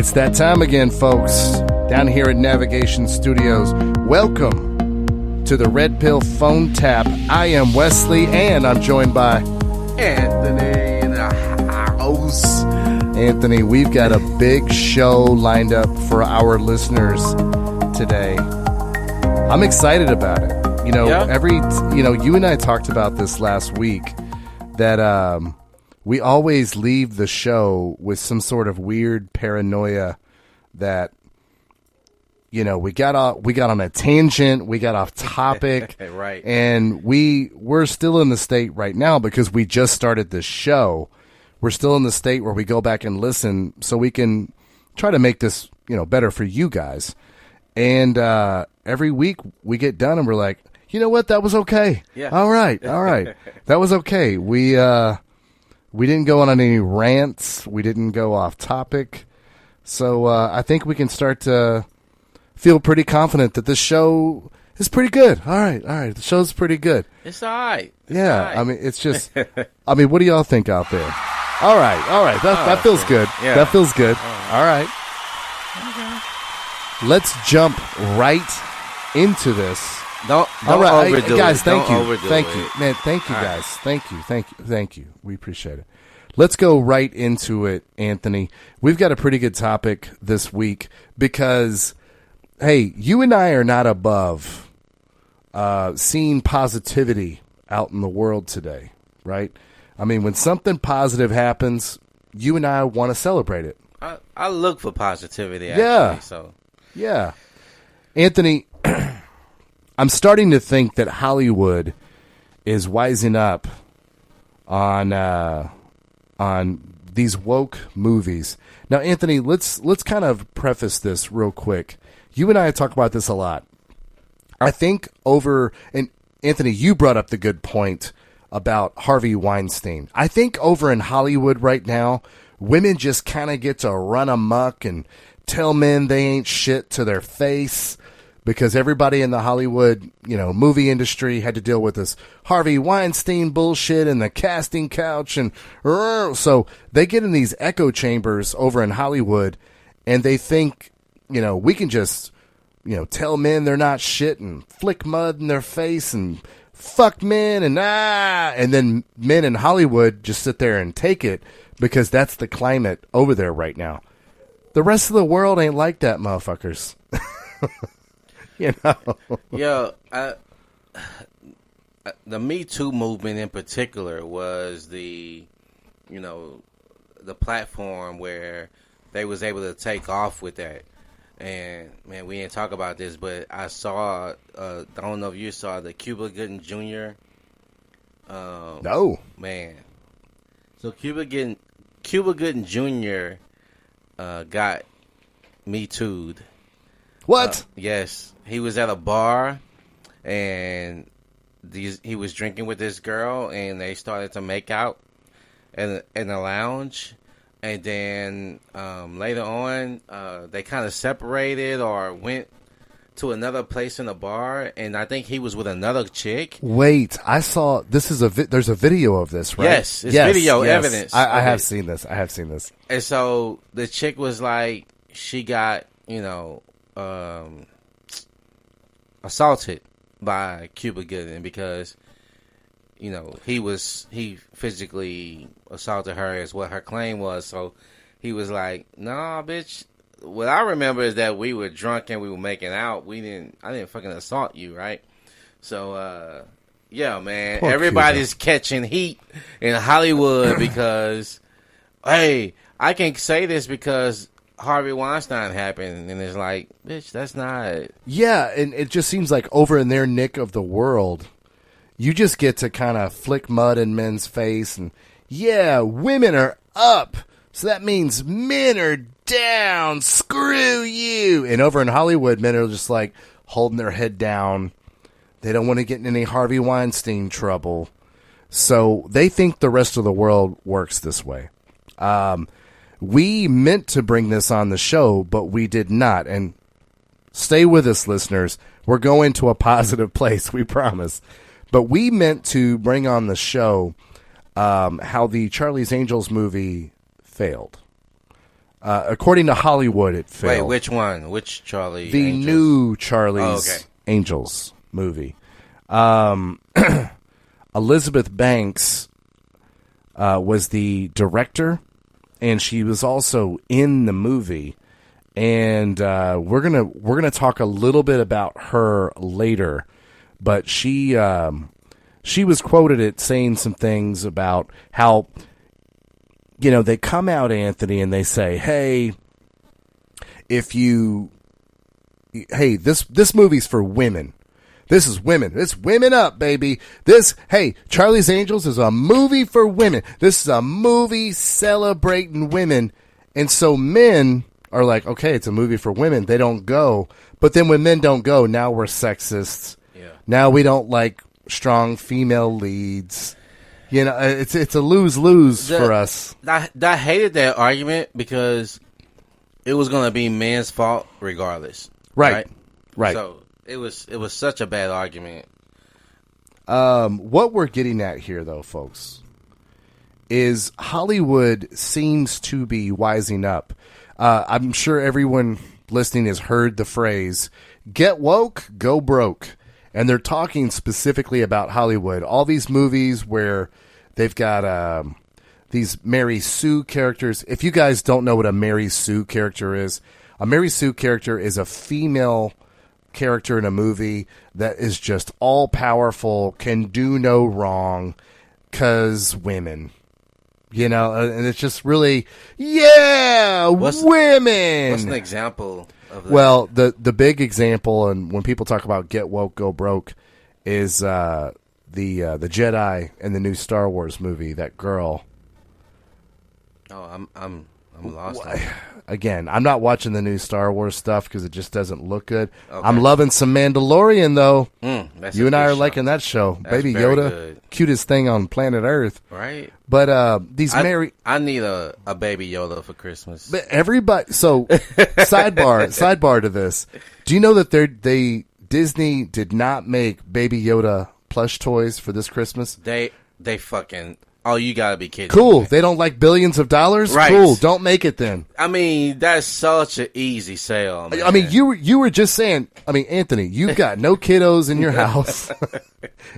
It's that time again, folks, down here at Navigation Studios. Welcome to the Red Pill Phone Tap. I am Wesley, and I'm joined by Anthony in the house. Anthony. We've got a big show lined up for our listeners today. I'm excited about it. You and I talked about this last week, that we always leave the show with some sort of weird paranoia that, we got on a tangent, we got off topic, right? And we're still in the state right now because we just started this show. We're still in the state where we go back and listen so we can try to make this, better for you guys. And every week we get done and we're like, you know what? That was okay. Yeah. All right. That was okay. We didn't go on any rants. We didn't go off topic. So I think we can start to feel pretty confident that this show is pretty good. All right. The show's pretty good. It's all right. Yeah. All right. I mean, it's just, what do y'all think out there? All right. That feels good. Yeah. That feels good. All right. Let's jump right into this. Don't overdo guys, it. thank Don't you. overdo Thank it. you. Man, thank you, All guys. Thank you. We appreciate it. Let's go right into it, Anthony. We've got a pretty good topic this week because, hey, you and I are not above seeing positivity out in the world today, right? I mean, when something positive happens, you and I want to celebrate it. I look for positivity, actually. Yeah. So. Yeah. Anthony, I'm starting to think that Hollywood is wising up on these woke movies. Now, Anthony, let's kind of preface this real quick. You and I talk about this a lot. I think and Anthony, you brought up the good point about Harvey Weinstein. I think over in Hollywood right now, women just kind of get to run amok and tell men they ain't shit to their face because everybody in the Hollywood, movie industry had to deal with this Harvey Weinstein bullshit and the casting couch. And so they get in these echo chambers over in Hollywood and they think, we can just, tell men they're not shit and flick mud in their face and fuck men and then men in Hollywood just sit there and take it because that's the climate over there right now. The rest of the world ain't like that, motherfuckers. Yo, the Me Too movement in particular was the platform where they was able to take off with that. And, man, we didn't talk about this, but I saw, I don't know if you saw the Cuba Gooding Jr. No. Man. So Cuba Gooding Jr. Got Me Too'd. What? Yes. He was at a bar, and he was drinking with this girl, and they started to make out in the lounge. And then later on, they kind of separated or went to another place in the bar, and I think he was with another chick. Wait, I saw this is there's a video of this, right? Yes, it's video evidence. I have seen this. And so the chick was like, she got assaulted by Cuba Gooding because he physically assaulted her is what her claim was. So he was like, nah, bitch, what I remember is that we were drunk and we were making out. I didn't fucking assault you, right? So yeah, man, poor everybody's catching heat in Hollywood because hey, I can say this because Harvey Weinstein happened, and it's like, bitch, that's not. Yeah, and it just seems like over in their nick of the world, you just get to kind of flick mud in men's face, and yeah, women are up, so that means men are down. Screw you. And over in Hollywood, men are just like holding their head down. They don't want to get in any Harvey Weinstein trouble, so they think the rest of the world works this way. We meant to bring this on the show, but we did not. And stay with us, listeners. We're going to a positive place, we promise. But we meant to bring on the show how the Charlie's Angels movie failed. According to Hollywood, it failed. Wait, which one? Which Charlie? The Angels? new Charlie's Oh, okay. Angels movie. Elizabeth Banks was the director, and she was also in the movie. And we're gonna talk a little bit about her later, but she was quoted at saying some things about how, you know, they come out, Anthony, and they say, hey, this movie's for women. This is women. It's women up, baby. Charlie's Angels is a movie for women. This is a movie celebrating women. And so men are like, okay, it's a movie for women. They don't go. But then when men don't go, now we're sexists. Yeah. Now we don't like strong female leads. You know, it's a lose-lose for us. I hated that argument because it was going to be men's fault regardless. Right. So it was such a bad argument. What we're getting at here, though, folks, is Hollywood seems to be wising up. I'm sure everyone listening has heard the phrase, get woke, go broke. And they're talking specifically about Hollywood. All these movies where they've got these Mary Sue characters. If you guys don't know what a Mary Sue character is, a Mary Sue character is a female character in a movie that is just all powerful, can do no wrong, 'cause women. You know, and it's just really, women. What's an example of that? Well, the big example, and when people talk about get woke, go broke, is the Jedi in the new Star Wars movie. That girl. Oh, I'm lost. Again, I'm not watching the new Star Wars stuff because it just doesn't look good. Okay. I'm loving some Mandalorian though. That's You a and I good are show. liking that show. That's Baby very Yoda, good. cutest thing on planet Earth. Right. But these I need a baby Yoda for Christmas. But everybody. So sidebar to this. Do you know that Disney did not make Baby Yoda plush toys for this Christmas? They fucking. Oh, you gotta be kidding Cool. me. They don't like billions of dollars? Right. Cool. Don't make it then. I mean, that's such an easy sale, man. I mean, you were just saying, Anthony, you've got no kiddos in your house.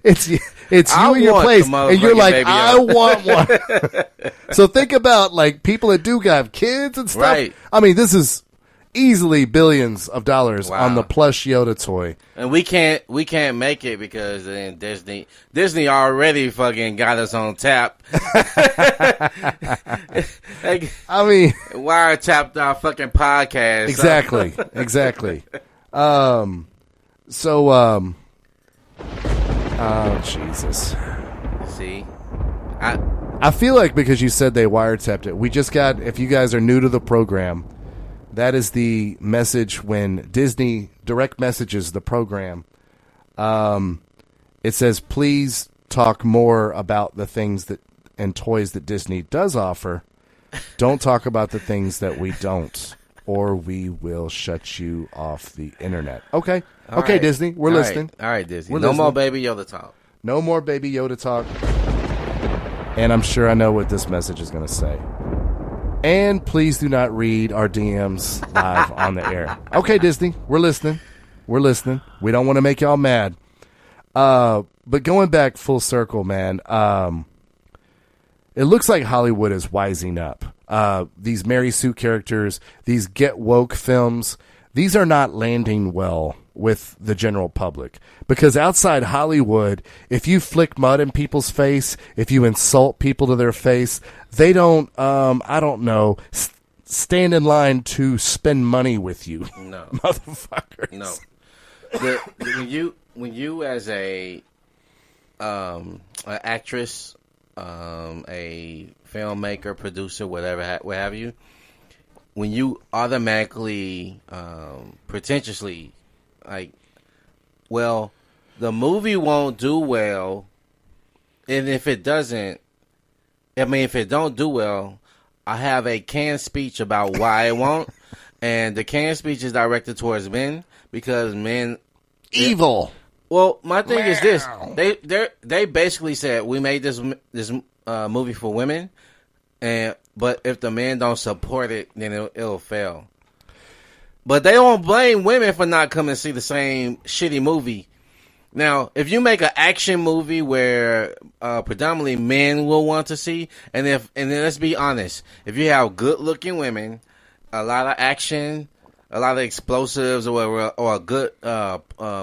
It's you I in your want place, the and you're motherfucking like, Baby I Yoda. want one. So think about, like, people that do have kids and stuff. Right. I mean, this is easily billions of dollars Wow. on the plush Yoda toy. And we can't make it because then Disney already fucking got us on tap. Like, I mean, wiretapped our fucking podcast. exactly. Oh, Jesus. See, I feel like because you said they wiretapped it, we just got, if you guys are new to the program, that is the message when Disney direct messages the program. It says, please talk more about the things that and toys that Disney does offer. Don't talk about the things that we don't, or we will shut you off the internet. Okay. All Okay, right. Disney, we're All listening. Right. All right, Disney. We're No more listening. Baby Yoda talk. No more Baby Yoda talk. And I'm sure I know what this message is going to say. And please do not read our DMs live on the air. Okay, Disney, we're listening. We're listening. We don't want to make y'all mad. But going back full circle, man, it looks like Hollywood is wising up. These Mary Sue characters, these get woke films, these are not landing well with the general public. Because outside Hollywood, if you flick mud in people's face, if you insult people to their face, they don't, I don't know, stand in line to spend money with you. No. Motherfuckers. No. When you as a an actress, a filmmaker, producer, whatever, what have you, when you automatically, pretentiously, like, well, the movie won't do well, and if it doesn't, if it don't do well, I have a canned speech about why it won't, and the canned speech is directed towards men because men Evil. Well, my thing is this: they basically said we made this movie for women, and but if the man don't support it, then it'll fail. But they don't blame women for not coming to see the same shitty movie. Now, if you make an action movie where predominantly men will want to see, and then let's be honest, if you have good looking women, a lot of action, a lot of explosives, or a good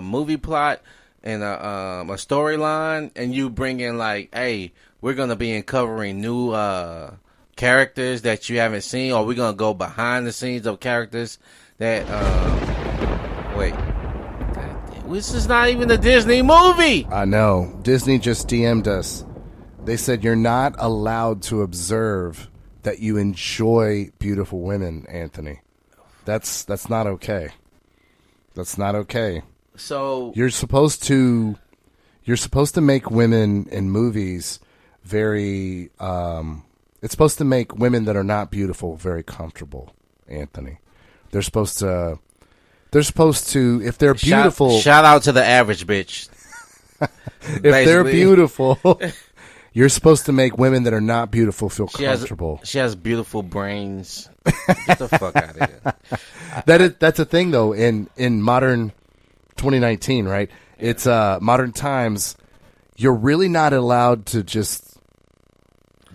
movie plot and a storyline, and you bring in like, hey, we're gonna be uncovering new characters that you haven't seen, or we're gonna go behind the scenes of characters that wait. This is not even a Disney movie. I know. Disney just DM'd us. They said you're not allowed to observe that you enjoy beautiful women, Anthony. That's not okay. That's not okay. So you're supposed to make women in movies very it's supposed to make women that are not beautiful very comfortable, Anthony. They're supposed to, if they're beautiful... Shout out to the average bitch. If they're beautiful, you're supposed to make women that are not beautiful feel comfortable. She has beautiful brains. Get the fuck out of here. That's a thing, though, in modern 2019, right? Yeah. It's modern times. You're really not allowed to just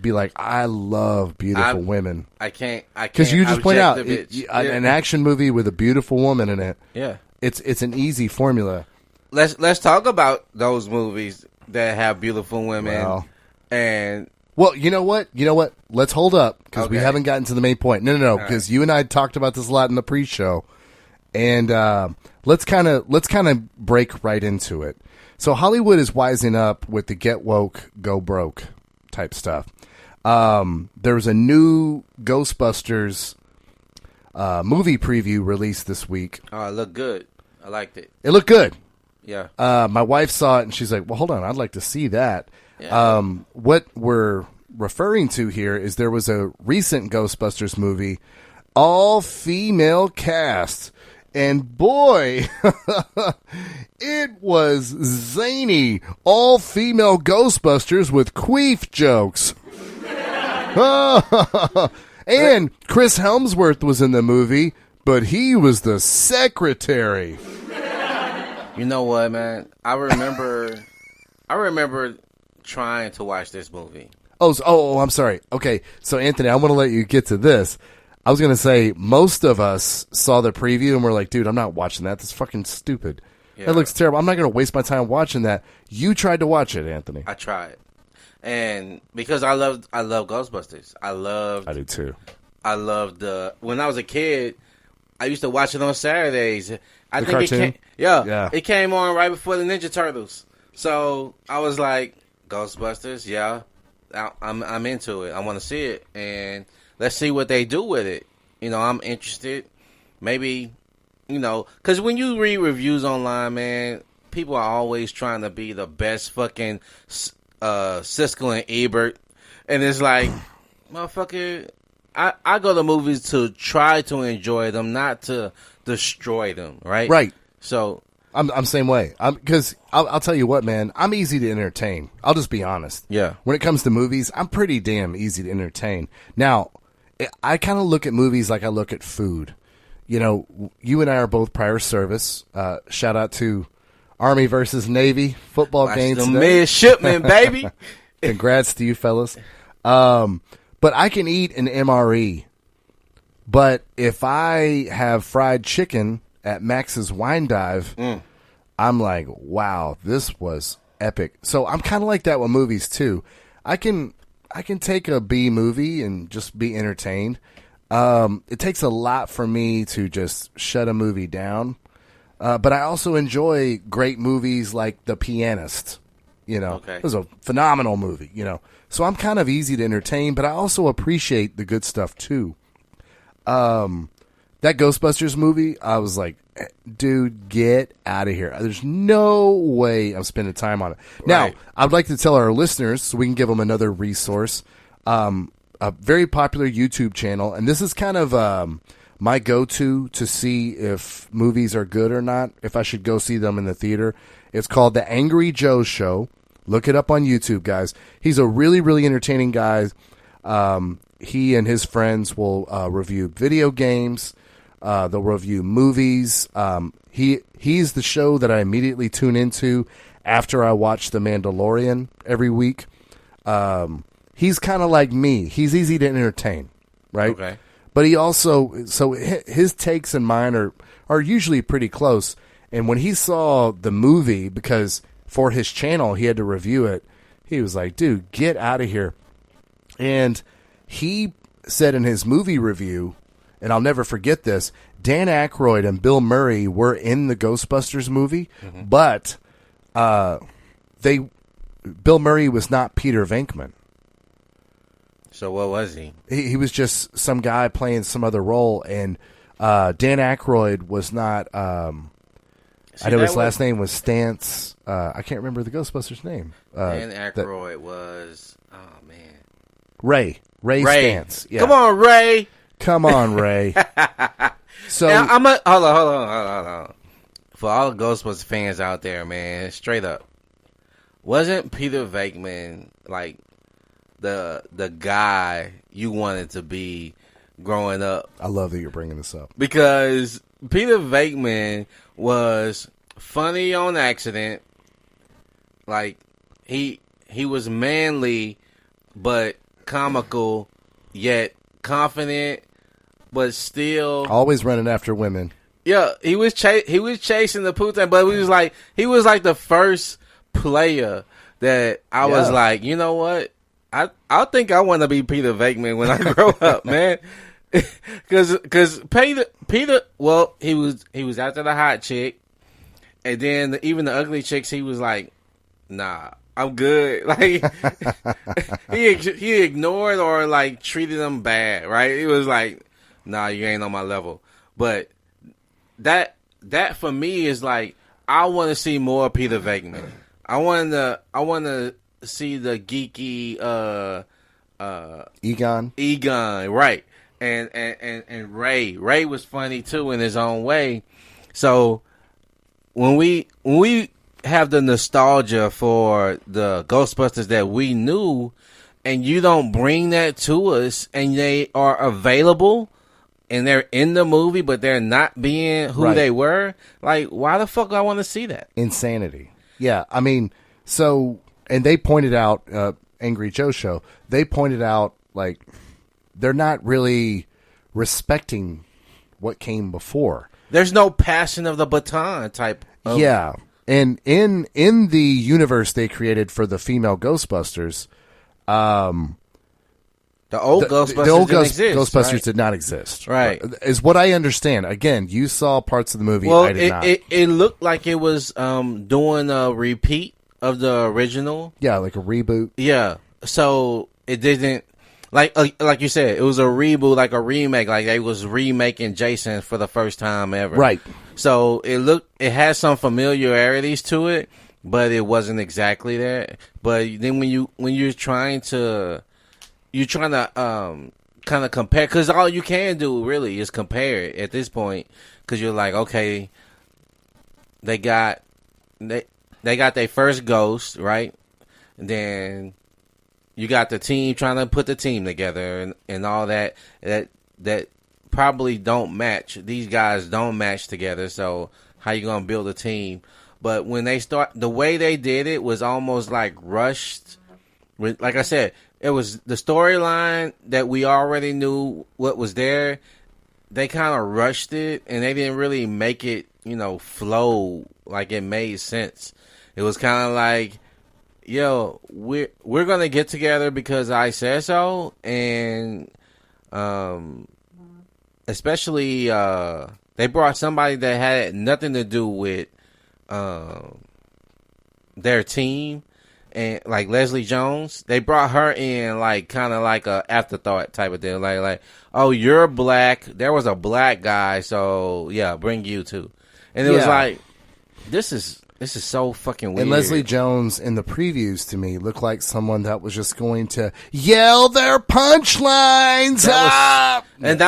be like, I love beautiful women. I can't. Because you just point out an action movie with a beautiful woman in it. Yeah, it's an easy formula. Let's talk about those movies that have beautiful women. Well, you know what? Let's hold up because we haven't gotten to the main point. No. Because you and I talked about this a lot in the pre-show, and let's kind of break right into it. So Hollywood is wising up with the get woke, go broke type stuff. There's a new Ghostbusters movie preview released this week. Oh, it looked good. I liked it. It looked good. Yeah. My wife saw it and she's like, well, hold on. I'd like to see that. Yeah. What we're referring to here is there was a recent Ghostbusters movie, all-female cast. And boy, it was zany. All-female Ghostbusters with queef jokes. And Chris Hemsworth was in the movie, but he was the secretary. You know what, man? I remember trying to watch this movie. Oh, I'm sorry. Okay, so Anthony, I want to let you get to this. I was going to say, most of us saw the preview and we're like, dude, I'm not watching that. That's fucking stupid. Yeah. That looks terrible. I'm not going to waste my time watching that. You tried to watch it, Anthony. I tried. And because I love Ghostbusters. I do too. I loved when I was a kid, I used to watch it on Saturdays. I think cartoon? It came, it came on right before the Ninja Turtles. So I was like, Ghostbusters, yeah, I'm into it. I want to see it, and let's see what they do with it. You know, I'm interested. Maybe, because when you read reviews online, man, people are always trying to be the best fucking Siskel and Ebert, and it's like, motherfucker, I go to movies to try to enjoy them, not to destroy them, right? Right. So I'm same way. Because I'll tell you what, man, I'm easy to entertain. I'll just be honest. Yeah. When it comes to movies, I'm pretty damn easy to entertain. Now, I kind of look at movies like I look at food. You and I are both prior service. Shout out to Army versus Navy football games. The midshipmen, baby. Congrats to you fellas. But I can eat an MRE. But if I have fried chicken at Max's Wine Dive, I'm like, wow, this was epic. So I'm kind of like that with movies too. I can take a B movie and just be entertained. It takes a lot for me to just shut a movie down. But I also enjoy great movies like The Pianist. It was a phenomenal movie, So I'm kind of easy to entertain, but I also appreciate the good stuff too. That Ghostbusters movie, I was like, dude, get out of here. There's no way I'm spending time on it. Now, Right. I'd like to tell our listeners, so we can give them another resource, a very popular YouTube channel, and this is kind of my go-to to see if movies are good or not, if I should go see them in the theater. It's called The Angry Joe Show. Look it up on YouTube, guys. He's a really, really entertaining guy. He and his friends will review video games. They'll review movies. He's the show that I immediately tune into after I watch The Mandalorian every week. He's kind of like me. He's easy to entertain, right? Okay. But he also, so his takes and mine are usually pretty close. And when he saw the movie, because for his channel he had to review it, he was like, dude, get out of here. And he said in his movie review, and I'll never forget this, Dan Aykroyd and Bill Murray were in the Ghostbusters movie, but Bill Murray was not Peter Venkman. So what was he? He was just some guy playing some other role, and Dan Aykroyd was not. I know his last name was Stantz. I can't remember the Ghostbusters name. Dan Aykroyd was. Oh man. Ray Stantz. Yeah. Come on, Ray. Come on, Ray. So now, hold on. For all the Ghostbusters fans out there, man, straight up, wasn't Peter Venkman like the guy you wanted to be growing up? I love that you're bringing this up because Peter Venkman was funny on accident. Like he was manly, but comical, yet confident, but still always running after women. Yeah, he was chasing the Putin, but he was like the first player that I was like, you know what? I think I want to be Peter Venkman when I grow up, man. Because Peter, well, he was after the hot chick, and then even the ugly chicks, he was like, nah, I'm good. Like he ignored or like treated them bad, right? He was like, nah, you ain't on my level. But that for me is like, I want to see more Peter Venkman. I want to see the geeky Egon, right? And Ray was funny too in his own way. So when we have the nostalgia for the Ghostbusters that we knew, and you don't bring that to us, and they are available and they're in the movie, but they're not being who they were, like, why the fuck do I want to see that? Insanity. Yeah, I mean, so, and they pointed out, Angry Joe Show, they pointed out, like, they're not really respecting what came before. There's no passing of the baton type of... Yeah, and in the universe they created for the female Ghostbusters, the old Ghostbusters did not exist. Right. Is what I understand. Again, you saw parts of the movie. Well, I did not. It looked like it was doing a repeat of the original. Yeah, like a reboot. Yeah. So it didn't, like you said, it was a reboot, like a remake, like they was remaking Jason for the first time ever. Right. So it has some familiarities to it, but it wasn't exactly that. But then when you're trying to kind of compare, because all you can do really is compare it at this point, because you're like, okay, they got their first ghost, right? And then you got the team trying to put the team together and all that probably don't match. These guys don't match together, so how you gonna build a team? But when they start, the way they did it was almost like rushed. Like I said, it was the storyline that we already knew what was there. They kind of rushed it, and they didn't really make it, flow like it made sense. It was kind of like, yo, we're gonna get together because I said so, and especially they brought somebody that had nothing to do with their team. And like Leslie Jones, they brought her in like kind of like a afterthought type of thing. Like, oh, you're black. There was a black guy, so yeah, bring you too. And it was like, this is so fucking weird. And Leslie Jones in the previews to me looked like someone that was just going to yell their punchlines up. And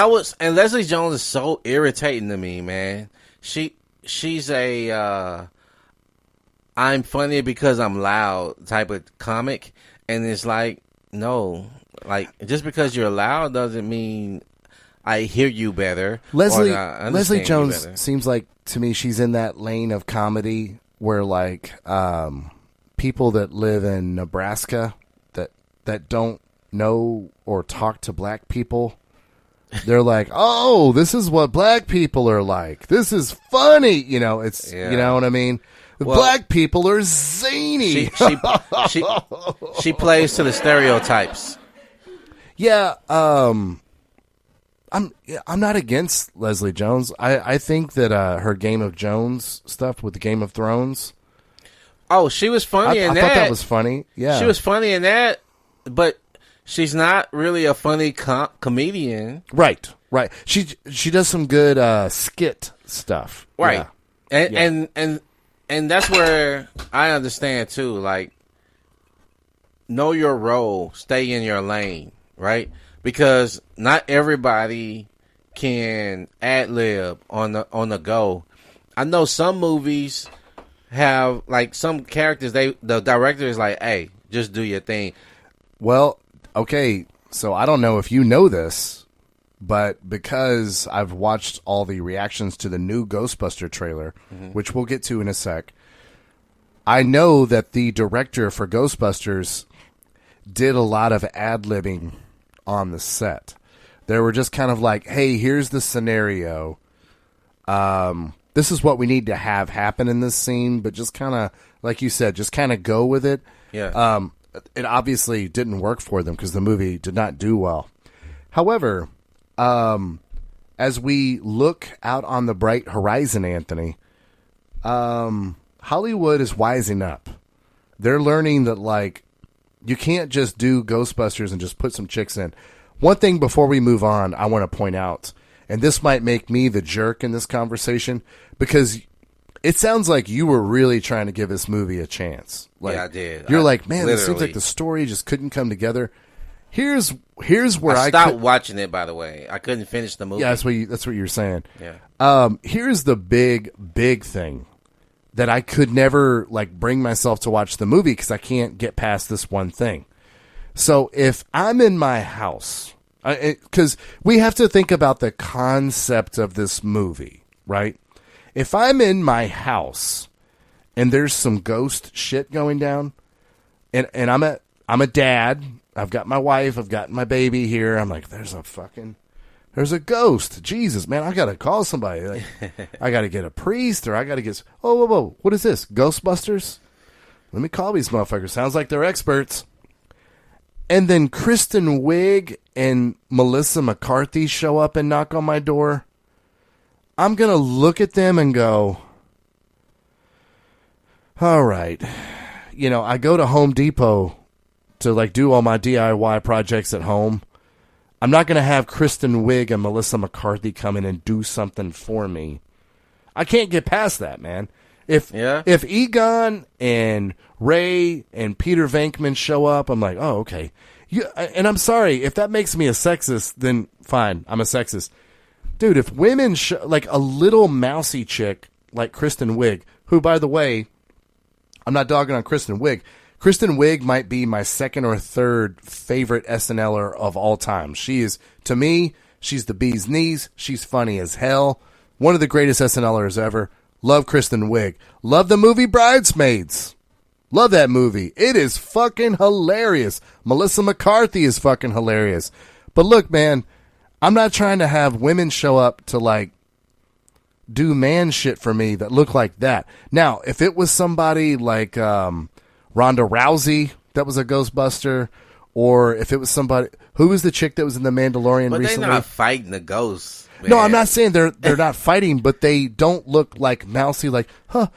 Leslie Jones is so irritating to me, man. She's a I'm funny because I'm loud type of comic, and it's like, no. Like, just because you're loud doesn't mean I hear you better. Leslie or I understand Leslie you Jones better. seems like to me she's in that lane of comedy where like people that live in Nebraska that don't know or talk to black people, they're like, "Oh, this is what black people are like. This is funny." You know, it's Yeah. you know what I mean? Well, black people are zany. She plays to the stereotypes. Yeah, I'm not against Leslie Jones. I think that her Game of Jones stuff with the Game of Thrones. Oh, she was funny in I that. thought that was funny. Yeah, She was funny in that, but she's not really a funny comedian. right. She does some good skit stuff. Right. Yeah. And that's where I understand too, like, know your role, stay in your lane, right? Because not everybody can ad lib on the go. I know some movies have like some characters the director is like, "Hey, just do your thing." Well, okay. So I don't know if you know this, but because I've watched all the reactions to the new Ghostbuster trailer, which we'll get to in a sec, I know that the director for Ghostbusters did a lot of ad-libbing on the set. They were just kind of like, hey, here's the scenario. This is what we need to have happen in this scene, but just kind of, like you said, just kind of go with it. Yeah. It obviously didn't work for them because the movie did not do well. However, as we look out on the bright horizon, Anthony, Hollywood is wising up. They're learning that, like, you can't just do Ghostbusters and just put some chicks in. One thing before we move on, I want to point out, and this might make me the jerk in this conversation, because it sounds like you were really trying to give this movie a chance. Like, yeah, I did. You're like, man, it seems literally. like the story just couldn't come together. Here's where I stopped could, watching it. By the way, I couldn't finish the movie. yeah, that's what you're saying. Yeah. Here's the big thing that I could never like bring myself to watch the movie because I can't get past this one thing. So if I'm in my house, because we have to think about the concept of this movie, right? If I'm in my house and there's some ghost shit going down, and I'm a dad, I've got my wife, I've got my baby here, I'm like, there's a ghost. Jesus, man, I gotta call somebody. Like, I gotta get a priest, or I gotta get. Oh, whoa, what is this? Ghostbusters? Let me call these motherfuckers. Sounds like they're experts. And then Kristen Wiig and Melissa McCarthy show up and knock on my door. I'm gonna look at them and go, all right. You know, I go to Home Depot to like do all my DIY projects at home. I'm not going to have Kristen Wiig and Melissa McCarthy come in and do something for me. I can't get past that, man. If Egon and Ray and Peter Venkman show up, I'm like, oh, okay. And I'm sorry, if that makes me a sexist, then fine, I'm a sexist. Dude, if women, like a little mousy chick like Kristen Wiig, who, by the way, I'm not dogging on Kristen Wiig. Kristen Wiig might be my second or third favorite SNLer of all time. She is, to me, she's the bee's knees. She's funny as hell. One of the greatest SNLers ever. Love Kristen Wiig. Love the movie Bridesmaids. Love that movie. It is fucking hilarious. Melissa McCarthy is fucking hilarious. But look, man, I'm not trying to have women show up to, like, do man shit for me that look like that. Now, if it was somebody like Ronda Rousey that was a Ghostbuster, or if it was somebody who was the chick that was in The Mandalorian But recently. they're not fighting the ghosts. Man. No, I'm not saying they're not fighting, but they don't look like mousy. Like, I'm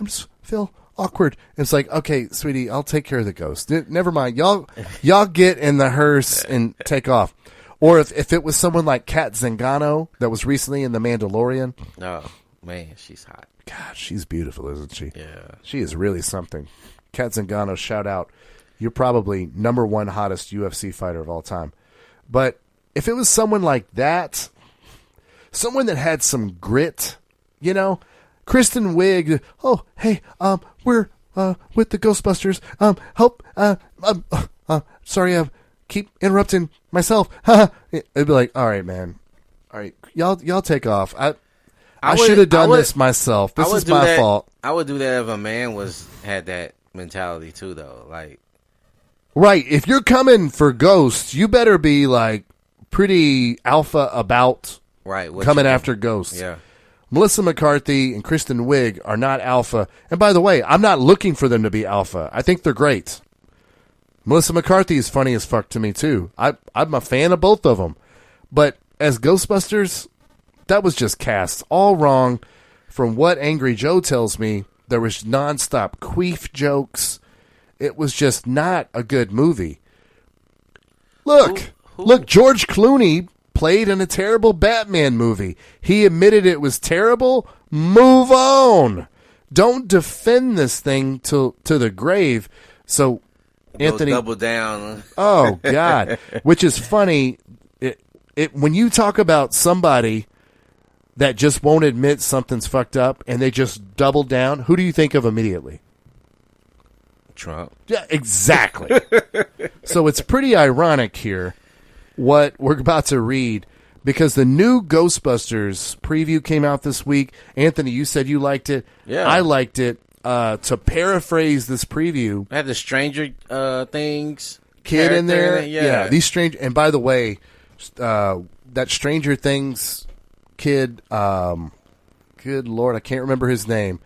just feel awkward. It's like, okay, sweetie, I'll take care of the ghost. Never mind, y'all get in the hearse and take off. Or if it was someone like Kat Zingano that was recently in The Mandalorian. Oh, man, she's hot. God, she's beautiful, isn't she? Yeah. She is really something. Kat Zingano, shout out. You're probably number one hottest UFC fighter of all time. But if it was someone like that, someone that had some grit, you know, Kristen Wiig, oh, hey, we're with the Ghostbusters. Help. Sorry, keep interrupting myself. It'd be like, all right, man. All right, y'all take off. I should have done this myself. This is my fault. I would do that if a man had that mentality too, though. Like, right, if you're coming for ghosts, you better be like pretty alpha about coming after ghosts. Yeah. Melissa McCarthy and Kristen Wiig are not alpha. And by the way, I'm not looking for them to be alpha. I think they're great. Melissa McCarthy is funny as fuck to me, too. I'm a fan of both of them. But as Ghostbusters, that was just cast all wrong. From what Angry Joe tells me, there was nonstop queef jokes. It was just not a good movie. Look, George Clooney played in a terrible Batman movie. He admitted it was terrible. Move on. Don't defend this thing to the grave. So, Anthony, double down. Oh God, which is funny. When you talk about somebody that just won't admit something's fucked up and they just double down, who do you think of immediately? Trump. Yeah, exactly. So it's pretty ironic here what we're about to read, because the new Ghostbusters preview came out this week. Anthony, you said you liked it. Yeah. I liked it. To paraphrase this preview, I had the Stranger Things kid in there. Yeah. These strange. And by the way, that Stranger Things kid, good Lord, I can't remember his name,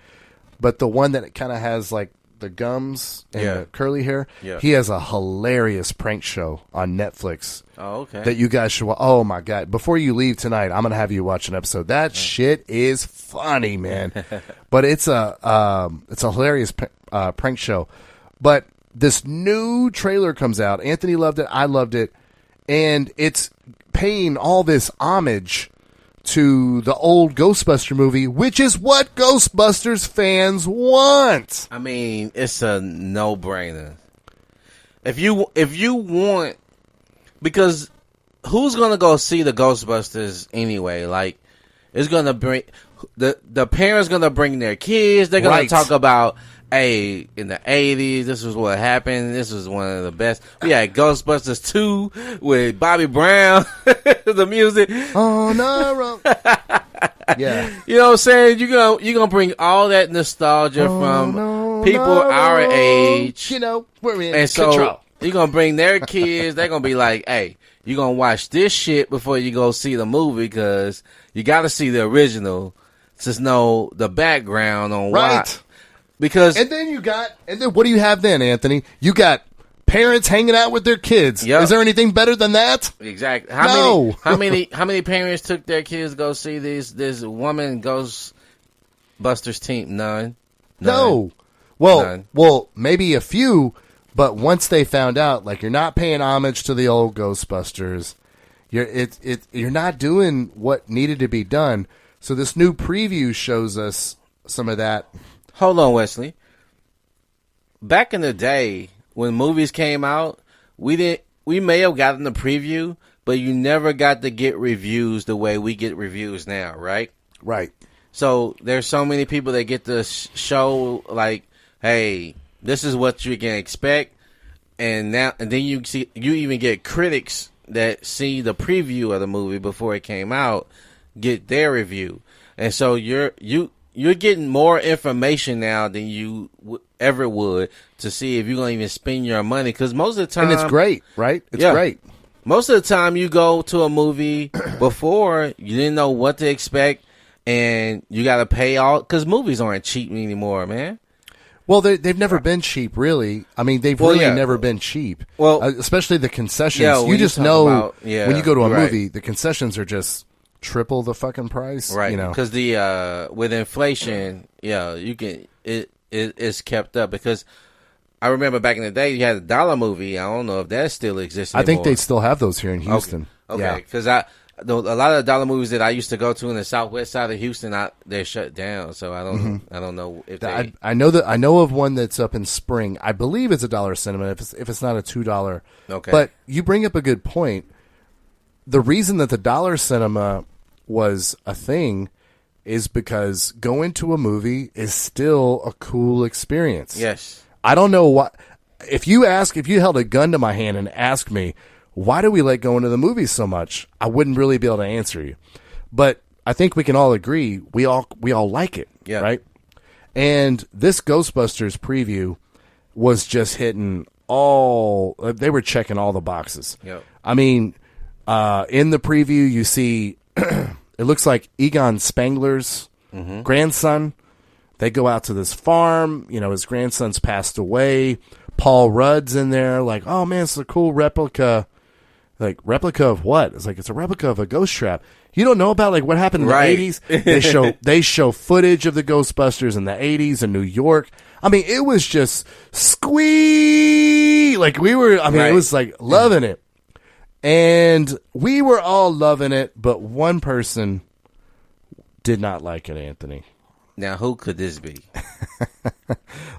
but the one that kind of has like the gums and the curly hair. Yeah. He has a hilarious prank show on Netflix. Oh, okay. That you guys should watch. Oh my God. Before you leave tonight, I'm going to have you watch an episode. That shit is funny, man. But it's a hilarious prank show. But this new trailer comes out. Anthony loved it. I loved it. And it's paying all this homage to the old Ghostbuster movie, which is what Ghostbusters fans want. I mean, it's a no-brainer. If you want, because who's gonna go see the Ghostbusters anyway? Like, it's gonna bring the parents gonna bring their kids. They're gonna talk about, hey, in the 80s, this was what happened. This was one of the best. We had Ghostbusters 2 with Bobby Brown, the music. Oh no! Yeah, you know what I'm saying? You're gonna bring all that nostalgia from people our age. You know, we're in and control. So you're gonna bring their kids. They're gonna be like, hey, you're gonna watch this shit before you go see the movie, because you got to see the original to know the background on why. Because and then what do you have then, Anthony? You got parents hanging out with their kids. Yep. Is there anything better than that? Exactly. How many parents took their kids to go see this woman Ghostbusters team? None. No. Well, maybe a few, but once they found out, like, you're not paying homage to the old Ghostbusters, you're not doing what needed to be done. So this new preview shows us some of that. Hold on, Wesley. Back in the day when movies came out, we may have gotten the preview, but you never got to get reviews the way we get reviews now, right? Right. So there's so many people that get to show, like, hey, this is what you can expect, and then you even get critics that see the preview of the movie before it came out, get their review, and so you're getting more information now than you ever would to see if you're going to even spend your money. Because most of the time... And it's great, right? It's great. Most of the time you go to a movie before, you didn't know what to expect, and you got to pay all... Because movies aren't cheap anymore, man. Well, they've never been cheap, really. I mean, they've never been cheap. Well, especially the concessions. Yeah, you just know when you go to a movie, the concessions are just triple the fucking price, right? You know, because with inflation, you can it's kept up. Because I remember back in the day, you had a dollar movie. I don't know if that still exists anymore. I think they still have those here in Houston. Okay, because a lot of the dollar movies that I used to go to in the southwest side of Houston, they're shut down. So I don't know if they. I know of one that's up in Spring. I believe it's $1 cinema. If it's not a $2. Okay, but you bring up a good point. The reason that the $1 cinema was a thing is because going to a movie is still a cool experience. Yes. I don't know what if you held a gun to my hand and asked me why do we like going to the movies so much, I wouldn't really be able to answer you. But I think we can all agree we all like it, Yeah. right? And this Ghostbusters preview was just hitting they were checking all the boxes. Yep. I mean, in the preview you see it looks like Egon Spengler's grandson. They go out to this farm. You know, his grandson's passed away. Paul Rudd's in there. Like, oh man, it's a cool replica. Like, replica of what? It's like, it's a replica of a ghost trap. You don't know about like what happened in Right. the 80s? They show footage of the Ghostbusters in the 80s in New York. I mean, it was just squee. Like it Right. was like loving it. And we were all loving it, but one person did not like it, Anthony. Now, who could this be?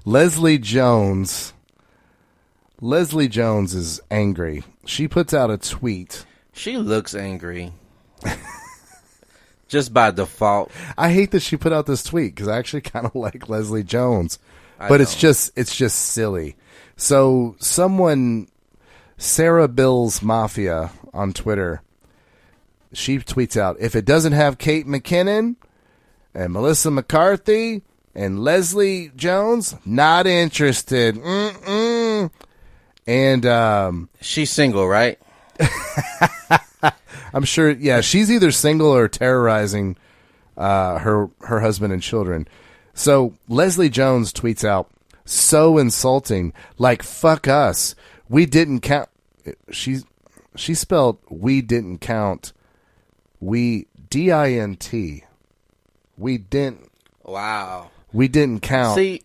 Leslie Jones. Leslie Jones is angry. She puts out a tweet. She looks angry. Just by default. I hate that she put out this tweet because I actually kind of like Leslie Jones, I but it's don't. just silly. So someone, Sarah Bills Mafia on Twitter, she tweets out, if it doesn't have Kate McKinnon and Melissa McCarthy and Leslie Jones, not interested. Mm-mm. And She's single, right? I'm sure, yeah, she's either single or terrorizing her husband and children. So Leslie Jones tweets out, so insulting, like fuck us. We didn't count. She spelled we didn't count. We DINT. We didn't. Wow. We didn't count. See,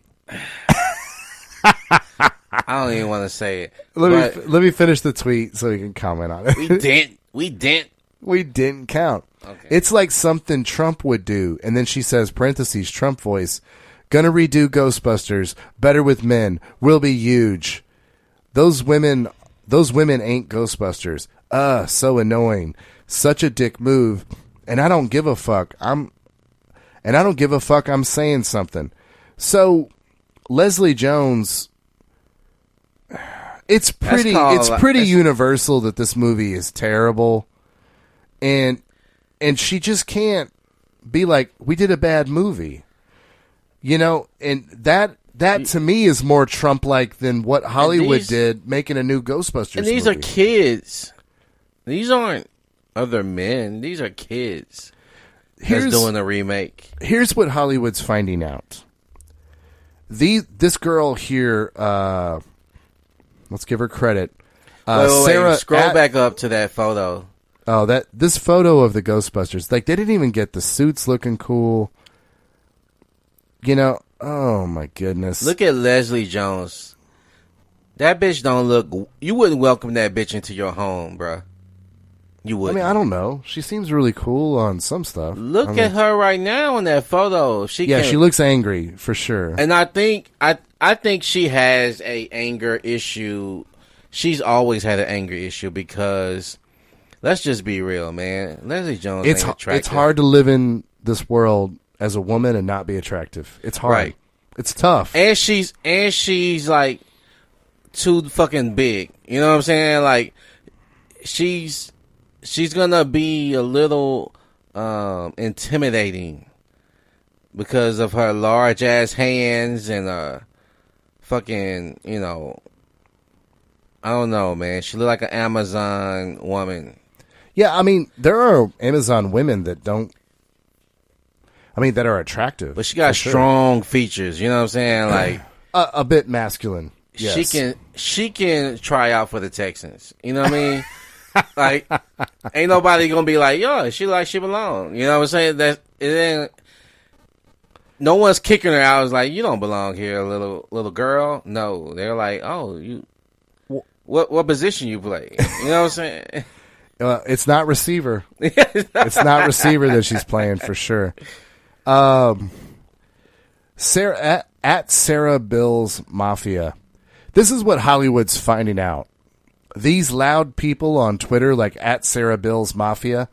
I don't even want to say it. Let me finish the tweet so you can comment on it. We didn't. We didn't count. Okay. It's like something Trump would do. And then she says, parentheses, Trump voice, gonna redo Ghostbusters, better with men, will be huge. Those women ain't Ghostbusters. So annoying. Such a dick move. And I don't give a fuck. I'm saying something. So Leslie Jones, it's pretty universal that this movie is terrible. And she just can't be like, we did a bad movie. You know, and that to me is more Trump-like than what Hollywood did making a new Ghostbusters And these movie. are kids. These aren't other men. These are kids that's doing a remake. Here's what Hollywood's finding out. This girl here, let's give her credit. Wait, Sarah, scroll back up to that photo. Oh, this photo of the Ghostbusters, like they didn't even get the suits looking cool. You know, oh my goodness. Look at Leslie Jones. That bitch don't look. You wouldn't welcome that bitch into your home, bruh. You I wouldn't. mean, I don't know. She seems really cool on some stuff. Look at her right now in that photo. She can, looks angry for sure. and I think she has a anger issue. She's always had an anger issue because let's just be real, man. Leslie Jones ain't attractive. It's hard to live in this world as a woman and not be attractive. It's hard. Right. It's tough. And she's like too fucking big. You know what I'm saying? Like she's gonna be a little intimidating because of her large ass hands and fucking, you know, I don't know, man. She look like an Amazon woman. Yeah, I mean, there are Amazon women that that are attractive. But she got strong features, you know what I'm saying? Like a bit masculine. Yes. She can try out for the Texans. You know what I mean? Like ain't nobody gonna be like, yo, she belong. You know what I'm saying? That it ain't. No one's kicking her out. It's like, you don't belong here, little girl. No, they're like, oh, you. What position you play? You know what I'm saying? It's not receiver. It's not receiver that she's playing for sure. Sarah at Sarah Bills Mafia. This is what Hollywood's finding out. These loud people on Twitter, like at Sarah Bills Mafia,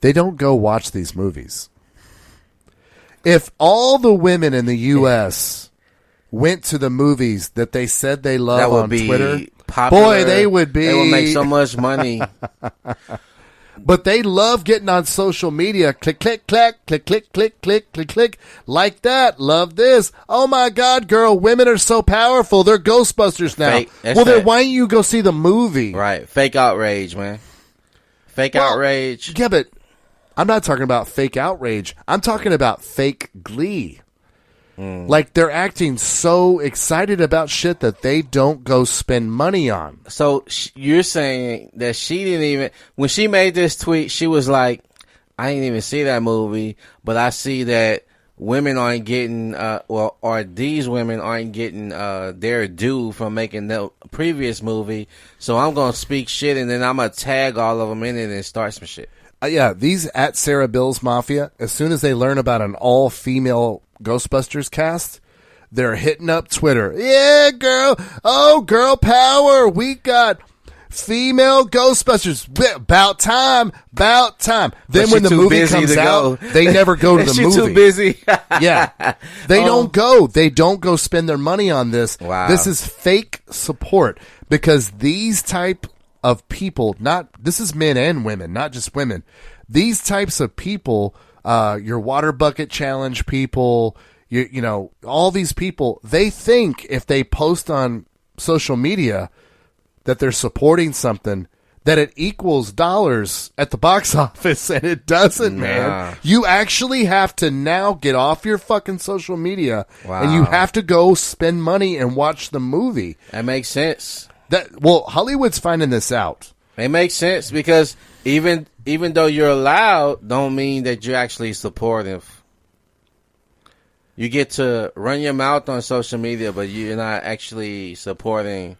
they don't go watch these movies. If all the women in the U.S. went to the movies that they said they love That would on be Twitter, popular. boy, they would be. They would make so much money. But they love getting on social media. Click, click, click, click, click, click, click, click, click. Like that. Love this. Oh, my God, girl. Women are so powerful. They're Ghostbusters now. Well, then why don't you go see the movie? Right. Fake outrage, man. Fake outrage. Yeah, but I'm not talking about fake outrage. I'm talking about fake glee. Like they're acting so excited about shit that they don't go spend money on. So you're saying that she didn't even, when she made this tweet, she was like, I didn't even see that movie, but I see that women aren't getting, or these women aren't getting their due from making the previous movie, so I'm going to speak shit and then I'm going to tag all of them in it and start some shit. Yeah, these at Sarah Bills Mafia, as soon as they learn about an all-female Ghostbusters cast, they're hitting up Twitter. Yeah, girl. Oh, girl power. We got female Ghostbusters. About time. About time. Then when the movie comes out, they never go to the movie. Too busy. Yeah. They don't go. They don't go spend their money on this. Wow. This is fake support because these type of people, this is men and women, not just women. These types of people, your water bucket challenge people, you know, all these people, they think if they post on social media that they're supporting something, that it equals dollars at the box office, and it doesn't, man. You actually have to now get off your fucking social media, and you have to go spend money and watch the movie. That makes sense. Hollywood's finding this out. It makes sense because even though you're allowed, don't mean that you're actually supportive. You get to run your mouth on social media, but you're not actually supporting.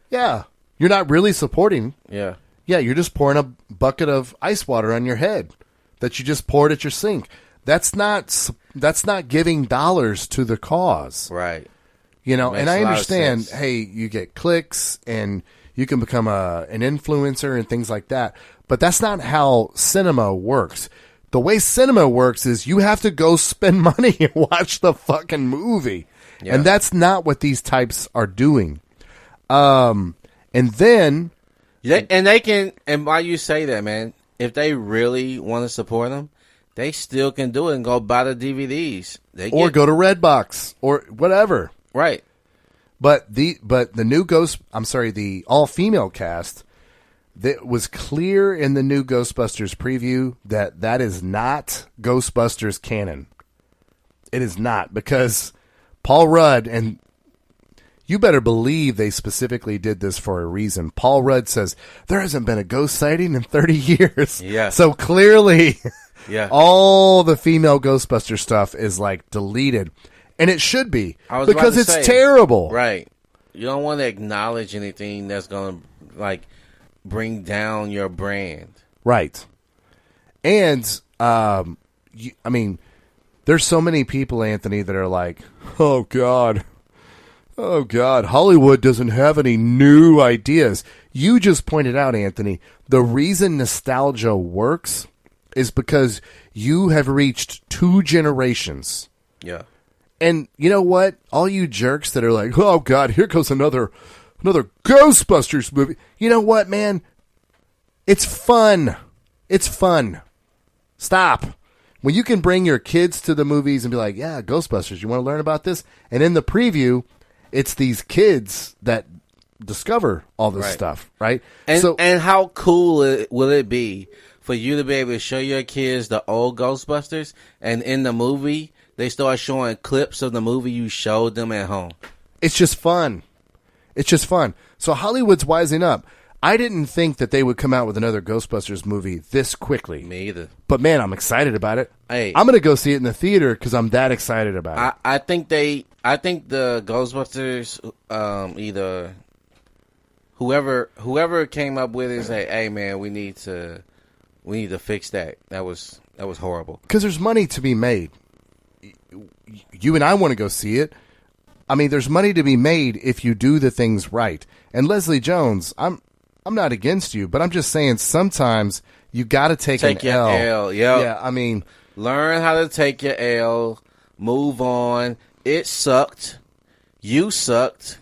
Yeah. You're not really supporting. Yeah. Yeah, you're just pouring a bucket of ice water on your head that you just poured at your sink. That's not giving dollars to the cause. Right. You know, and I understand, hey, you get clicks and you can become an influencer and things like that. But that's not how cinema works. The way cinema works is you have to go spend money and watch the fucking movie. Yeah. And that's not what these types are doing. And then... and they can... And why you say that, man, if they really want to support them, they still can do it and go buy the DVDs. Or go to Redbox or whatever. Right. But the new the all-female cast, that was clear in the new Ghostbusters preview that is not Ghostbusters canon. It is not, because Paul Rudd, and you better believe they specifically did this for a reason. Paul Rudd says, there hasn't been a ghost sighting in 30 years. Yeah. So clearly, yeah, all the female Ghostbuster stuff is like deleted. And it should be, because it's terrible. Right. You don't want to acknowledge anything that's going to, like, bring down your brand. Right. And, I mean, there's so many people, Anthony, that are like, oh, God, Hollywood doesn't have any new ideas. You just pointed out, Anthony, the reason nostalgia works is because you have reached 2 generations. Yeah. And you know what? All you jerks that are like, oh, God, here goes another Ghostbusters movie. You know what, man? It's fun. It's fun. Stop. When you can bring your kids to the movies and be like, yeah, Ghostbusters, you want to learn about this? And in the preview, it's these kids that discover all this stuff, right? And how cool will it be for you to be able to show your kids the old Ghostbusters, and in the movie they start showing clips of the movie you showed them at home? It's just fun. It's just fun. So Hollywood's wising up. I didn't think that they would come out with another Ghostbusters movie this quickly. Me either. But man, I'm excited about it. Hey, I'm going to go see it in the theater because I'm that excited about it. I think the Ghostbusters, either whoever came up with it is like, hey man, we need to fix that. That was horrible. Because there's money to be made. You and I want to go see it. I mean, there's money to be made if you do the things right. And Leslie Jones, I'm not against you, but I'm just saying sometimes you got to take an your L. L. Yep. Yeah, I mean, Learn how to take your L. Move on. It sucked. You sucked.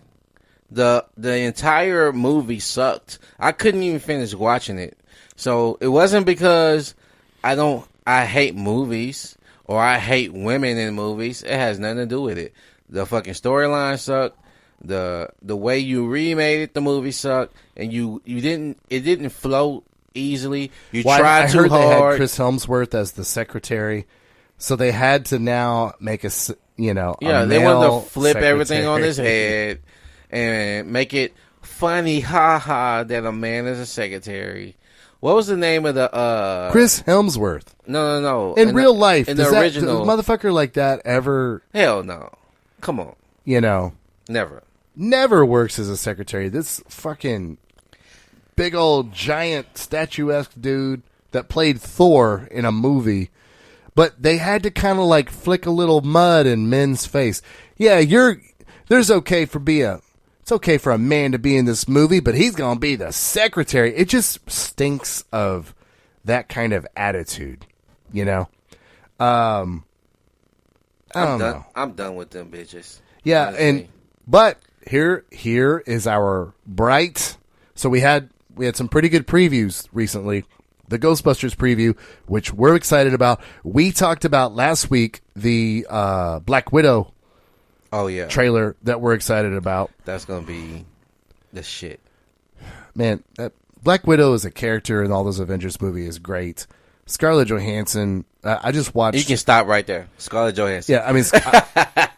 The entire movie sucked. I couldn't even finish watching it. So it wasn't because I hate movies or I hate women in movies. It has nothing to do with it. The fucking storyline sucked. The way you remade the movie sucked, and it didn't flow easily. You tried too hard. They had Chris Helmsworth as the secretary, so they had to now make they wanted to flip everything on his head and make it funny, that a man is a secretary. What was the name of the Chris Helmsworth? No. In real life, in the original, does a motherfucker like that ever? Hell no. Come on. Never works as a secretary. This fucking big old giant statuesque dude that played Thor in a movie, but they had to kind of like flick a little mud in men's face. Yeah, it's okay for a man to be in this movie, but he's gonna be the secretary. It just stinks of that kind of attitude, I don't know. I'm done with them bitches. Yeah, honestly. But here is our bright. So we had some pretty good previews recently. The Ghostbusters preview, which we're excited about. We talked about last week the Black Widow trailer that we're excited about. That's going to be the shit. Man, that Black Widow as a character in all those Avengers movies is great. Scarlett Johansson, I just watched... You can stop right there. Scarlett Johansson. Yeah, I mean,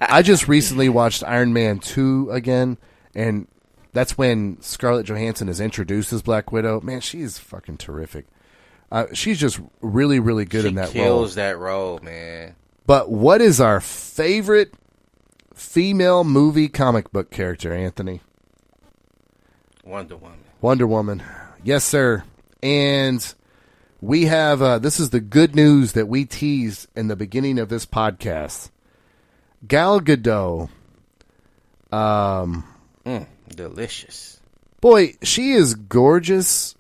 I just recently watched Iron Man 2 again, and that's when Scarlett Johansson is introduced as Black Widow. Man, she's fucking terrific. She's just really, really good in that role. She kills that role, man. But what is our favorite female movie comic book character, Anthony? Wonder Woman. Wonder Woman. Yes, sir. And we have, this is the good news that we teased in the beginning of this podcast. Gal Gadot. Delicious. Boy, she is gorgeous,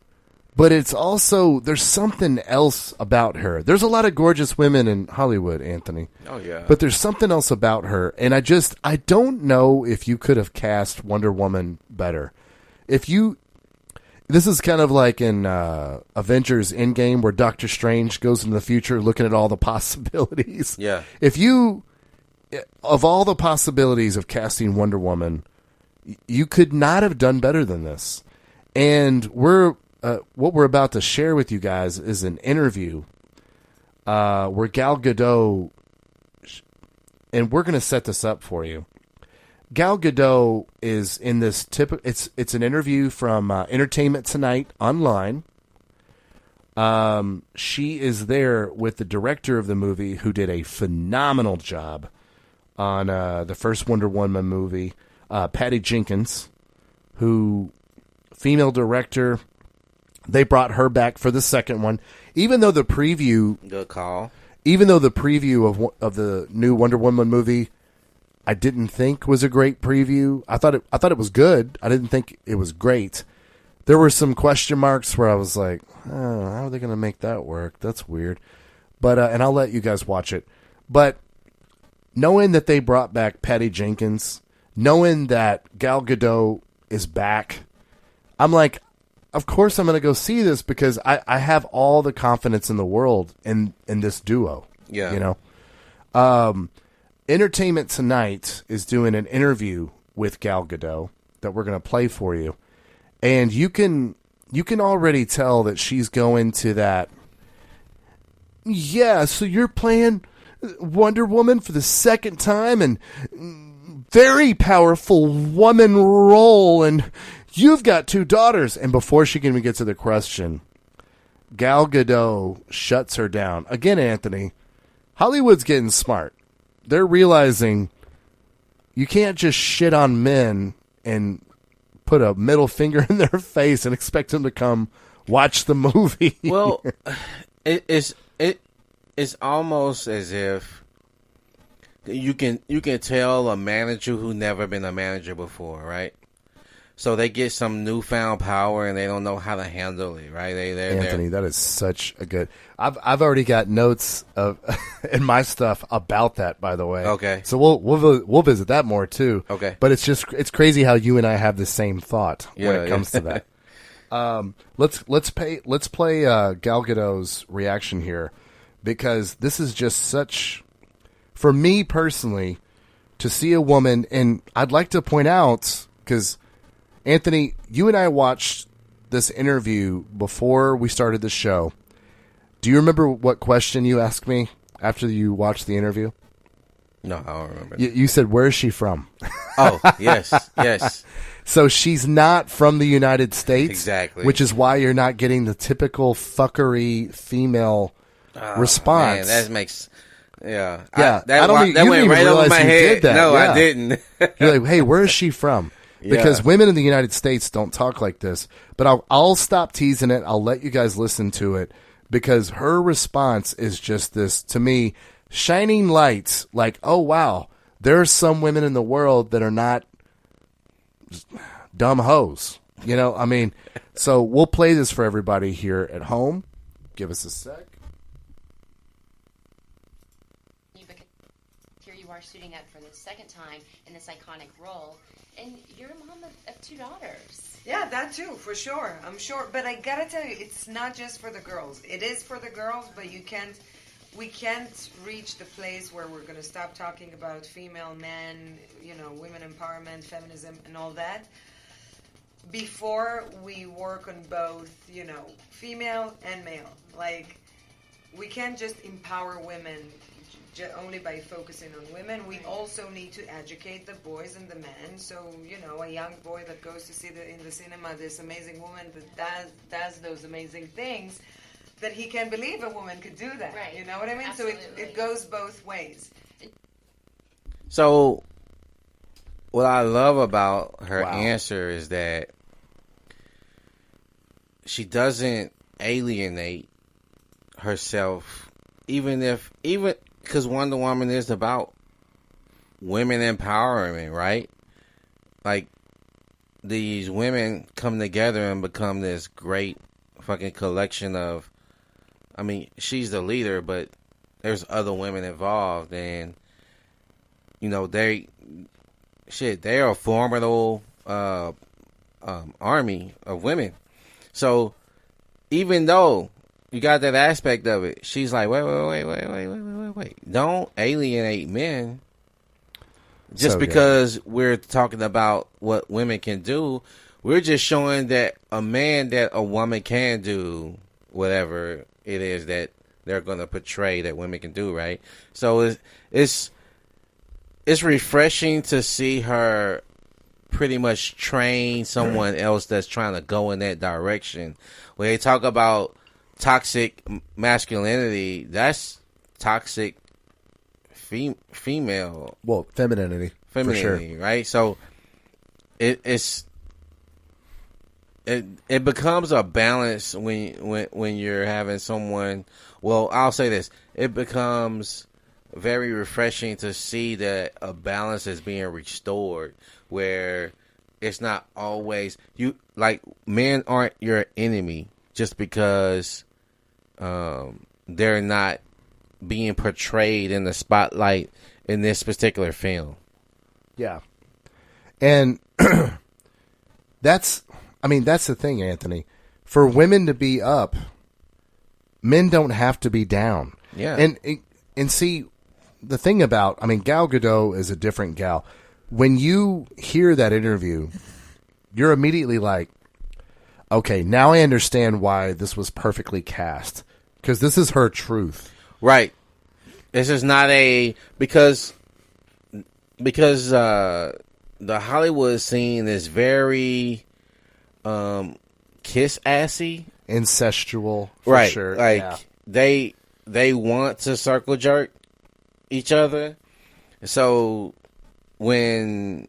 but it's also, there's something else about her. There's a lot of gorgeous women in Hollywood, Anthony. Oh, yeah. But there's something else about her, and I don't know if you could have cast Wonder Woman better. This is kind of like in Avengers Endgame where Doctor Strange goes into the future looking at all the possibilities. Yeah. Of all the possibilities of casting Wonder Woman, you could not have done better than this. And what we're about to share with you guys is an interview where Gal Gadot, and we're going to set this up for you. Gal Gadot is in this it's an interview from Entertainment Tonight online. She is there with the director of the movie who did a phenomenal job on the first Wonder Woman movie, Patty Jenkins, female director. They brought her back for the second one, even though the preview. Good call. Even though the preview of the new Wonder Woman movie, I didn't think was a great preview. I thought it was good. I didn't think it was great. There were some question marks where I was like, oh, how are they going to make that work? That's weird. But and I'll let you guys watch it. But knowing that they brought back Patty Jenkins, knowing that Gal Gadot is back, I'm like, of course I'm going to go see this because I have all the confidence in the world in this duo. Yeah. Entertainment Tonight is doing an interview with Gal Gadot that we're going to play for you. And you can already tell that she's going to that, yeah, so you're playing Wonder Woman for the second time and very powerful woman role, and you've got 2 daughters. And before she can even get to the question, Gal Gadot shuts her down. Again, Anthony, Hollywood's getting smart. They're realizing you can't just shit on men and put a middle finger in their face and expect them to come watch the movie. Well, it's almost as if you can tell a manager who never been a manager before, right? So they get some newfound power and they don't know how to handle it, right? Anthony, that is such a good. I've already got notes of in my stuff about that. By the way, Okay. So we'll visit that more too. Okay. But it's crazy how you and I have the same thought when Yeah, it comes to that. Let's play Gal Gadot's reaction here, because this is just such, for me personally, to see a woman, and I'd like to point out, because Anthony, you and I watched this interview before we started the show. Do you remember what question you asked me after you watched the interview? No, I don't remember. You said, "Where is she from?" Oh, yes. So she's not from the United States. Exactly. Which is why you're not getting the typical fuckery female response. Man, that makes... Yeah. Yeah. That you went didn't even right over realize my you head. did that. No, Yeah. I didn't. You're like, hey, where is she from? Because Yeah. women in the United States don't talk like this. But I'll stop teasing it. I'll let you guys listen to it, because her response is just this, to me, shining lights. Like, oh, wow, there are some women in the world that are not dumb hoes. You know, I mean, so we'll play this for everybody here at home. Give us a sec. Here you are suiting up for the second time in this iconic role, and you're a mom of two daughters. Yeah, that too, for sure. I'm sure. But I gotta tell you, it's not just for the girls. It is for the girls, but we can't reach the place where we're gonna stop talking about female, men, women empowerment, feminism, and all that, before we work on both, female and male. Like, we can't just empower women only by focusing on women. We also need to educate the boys and the men. So, a young boy that goes to see in the cinema this amazing woman that does those amazing things, that he can believe a woman could do that. Right. You know what I mean? Absolutely. So it goes both ways. So, what I love about her Wow. answer is that she doesn't alienate herself, even because Wonder Woman is about women empowerment, right? Like, these women come together and become this great fucking collection of, I mean, she's the leader, but there's other women involved, and they are a formidable army of women. So even though you got that aspect of it, she's like, wait. Don't alienate men just So good. because we're talking about what women can do. We're just showing that a woman can do whatever it is that they're going to portray that women can do, right? So it's refreshing to see her pretty much train someone else that's trying to go in that direction. When they talk about toxic masculinity, that's toxic female Femininity, for sure. right? So it becomes a balance when you're having someone. Well, I'll say this: it becomes very refreshing to see that a balance is being restored, where it's not always men aren't your enemy just because they're not being portrayed in the spotlight in this particular film. Yeah. And that's the thing, Anthony. For women to be up, men don't have to be down. Yeah. And see, the thing about, Gal Gadot is a different gal. When you hear that interview, you're immediately like, okay, now I understand why this was perfectly cast. Because this is her truth. Right. This is not because the Hollywood scene is very kiss assy, Incestual, for right? sure. Like yeah. they want to circle jerk each other. So when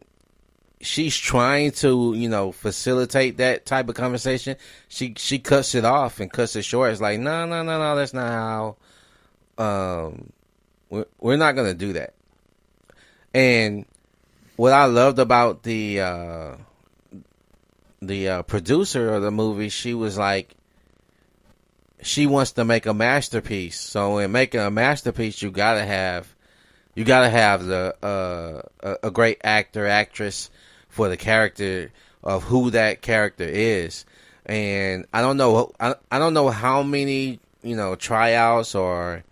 she's trying to, facilitate that type of conversation, she cuts it off and cuts it short. It's like, no, that's not how. We're not gonna do that. And what I loved about the the producer of the movie, she was like, she wants to make a masterpiece. So in making a masterpiece, you gotta have the a great actor, actress for the character of who that character is. And I don't know how many, tryouts or,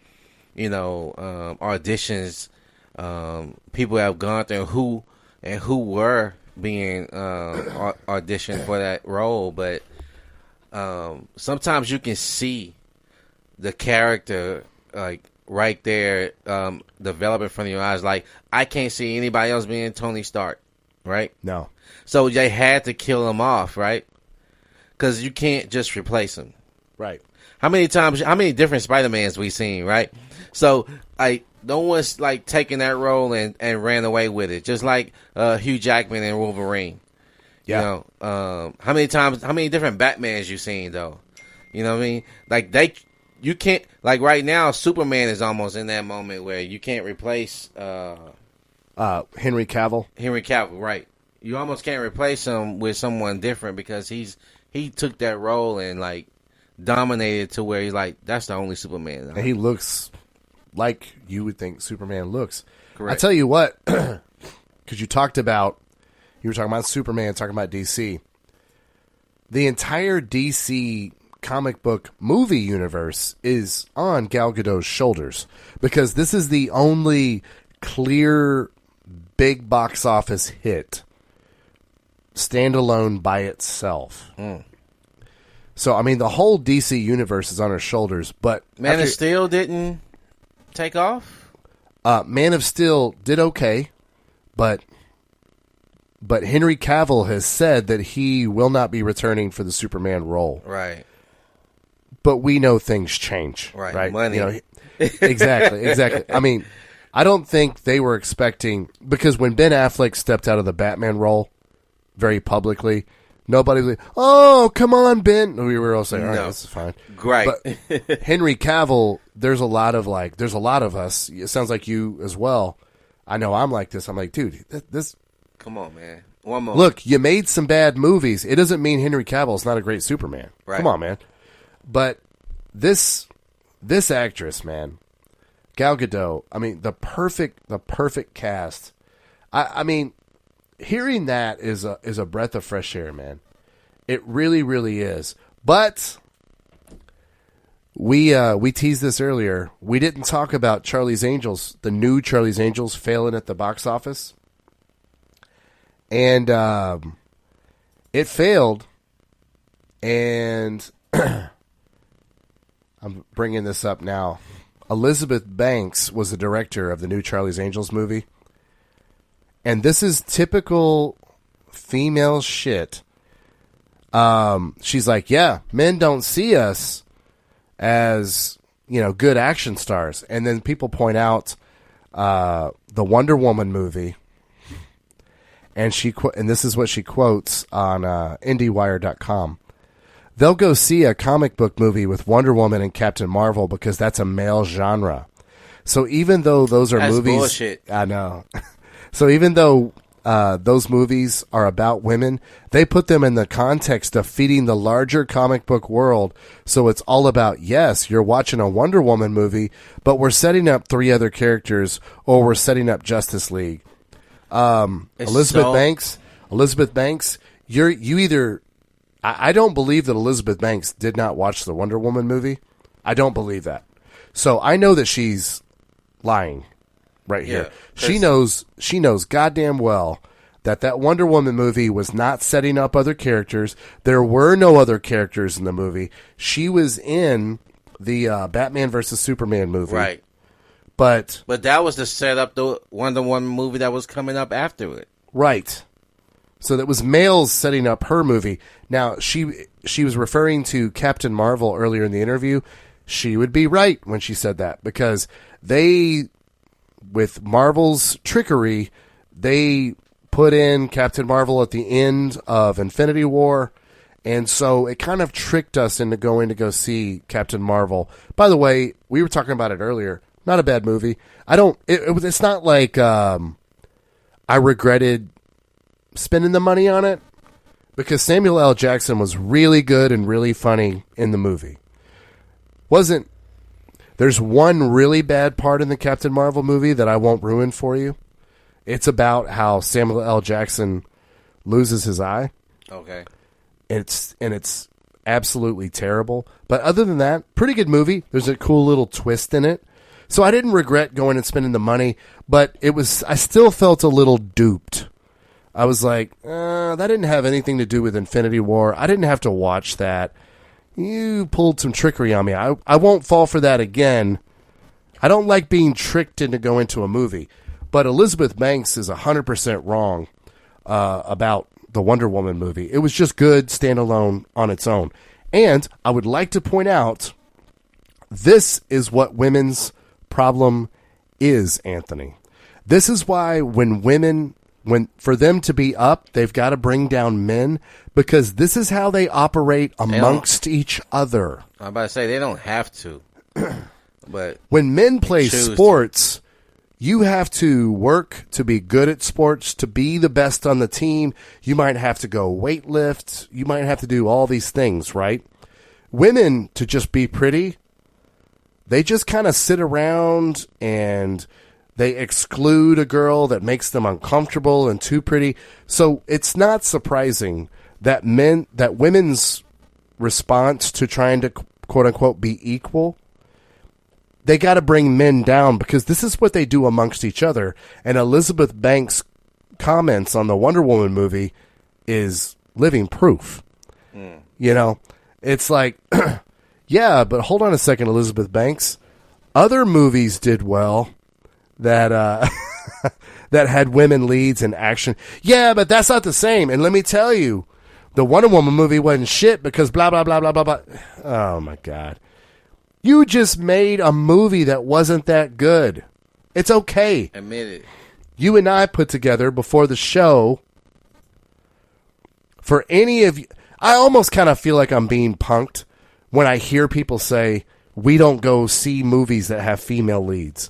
auditions people have gone through who were being auditioned for that role, but sometimes you can see the character like right there develop in front of your eyes. Like, I can't see anybody else being Tony Stark, right? No. So they had to kill him off, right? Because you can't just replace him. Right. How many different Spider-Mans we seen, right? So, no one's like taking that role and ran away with it. Just like Hugh Jackman and Wolverine. Yeah. How many different Batmans you seen though? You know what I mean? Like you can't, like right now, Superman is almost in that moment where you can't replace Henry Cavill. Henry Cavill, right? You almost can't replace him with someone different because he took that role and like dominated to where he's like, that's the only Superman. And he looks like you would think Superman looks. Correct. I tell you what, because you were talking about Superman, talking about DC. The entire DC comic book movie universe is on Gal Gadot's shoulders because this is the only clear big box office hit standalone by itself. So, I mean, the whole DC universe is on her shoulders, but Man of Steel didn't take off? Man of Steel did okay, but Henry Cavill has said that he will not be returning for the Superman role. Right. But we know things change. Right. Money. Exactly. I mean, I don't think they were expecting, because when Ben Affleck stepped out of the Batman role very publicly, nobody was like, oh, come on, Ben. We were all saying, all right, this is fine. Right. But Henry Cavill, there's a lot of us. It sounds like you as well. I know I'm like this. I'm like, dude, this. Come on, man. One more. Look, you made some bad movies. It doesn't mean Henry Cavill's not a great Superman. Right. Come on, man. But this actress, man, Gal Gadot, I mean, the perfect cast. I mean, hearing that is a breath of fresh air, man. It really, really is. But we teased this earlier. We didn't talk about Charlie's Angels, the new Charlie's Angels failing at the box office. And it failed. And I'm bringing this up now. Elizabeth Banks was the director of the new Charlie's Angels movie. And this is typical female shit. She's like, yeah, men don't see us as, good action stars. And then people point out the Wonder Woman movie. And this is what she quotes on IndieWire.com. They'll go see a comic book movie with Wonder Woman and Captain Marvel because that's a male genre. So even though those are That's movies, bullshit. I know. So even though those movies are about women, they put them in the context of feeding the larger comic book world. So it's all about, yes, you're watching a Wonder Woman movie, but we're setting up 3 other characters, or we're setting up Justice League. Elizabeth Banks, you either. I don't believe that Elizabeth Banks did not watch the Wonder Woman movie. I don't believe that. So I know that she's lying right here. She knows goddamn well that Wonder Woman movie was not setting up other characters. There were no other characters in the movie. She was in the Batman versus Superman movie. Right. But that was to set up the Wonder Woman movie that was coming up after it. Right. So that was males setting up her movie. Now, she was referring to Captain Marvel earlier in the interview. She would be right when she said that, because with Marvel's trickery, they put in Captain Marvel at the end of Infinity War, and so it kind of tricked us into going to go see Captain Marvel. By the way, we were talking about it earlier. Not a bad movie. It's not like I regretted spending the money on it, because Samuel L. Jackson was really good and really funny in the movie. There's one really bad part in the Captain Marvel movie that I won't ruin for you. It's about how Samuel L. Jackson loses his eye. Okay. It's absolutely terrible. But other than that, pretty good movie. There's a cool little twist in it. So I didn't regret going and spending the money, but I still felt a little duped. I was like, that didn't have anything to do with Infinity War. I didn't have to watch that. You pulled some trickery on me. I won't fall for that again. I don't like being tricked into going to a movie. But Elizabeth Banks is 100% wrong about the Wonder Woman movie. It was just good standalone on its own. And I would like to point out, this is what women's problem is, Anthony. This is why for them to be up, they've got to bring down men, because this is how they operate amongst each other. I'm about to say they don't have to, but when men play sports, you have to work to be good at sports, to be the best on the team. You might have to go weight lift. You might have to do all these things, right? Women, to just be pretty, they just kind of sit around and they exclude a girl that makes them uncomfortable and too pretty. So it's not surprising that women's response to trying to quote unquote be equal, they got to bring men down, because this is what they do amongst each other. And Elizabeth Banks' comments on the Wonder Woman movie is living proof. You know, it's like, yeah, but hold on a second, Elizabeth Banks. Other movies did well that that had women leads in action. Yeah, but that's not the same. And let me tell you, the Wonder Woman movie wasn't shit because blah, blah, blah, blah, blah, blah. Oh, my God. You just made a movie that wasn't that good. It's okay. Admit it. You and I put together before the show, for any of you, I almost kind of feel like I'm being punked when I hear people say, we don't go see movies that have female leads.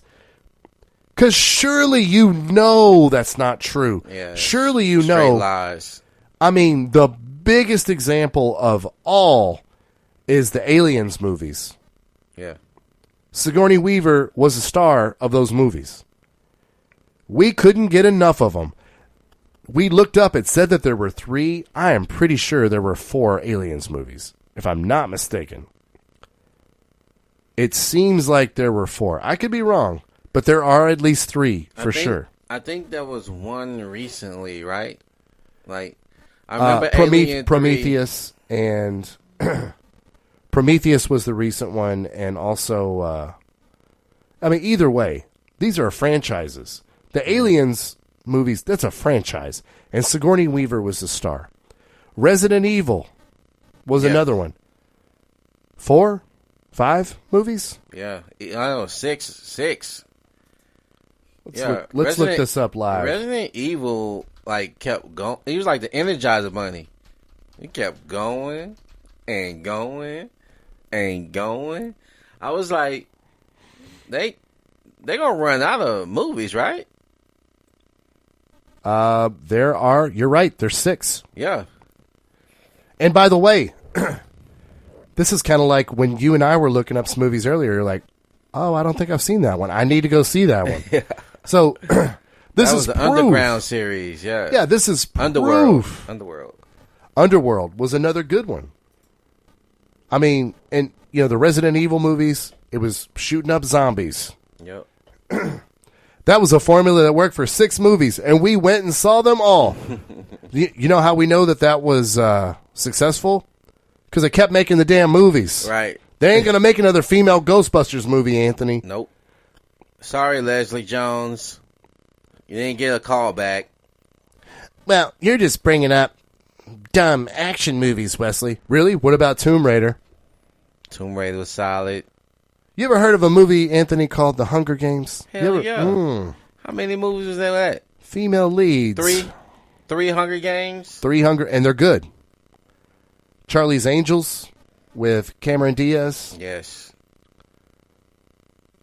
Because surely you know that's not true. Yeah, surely you straight know. Lies. I mean, the biggest example of all is the Aliens movies. Yeah. Sigourney Weaver was a star of those movies. We couldn't get enough of them. We looked up, it said that there were 3. I am pretty sure there were 4 Aliens movies, if I'm not mistaken. It seems like there were 4. I could be wrong, but there are at least 3 for sure. I think there was one recently, right? Like, I remember Alien Prometheus 3. And Prometheus was the recent one, and also, I mean, either way, these are franchises. The Aliens movies, that's a franchise, and Sigourney Weaver was the star. Resident Evil was another one. 4, 5 movies? Yeah, I don't know, 6. Let's look this up live. Resident Evil, like, kept going. He was like the Energizer Bunny. He kept going and going and going. I was like, they gonna run out of movies, right? You're right, there's 6. Yeah. And by the way, this is kind of like when you and I were looking up some movies earlier, you're like, oh, I don't think I've seen that one. I need to go see that one. Yeah. So, this is the proof. Underground series, yeah. Yeah, this is Underworld. proof. Underworld was another good one. I mean, and, you know, the Resident Evil movies, it was shooting up zombies. Yep. That was a formula that worked for 6 movies, and we went and saw them all. You know how we know that was successful? Because they kept making the damn movies. Right. They ain't going to make another female Ghostbusters movie, Anthony. Nope. Sorry, Leslie Jones. You didn't get a call back. Well, you're just bringing up dumb action movies, Wesley. Really? What about Tomb Raider? Tomb Raider was solid. You ever heard of a movie, Anthony, called The Hunger Games? Hell yeah. How many movies was there at? Female leads. 3 Hunger Games? 3 Hunger, and they're good. Charlie's Angels with Cameron Diaz. Yes.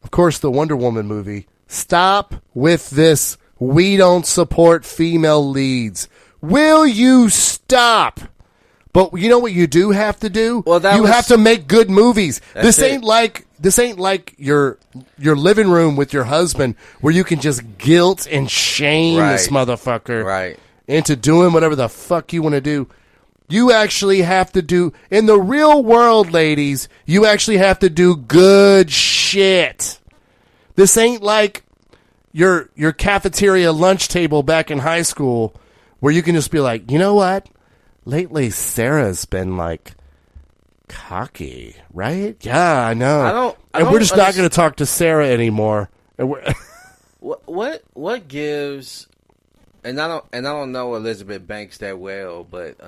Of course, the Wonder Woman movie. Stop with this. We don't support female leads. Will you stop? But you know what you do have to do? Well, you have to make good movies. This it. ain't like your living room with your husband where you can just guilt and shame this motherfucker Right. into doing whatever the fuck you want to do. You actually have to do, in the real world, ladies, you actually have to do good shit. This ain't like your cafeteria lunch table back in high school where you can just be like, you know what? Lately, Sarah's been like cocky, right? Yeah, I know. We're just not going to talk to Sarah anymore. And we're what gives? And I don't know Elizabeth Banks that well, but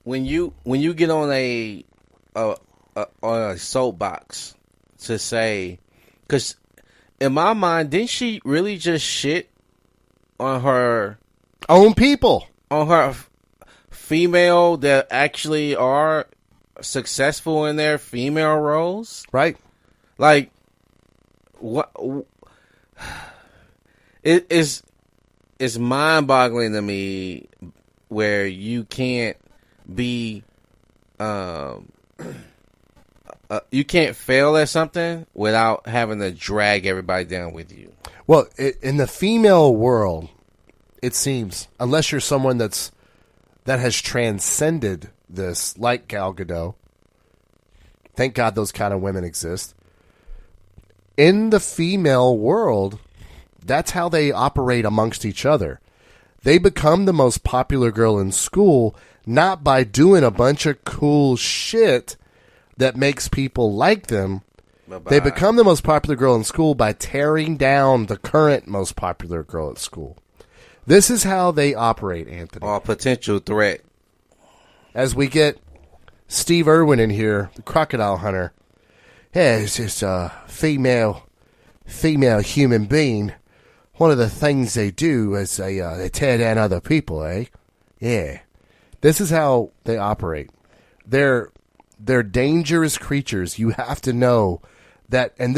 when you get on a soapbox to say, because in my mind, didn't she really just shit on her own people? On her female that actually are successful in their female roles, right? Like, what? It is mind-boggling to me where you can't be, you can't fail at something without having to drag everybody down with you. Well, in the female world, it seems, unless you're someone that has transcended this, like Gal Gadot. Thank God those kind of women exist. In the female world, that's how they operate amongst each other. They become the most popular girl in school, not by doing a bunch of cool shit that makes people like them. Bye-bye. They become the most popular girl in school by tearing down the current most popular girl at school. This is how they operate, Anthony. Or potential threat. As we get Steve Irwin in here, the crocodile hunter. Yeah, it's just a female human being. One of the things they do is they tear down other people, eh? Yeah. This is how they operate. They're dangerous creatures. You have to know that, and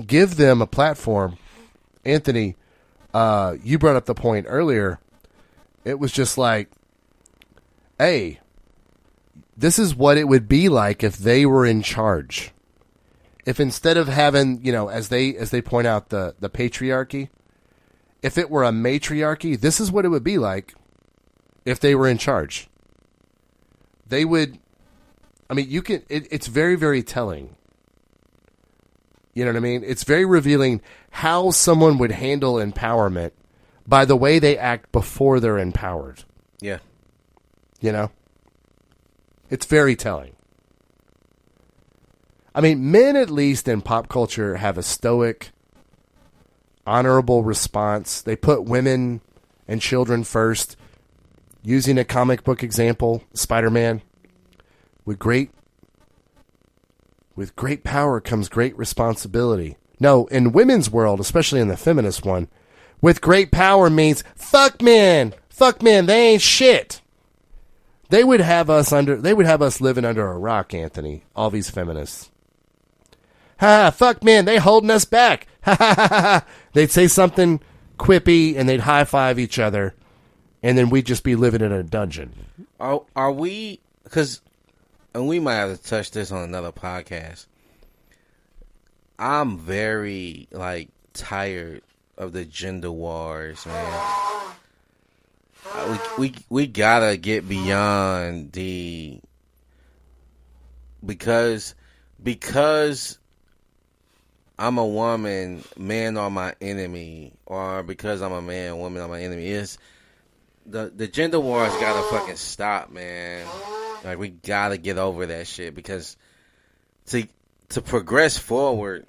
give them a platform. Anthony, you brought up the point earlier. It was just like, hey, this is what it would be like if they were in charge. If instead of having, as they point out, the patriarchy, if it were a matriarchy, this is what it would be like if they were in charge. They would, it's very, very telling. You know what I mean? It's very revealing how someone would handle empowerment by the way they act before they're empowered. Yeah. It's very telling. Men, at least in pop culture, have a stoic, honorable response. They put women and children first. Using a comic book example, Spider-Man, with great power comes great responsibility. No, in women's world, especially in the feminist one, with great power means fuck men, they ain't shit. They would have us living under a rock, Anthony. All these feminists. Ha, fuck men, they holding us back. Ha ha ha ha. They'd say something quippy and they'd high five each other, and then we'd just be living in a dungeon. Are we? Because, and we might have to touch this on another podcast. I'm very tired of the gender wars, man. We gotta get beyond the because I'm a woman, men are my enemy, or because I'm a man, women are my enemy. Is the gender wars gotta fucking stop, man. We gotta get over that shit, because to progress forward,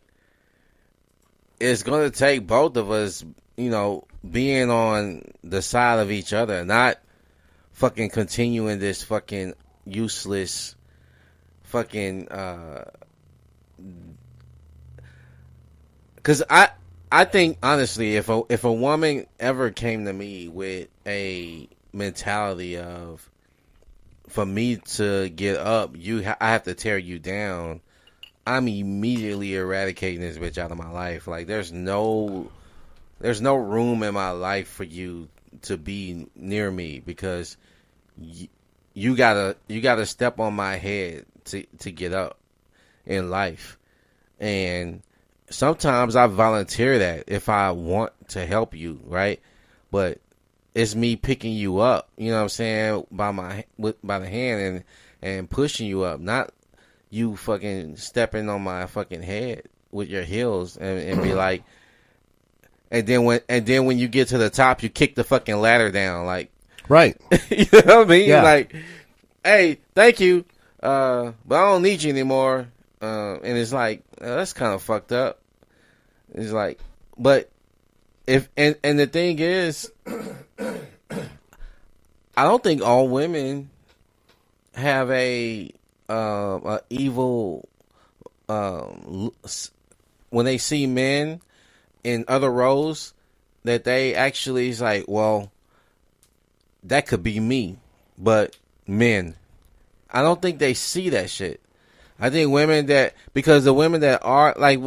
it's gonna take both of us, being on the side of each other, not fucking continuing this fucking useless fucking because I think honestly, if a woman ever came to me with a mentality of, for me to get up, I have to tear you down, I'm immediately eradicating this bitch out of my life. There's no room in my life for you to be near me, because you gotta step on my head to get up in life. And sometimes I volunteer that if I want to help you, right? But it's me picking you up, you know what I'm saying, by the hand and pushing you up, not you fucking stepping on my fucking head with your heels and be like, and then when you get to the top, you kick the fucking ladder down, like, Right. you know what I mean? Yeah. Like, hey, thank you, but I don't need you anymore. And it's like, that's kind of fucked up. It's like, but if and the thing is, I don't think all women have a evil when they see men in other roles, that they actually is like, well, that could be me. But men, I don't think they see that shit. I think women because the women that are like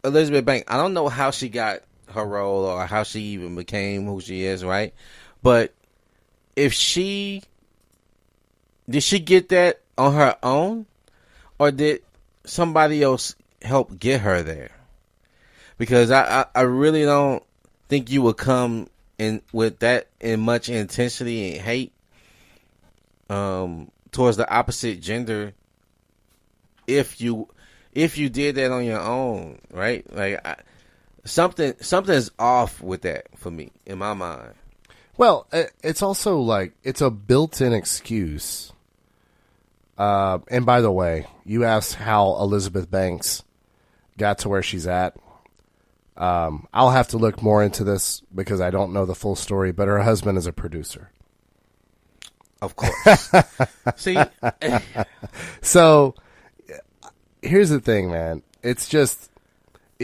Elizabeth Banks, I don't know how she got her role or how she even became who she is, right? But did she get that on her own, or did somebody else help get her there? Because I really don't think you would come in with that in much intensity and hate towards the opposite gender if you did that on your own, right? Like something's off with that for me in my mind. Well, it's also like it's a built-in excuse. And by the way, you asked how Elizabeth Banks got to where she's at. I'll have to look more into this because I don't know the full story, but her husband is a producer. Of course. See? So, here's the thing, man. It's just...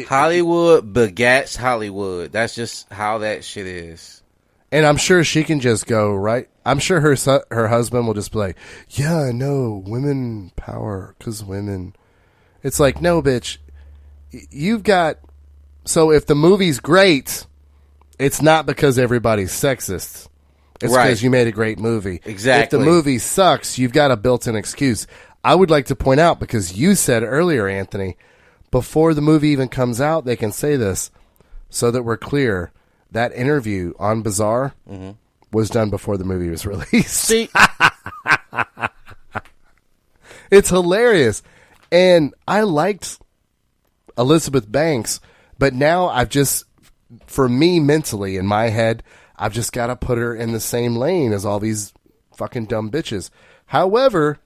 Hollywood begats Hollywood. That's just how that shit is. And I'm sure she can just go, right? I'm sure her husband will just be like, yeah, no, women power, because women... It's like, no, bitch, you've got... So if the movie's great, it's not because everybody's sexist. It's Right. because you made a great movie. Exactly. If the movie sucks, you've got a built-in excuse. I would like to point out, because you said earlier, Anthony, before the movie even comes out, they can say this, so that we're clear. That interview on Bizarre was done before the movie was released. See? It's hilarious. And I liked Elizabeth Banks, but now I've just, for me mentally, in my head, I've just got to put her in the same lane as all these fucking dumb bitches. However,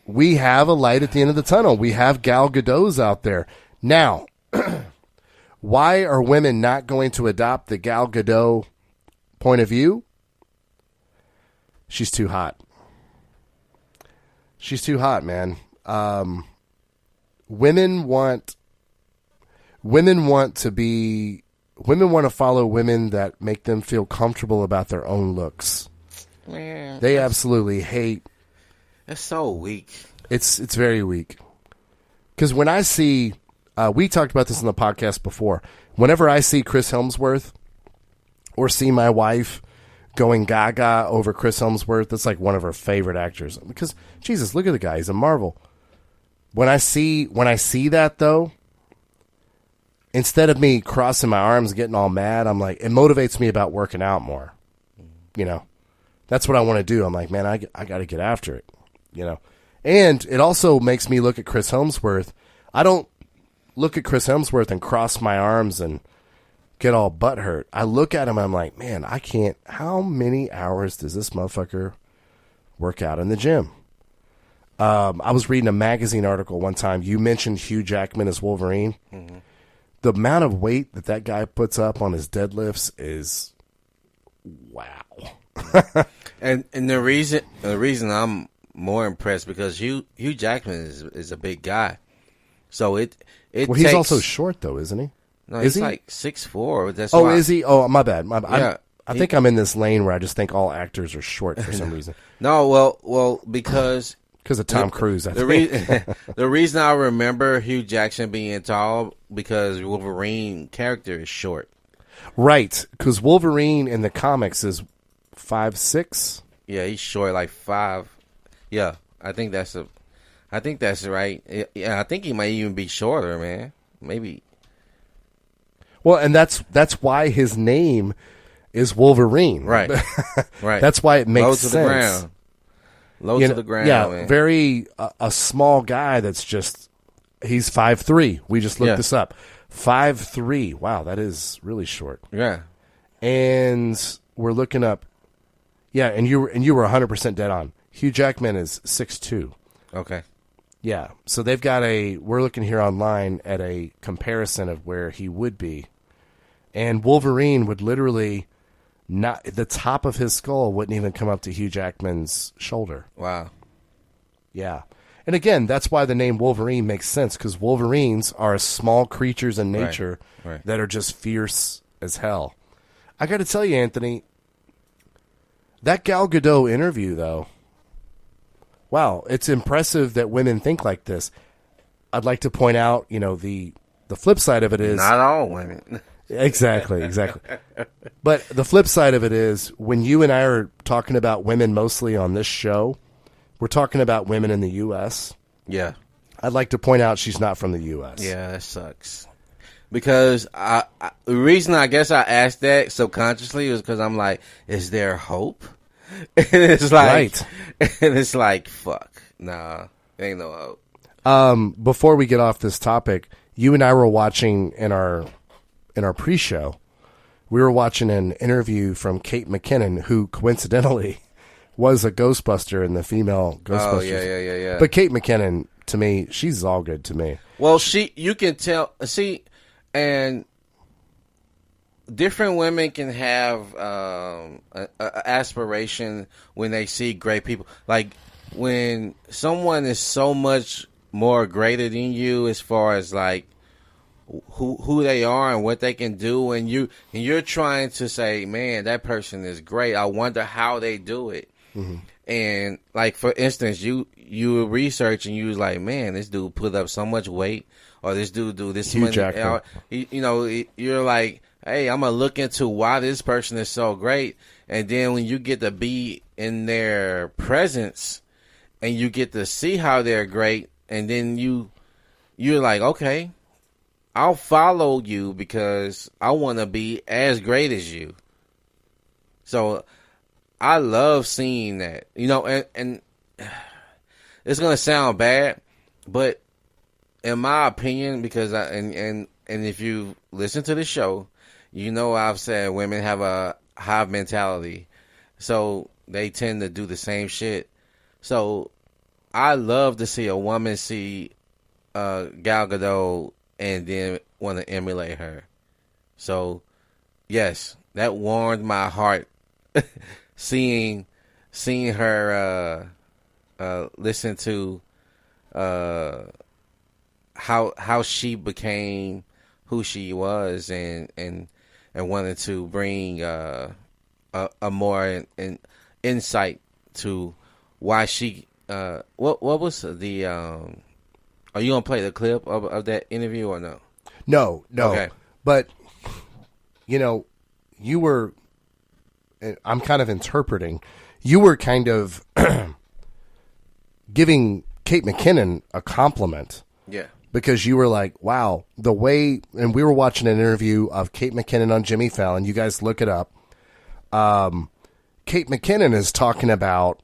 we have a light at the end of the tunnel. We have Gal Gadot's out there. Now, why are women not going to adopt the Gal Gadot point of view? She's too hot. She's too hot, man. Women want to follow women that make them feel comfortable about their own looks. Man, They absolutely hate. that's so weak. It's very weak. Because when I see, we talked about this in the podcast before. Whenever I see Chris Hemsworth or see my wife going gaga over Chris Hemsworth, that's like one of her favorite actors. Because Jesus, look at the guy; he's a marvel. When I see that though, instead of me crossing my arms and getting all mad, I'm like, it motivates me about working out more. You know, that's what I want to do. I'm like, man, I got to get after it. You know, and it also makes me look at Chris Hemsworth. I don't look at Chris Hemsworth and cross my arms and get all butthurt. I look at him and I'm like, man, I can't. How many hours does this motherfucker work out in the gym? I was reading a magazine article one time. You mentioned Hugh Jackman as Wolverine. Mm-hmm. The amount of weight that guy puts up on his deadlifts is wow. And the reason I'm more impressed because Hugh Jackman is a big guy, so it Well, takes, he's also short though, isn't he? no, is he's he? like 6'4". That's Oh, why, is he? Oh, my bad. Yeah. I think I'm in this lane where I just think all actors are short for some reason. No, well because Because of Tom Cruise, I the think. the reason I remember Hugh Jackson being tall because Wolverine character is short. Right, because Wolverine in the comics is 5'6". Yeah, he's short, like 5. Yeah, I think that's right. Yeah, I think he might even be shorter, man. Maybe. Well, and that's why his name is Wolverine. Right. Right. That's why it makes Low to sense. the ground. Low You to know, the ground, yeah, man. very a small guy that's just he's 5'3". We just looked Yeah. this up. 5'3". Wow, that is really short. Yeah. And we're looking up. Yeah, and you were 100% dead on. Hugh Jackman is 6'2". Okay. Yeah, so they've got we're looking here online at a comparison of where he would be. And Wolverine would literally not, the top of his skull wouldn't even come up to Hugh Jackman's shoulder. Wow. Yeah. And again, that's why the name Wolverine makes sense, because Wolverines are small creatures in nature Right. that are just fierce as hell. I got to tell you, Anthony, that Gal Gadot interview, though, wow, it's impressive that women think like this. I'd like to point out, the flip side of it is... Not all women. Exactly. But the flip side of it is, when you and I are talking about women mostly on this show, we're talking about women in the U.S. Yeah. I'd like to point out she's not from the U.S. Yeah, that sucks. Because the reason I guess I asked that subconsciously was because I'm like, is there hope? And it's like, Right. And it's like, fuck, nah, ain't no hope. Before we get off this topic, you and I were watching in our pre-show, we were watching an interview from Kate McKinnon, who coincidentally was a Ghostbuster in the female Ghostbusters. Oh yeah. But Kate McKinnon, to me, she's all good to me. Well, you can tell. See, and different women can have a aspiration when they see great people. Like when someone is so much more greater than you, as far as like who they are and what they can do, and you're trying to say, man, that person is great. I wonder how they do it. Mm-hmm. And like, for instance, you were researching, you was like, man, this dude put up so much weight, or this dude do this Hugh much. Jackman. You're like, hey, I'm gonna look into why this person is so great. And then when you get to be in their presence and you get to see how they're great, and then you're like, okay, I'll follow you because I want to be as great as you. So I love seeing that, and it's going to sound bad, but in my opinion, because and if you listen to the show, I've said women have a hive mentality, so they tend to do the same shit. So I love to see a woman see Gal Gadot and then want to emulate her. So, yes, that warmed my heart seeing her listen to how she became who she was, and wanted to bring a more insight to why she what was the are you gonna play the clip of that interview or no? No. Okay. But, you were, I'm kind of interpreting, you were kind of giving Kate McKinnon a compliment. Yeah. Because you were like, wow, the way, and we were watching an interview of Kate McKinnon on Jimmy Fallon. You guys look it up. Kate McKinnon is talking about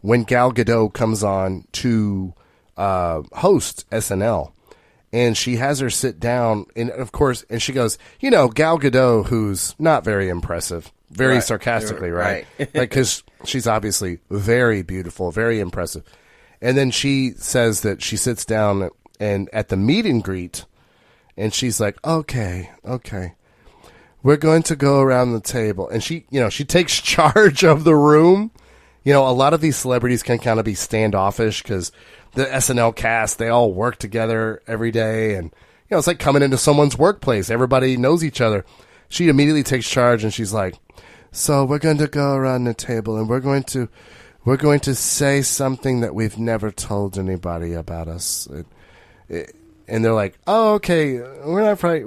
when Gal Gadot comes on to host SNL, and she has her sit down, and of course, and she goes, Gal Gadot, who's not very impressive, very Right. sarcastically, right? Right. Because she's obviously very beautiful, very impressive. And then she says that she sits down and at the meet and greet, and she's like, okay, we're going to go around the table, and she takes charge of the room. A lot of these celebrities can kind of be standoffish because the SNL cast, they all work together every day. And, it's like coming into someone's workplace. Everybody knows each other. She immediately takes charge, and she's like, so we're going to go around the table, and we're going to say something that we've never told anybody about us. And they're like, oh, okay, we're probably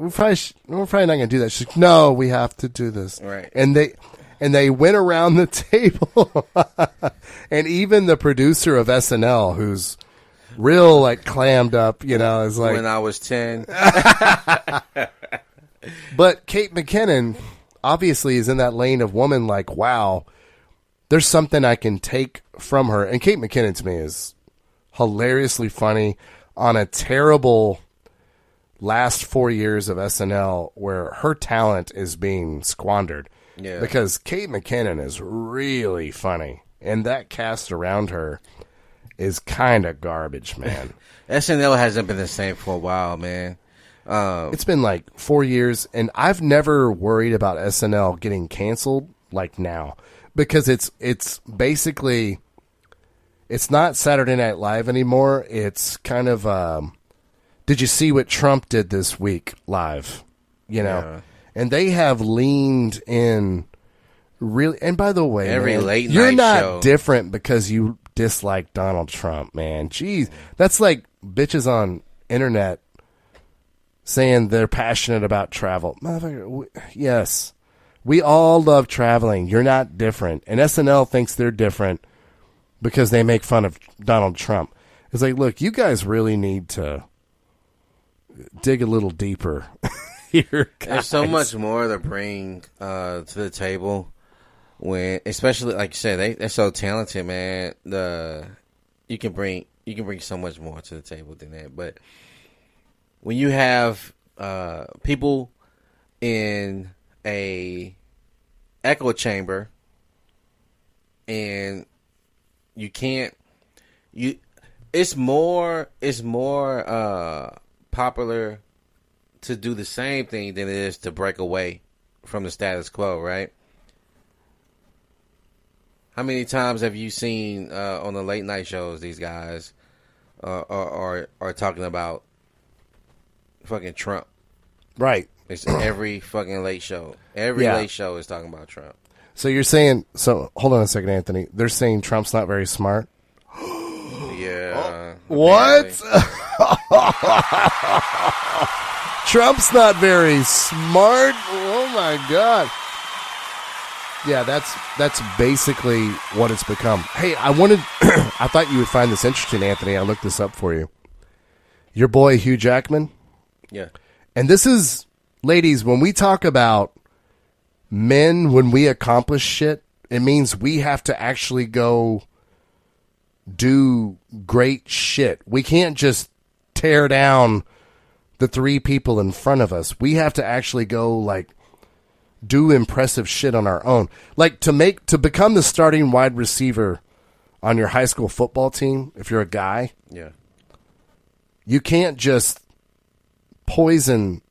not going to do that. She's like, no, we have to do this. Right. And and they went around the table. And even the producer of SNL, who's real like clammed up, is like, when I was 10. But Kate McKinnon obviously is in that lane of woman like, wow, there's something I can take from her. And Kate McKinnon to me is hilariously funny on a terrible last 4 years of SNL where her talent is being squandered. Yeah. Because Kate McKinnon is really funny. And that cast around her is kind of garbage, man. SNL hasn't been the same for a while, man. It's been like 4 years, and I've never worried about SNL getting canceled like now, because it's basically, it's not Saturday Night Live anymore. It's kind of, did you see what Trump did this week live? Yeah. And they have leaned in really. And by the way, Every man, late you're night not show. different because you dislike Donald Trump, man. Jeez, that's like bitches on internet saying they're passionate about travel. Motherfucker, yes, we all love traveling. You're not different. And SNL thinks they're different because they make fun of Donald Trump. It's like, look, you guys really need to dig a little deeper here, guys. There's so much more to bring to the table, when, especially like you said, they're so talented, man. You can bring so much more to the table than that. But when you have people in a echo chamber, and it's more popular to do the same thing than it is to break away from the status quo, right? How many times have you seen on the late night shows these guys are talking about fucking Trump? Right. It's every fucking late show. Every late show is talking about Trump. So you're saying, so hold on a second, Anthony. They're saying Trump's not very smart? Yeah. What? Trump's not very smart? Oh my God. Yeah, that's basically what it's become. Hey, I thought you would find this interesting, Anthony. I looked this up for you. Your boy Hugh Jackman. Yeah. And this is, ladies, when we talk about men, when we accomplish shit, it means we have to actually go do great shit. We can't just tear down the three people in front of us. We have to actually go, like, do impressive shit on our own. Like, to become the starting wide receiver on your high school football team, if you're a guy, Yeah. you can't just poison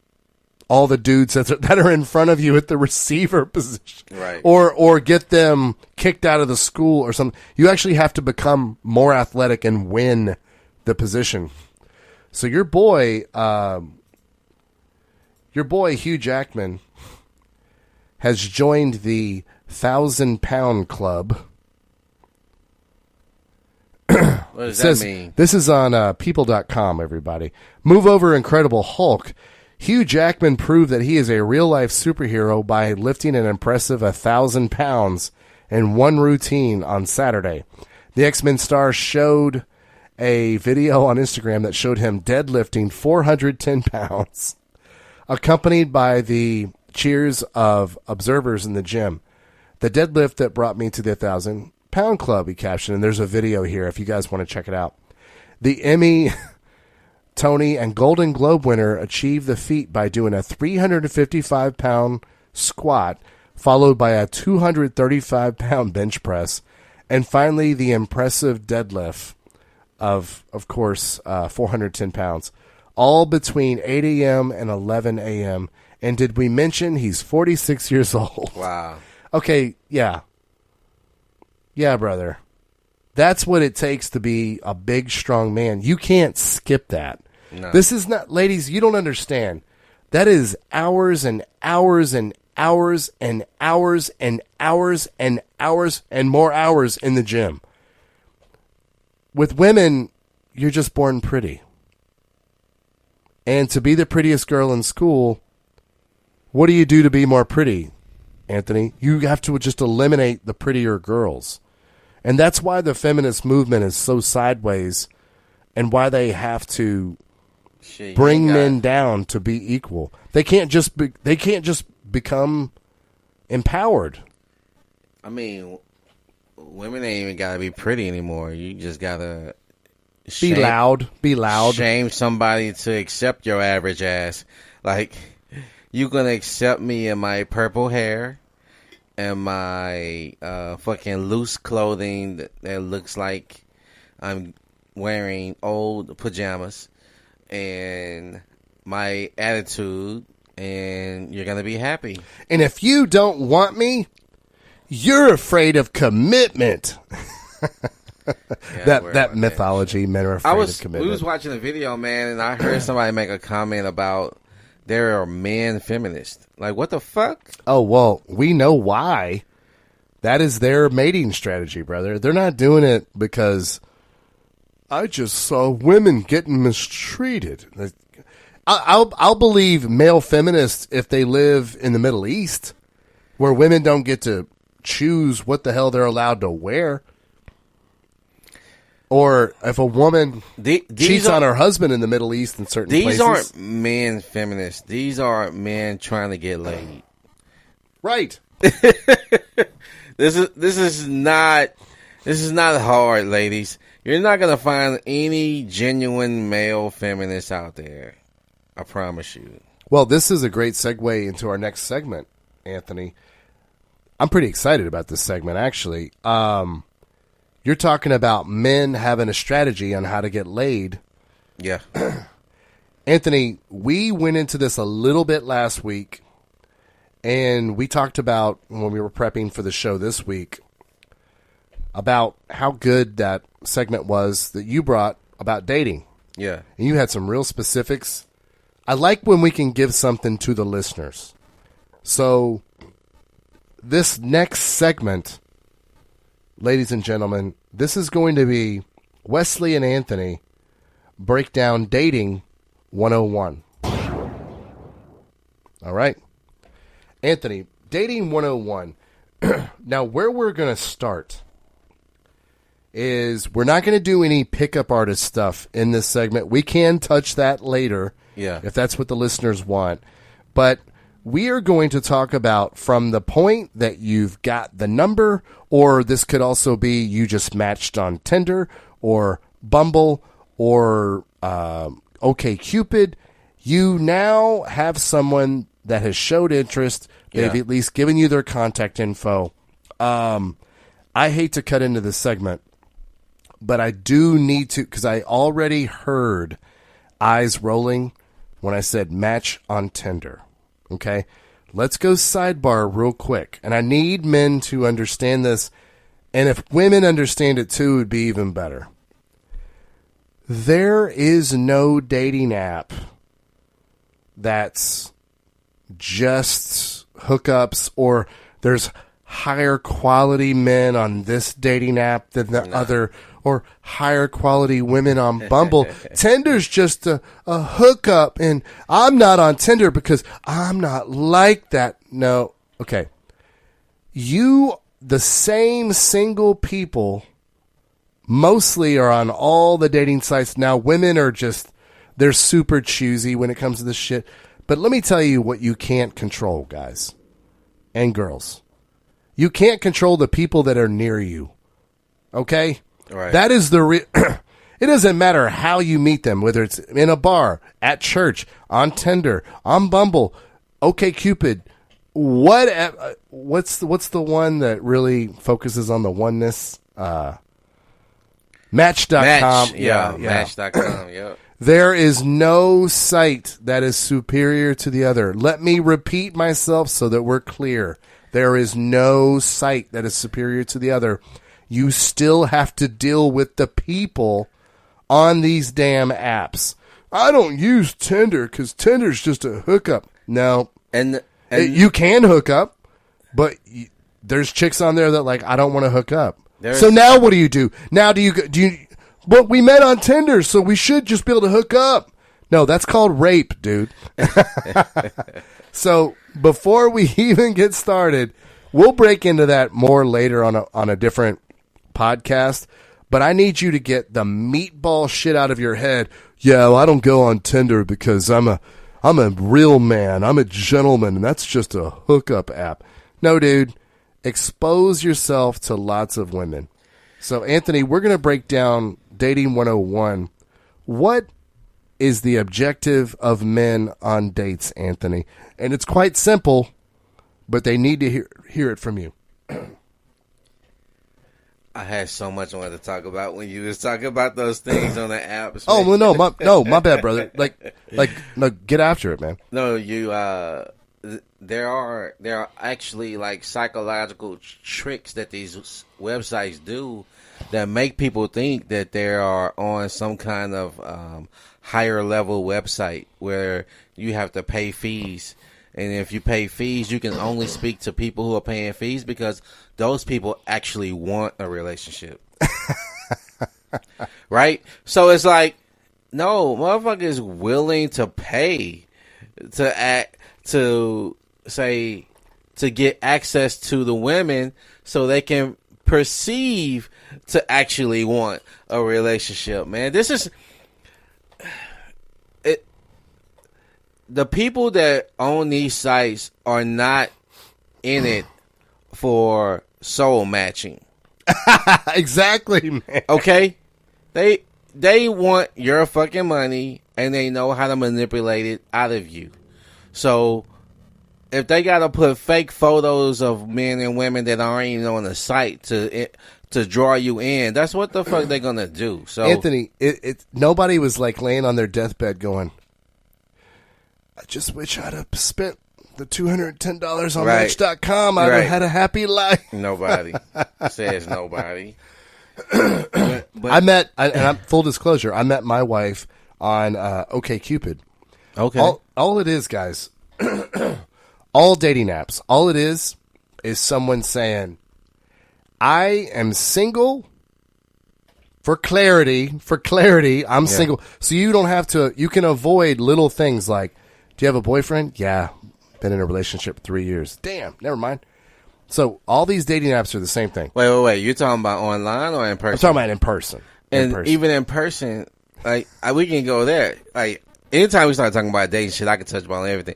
all the dudes that are in front of you at the receiver position, Right. or get them kicked out of the school or something. You actually have to become more athletic and win the position. So your boy Hugh Jackman has joined the 1,000-pound club. What does that mean? This is on people.com, everybody. Move over Incredible Hulk. Hugh Jackman proved that he is a real-life superhero by lifting an impressive 1,000 pounds in one routine on Saturday. The X-Men star showed a video on Instagram that showed him deadlifting 410 pounds, accompanied by the cheers of observers in the gym. The deadlift that brought me to the 1,000-pound club, he captioned, and there's a video here if you guys want to check it out. The Emmy, Tony, and Golden Globe winner achieved the feat by doing a 355-pound squat, followed by a 235-pound bench press, and finally the impressive deadlift of course, 410 pounds, all between 8 a.m. and 11 a.m. And did we mention he's 46 years old? Wow. Okay, yeah. Yeah, brother. That's what it takes to be a big, strong man. You can't skip that. No. This is not, ladies, you don't understand. That is hours and hours and hours and hours and hours and hours and more hours in the gym. With women, you're just born pretty. And to be the prettiest girl in school, what do you do to be more pretty? Anthony. You have to just eliminate the prettier girls. And that's why the feminist movement is so sideways and why they have to Shit, bring you ain't men down to be equal. They can't just become empowered. I mean, women ain't even gotta be pretty anymore. You just gotta Be loud. Shame somebody to accept your average ass. Like, you gonna accept me in my purple hair and my fucking loose clothing that looks like I'm wearing old pajamas and my attitude, and you're gonna be happy. And if you don't want me, you're afraid of commitment. Yeah, that mythology, men are afraid of commitment. We was watching a video, man, and I heard somebody make a comment about there are men feminists. Like, what the fuck? Oh, well, we know why. That is their mating strategy, brother. They're not doing it because I just saw women getting mistreated. I'll believe male feminists if they live in the Middle East, where women don't get to choose what the hell they're allowed to wear. Or if a woman cheats on her husband in the Middle East in certain places. These aren't men feminists. These are men trying to get laid. Right. This is not hard, ladies. You're not gonna find any genuine male feminists out there. I promise you. Well, this is a great segue into our next segment, Anthony. I'm pretty excited about this segment, actually. You're talking about men having a strategy on how to get laid. Yeah. Anthony, we went into this a little bit last week, and we talked about, when we were prepping for the show this week, about how good that segment was that you brought about dating. Yeah. And you had some real specifics. I like when we can give something to the listeners. So, this next segment, ladies and gentlemen, this is going to be Wesley and Anthony break down Dating 101. All right. Anthony, Dating 101. Now, where we're going to start is we're not going to do any pickup artist stuff in this segment. We can touch that later, if that's what the listeners want. But we are going to talk about from the point that you've got the number, or this could also be you just matched on Tinder or Bumble or OkCupid. You now have someone that has showed interest. They've at least given you their contact info. I hate to cut into this segment, but I do need to, because I already heard eyes rolling when I said match on Tinder. Okay, let's go sidebar real quick. And I need men to understand this. And if women understand it too, it would be even better. There is no dating app that's just hookups, or there's higher quality men on this dating app than the other, or higher quality women on Bumble. Tinder's just a hookup, and I'm not on Tinder because I'm not like that. No. Okay. The same single people mostly are on all the dating sites. Now, women are they're super choosy when it comes to this shit. But let me tell you what you can't control, guys and girls. You can't control the people that are near you. Okay? Right. That is it doesn't matter how you meet them, whether it's in a bar, at church, on Tinder, on Bumble, OkCupid. What's the one that really focuses on the oneness? Match.com. Match.com. Yeah. There is no site that is superior to the other. Let me repeat myself so that we're clear. There is no site that is superior to the other. You still have to deal with the people on these damn apps. I don't use Tinder because Tinder's just a hookup. No. And you can hook up, but there's chicks on there that I don't want to hook up. So now what do you do? Now do you but we met on Tinder, so we should just be able to hook up. No, that's called rape, dude. So before we even get started, we'll break into that more later on a different podcast. But I need you to get the meatball shit out of your head. Yeah, well, I don't go on Tinder because I'm a real man. I'm a gentleman, and that's just a hookup app. No, dude. Expose yourself to lots of women. So, Anthony, we're going to break down Dating 101. What is the objective of men on dates, Anthony? And it's quite simple, but they need to hear it from you. I had so much I wanted to talk about when you was talking about those things on the apps. Oh, well, my bad, brother. No, get after it, man. No, there are actually like psychological tricks that these websites do that make people think that they are on some kind of higher level website where you have to pay fees. And if you pay fees, you can only speak to people who are paying fees because those people actually want a relationship. Right? So it's like, no, motherfucker is willing to pay to get access to the women so they can perceive to actually want a relationship, man. This is it. The people that own these sites are not in it for soul matching. Exactly, man. Okay? They want your fucking money and they know how to manipulate it out of you. So if they gotta put fake photos of men and women that aren't even on the site to draw you in, that's what the fuck they're gonna do. So Anthony, nobody was like laying on their deathbed going, I just wish I'd have spent the $210 on Match.com. I'd have had a happy life. Nobody says nobody. But and I'm full disclosure, I met my wife on OkCupid. Okay. All it is, guys, all dating apps, all it is someone saying, I am single for clarity, I'm single. So you don't have to, you can avoid little things like, do you have a boyfriend? Yeah. Been in a relationship 3 years. Damn, never mind. So all these dating apps are the same thing. Wait. You're talking about online or in person? I'm talking about in person. Even in person, like we can go there. Like anytime we start talking about dating shit, I can touch on everything.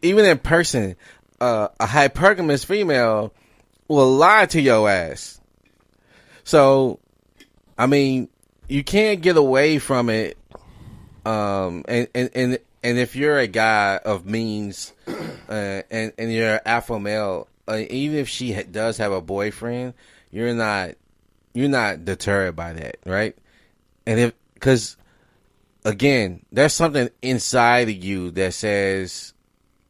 Even in person, a hypergamous female will lie to your ass. So, I mean, you can't get away from it. And if you're a guy of means, and you're an alpha male, even if she does have a boyfriend, you're not deterred by that, right? And because again, there's something inside of you that says,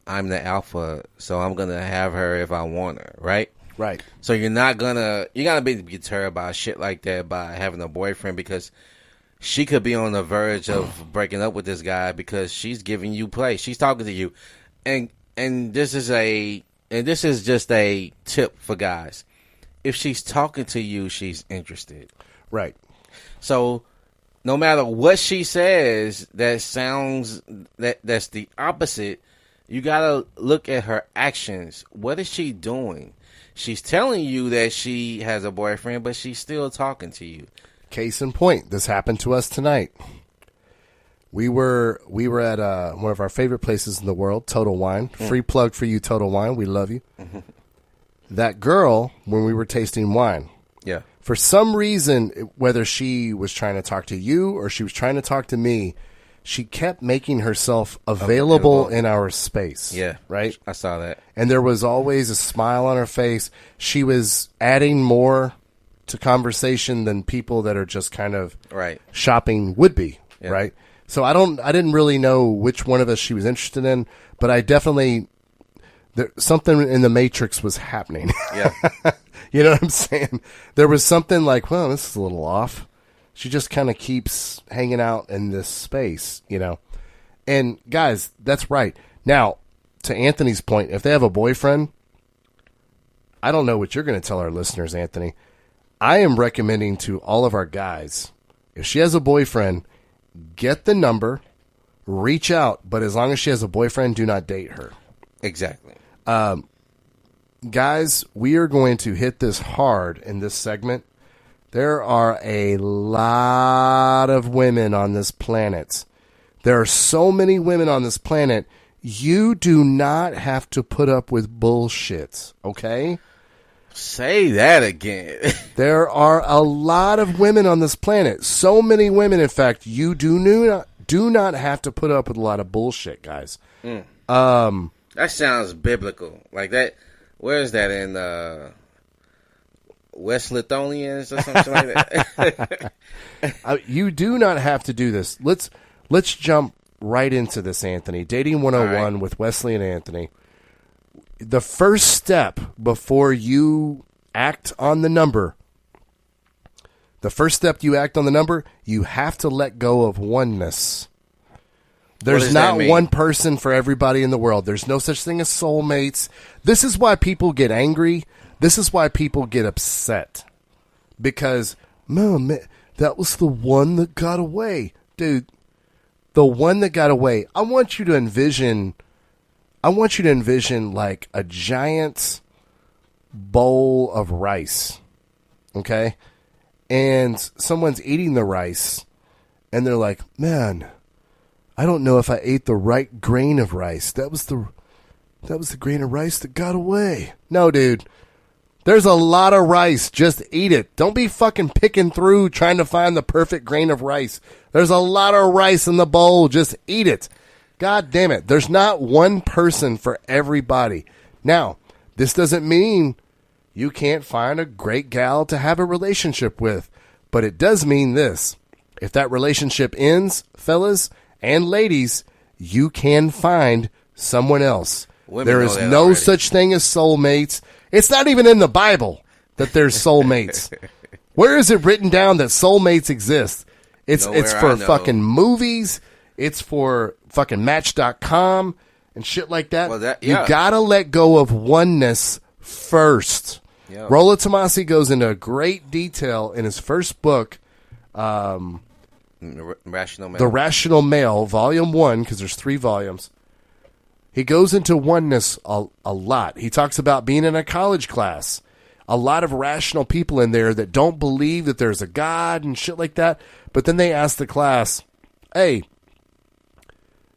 I'm the alpha, so I'm gonna have her if I want her, right? Right. So you're gonna be deterred by shit like that by having a boyfriend because she could be on the verge of breaking up with this guy because she's giving you play. She's talking to you. And this is just a tip for guys. If she's talking to you, she's interested. Right. So no matter what she says that's the opposite, you got to look at her actions. What is she doing? She's telling you that she has a boyfriend, but she's still talking to you. Case in point, this happened to us tonight. We were at one of our favorite places in the world, Total Wine. Free plug for you, Total Wine. We love you. Mm-hmm. That girl, when we were tasting wine, yeah, for some reason, whether she was trying to talk to you or she was trying to talk to me, she kept making herself available in our space. Yeah, right? I saw that. And there was always a smile on her face. She was adding more to conversation than people that are just kind of shopping would be, right? So I didn't really know which one of us she was interested in, but I definitely something in the Matrix was happening. Yeah. You know what I'm saying? There was something like, well, this is a little off. She just kind of keeps hanging out in this space, you know. And guys, that's right. Now, to Anthony's point, if they have a boyfriend, I don't know what you're going to tell our listeners, Anthony. I am recommending to all of our guys, if she has a boyfriend, get the number, reach out, but as long as she has a boyfriend, do not date her. Exactly. Guys, we are going to hit this hard in this segment. There are a lot of women on this planet. There are so many women on this planet. You do not have to put up with bullshit, okay? Say that again. There are a lot of women on this planet. So many women, in fact, you do not have to put up with a lot of bullshit, guys. That sounds biblical. Like that. Where is that in West Lithuanians or something like that? You do not have to do this. Let's jump right into this, Anthony. Dating 101 with Wesley and Anthony. The first step before you act on the number, you have to let go of oneness. There's not one person for everybody in the world. There's no such thing as soulmates. This is why people get angry. This is why people get upset. Because, man, that was the one that got away. Dude, the one that got away. I want you to envision like a giant bowl of rice. Okay? And someone's eating the rice, and they're like, man, I don't know if I ate the right grain of rice. That was the grain of rice that got away. No, dude. There's a lot of rice. Just eat it. Don't be fucking picking through trying to find the perfect grain of rice. There's a lot of rice in the bowl. Just eat it. God damn it. There's not one person for everybody. Now, this doesn't mean you can't find a great gal to have a relationship with. But it does mean this. If that relationship ends, fellas and ladies, you can find someone else. There is no such thing as soulmates. It's not even in the Bible that there's soulmates. Where is it written down that soulmates exist? It's for fucking movies. It's for fucking Match.com and shit like that. Well, You gotta let go of oneness first. Yeah. Rollo Tomassi goes into great detail in his first book, Rational Male. The Rational Male, Volume 1, because there's 3 volumes. He goes into oneness a lot. He talks about being in a college class. A lot of rational people in there that don't believe that there's a God and shit like that. But then they ask the class, hey,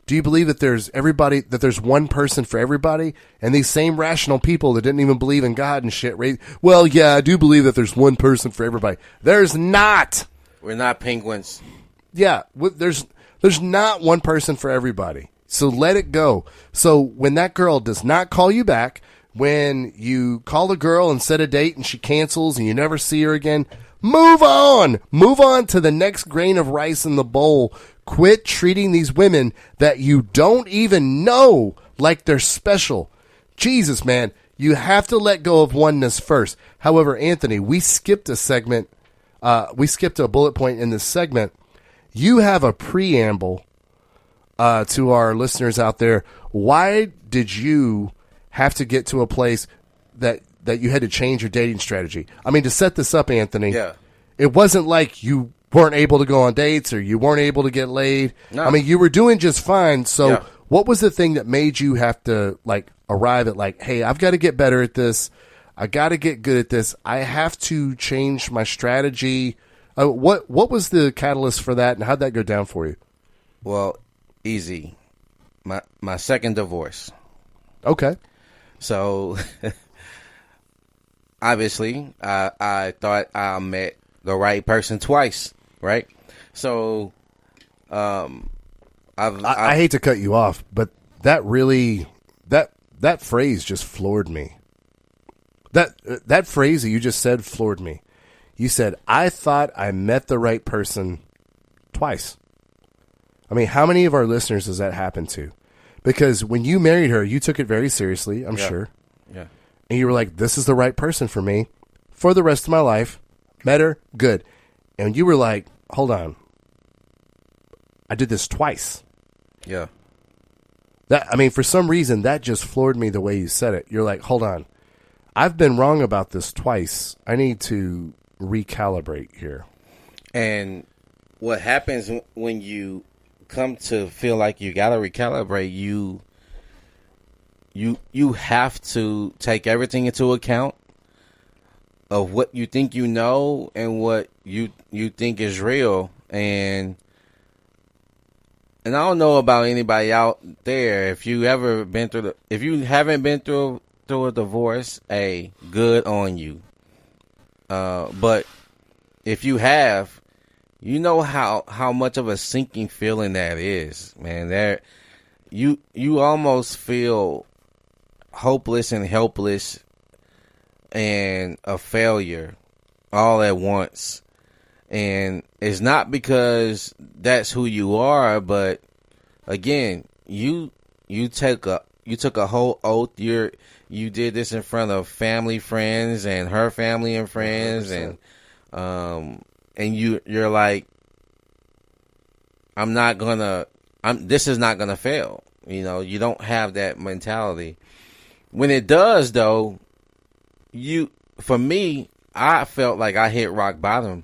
do you believe that there's one person for everybody? And these same rational people that didn't even believe in God and shit, well, yeah, I do believe that there's one person for everybody. There's not. We're not penguins. Yeah, there's not one person for everybody. So let it go. So when that girl does not call you back, when you call the girl and set a date and she cancels and you never see her again, move on. Move on to the next grain of rice in the bowl. Quit treating these women that you don't even know like they're special. Jesus, man, you have to let go of oneness first. However, Anthony, we skipped a segment. We skipped a bullet point in this segment. You have a preamble to our listeners out there. Why did you have to get to a place that you had to change your dating strategy? I mean, to set this up, Anthony, it wasn't like you weren't able to go on dates or you weren't able to get laid. No. I mean, you were doing just fine. So what was the thing that made you have to arrive at hey, I've got to get better at this. I got to get good at this. I have to change my strategy. What was the catalyst for that, and how'd that go down for you? Well, easy. My second divorce. Okay. So, obviously, I thought I met the right person twice, right? So, I hate to cut you off, but that really that phrase just floored me. That phrase that you just said floored me. You said, I thought I met the right person twice. I mean, how many of our listeners does that happen to? Because when you married her, you took it very seriously, I'm sure. Yeah. And you were like, this is the right person for me for the rest of my life. Met her, good. And you were like, hold on. I did this twice. Yeah. For some reason, that just floored me the way you said it. You're like, hold on. I've been wrong about this twice. I need to recalibrate here. And what happens when you come to feel like you gotta recalibrate, you you have to take everything into account of what you think you know and what you think is real. And I don't know about anybody out there, if you haven't been through a divorce, good on you. But if you have, you know how much of a sinking feeling that is, man. You almost feel hopeless and helpless and a failure all at once. And it's not because that's who you are, but again, you took a whole oath. You did this in front of family, friends, and her family and friends, 100%. And you're like, this is not gonna fail. You know, you don't have that mentality. When it does, though, for me, I felt like I hit rock bottom.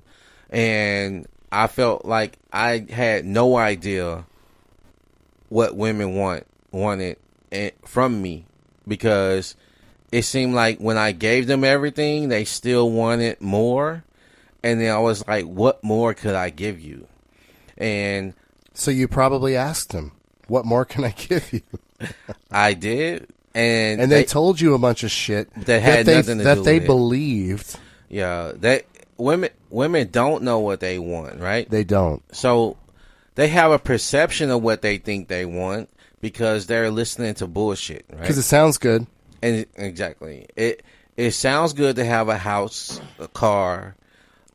And I felt like I had no idea what women wanted from me, because it seemed like when I gave them everything, they still wanted more. And then I was like, what more could I give you? And so you probably asked them, what more can I give you? I did. And they told you a bunch of shit that had nothing to do with it. That they believed. Yeah, women don't know what they want, right? They don't. So they have a perception of what they think they want because they're listening to bullshit, right? Because it sounds good. And exactly. It sounds good to have a house, a car,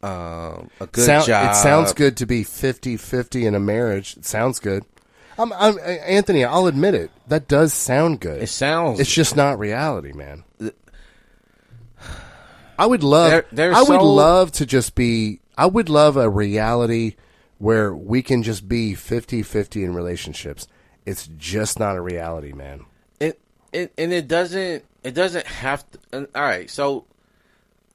a good job. It sounds good to be 50-50 in a marriage. It sounds good. Anthony, I'll admit it. That does sound good. It's just not reality, man. I would love a reality where we can just be 50-50 in relationships. It's just not a reality, man. It doesn't have to. All right, so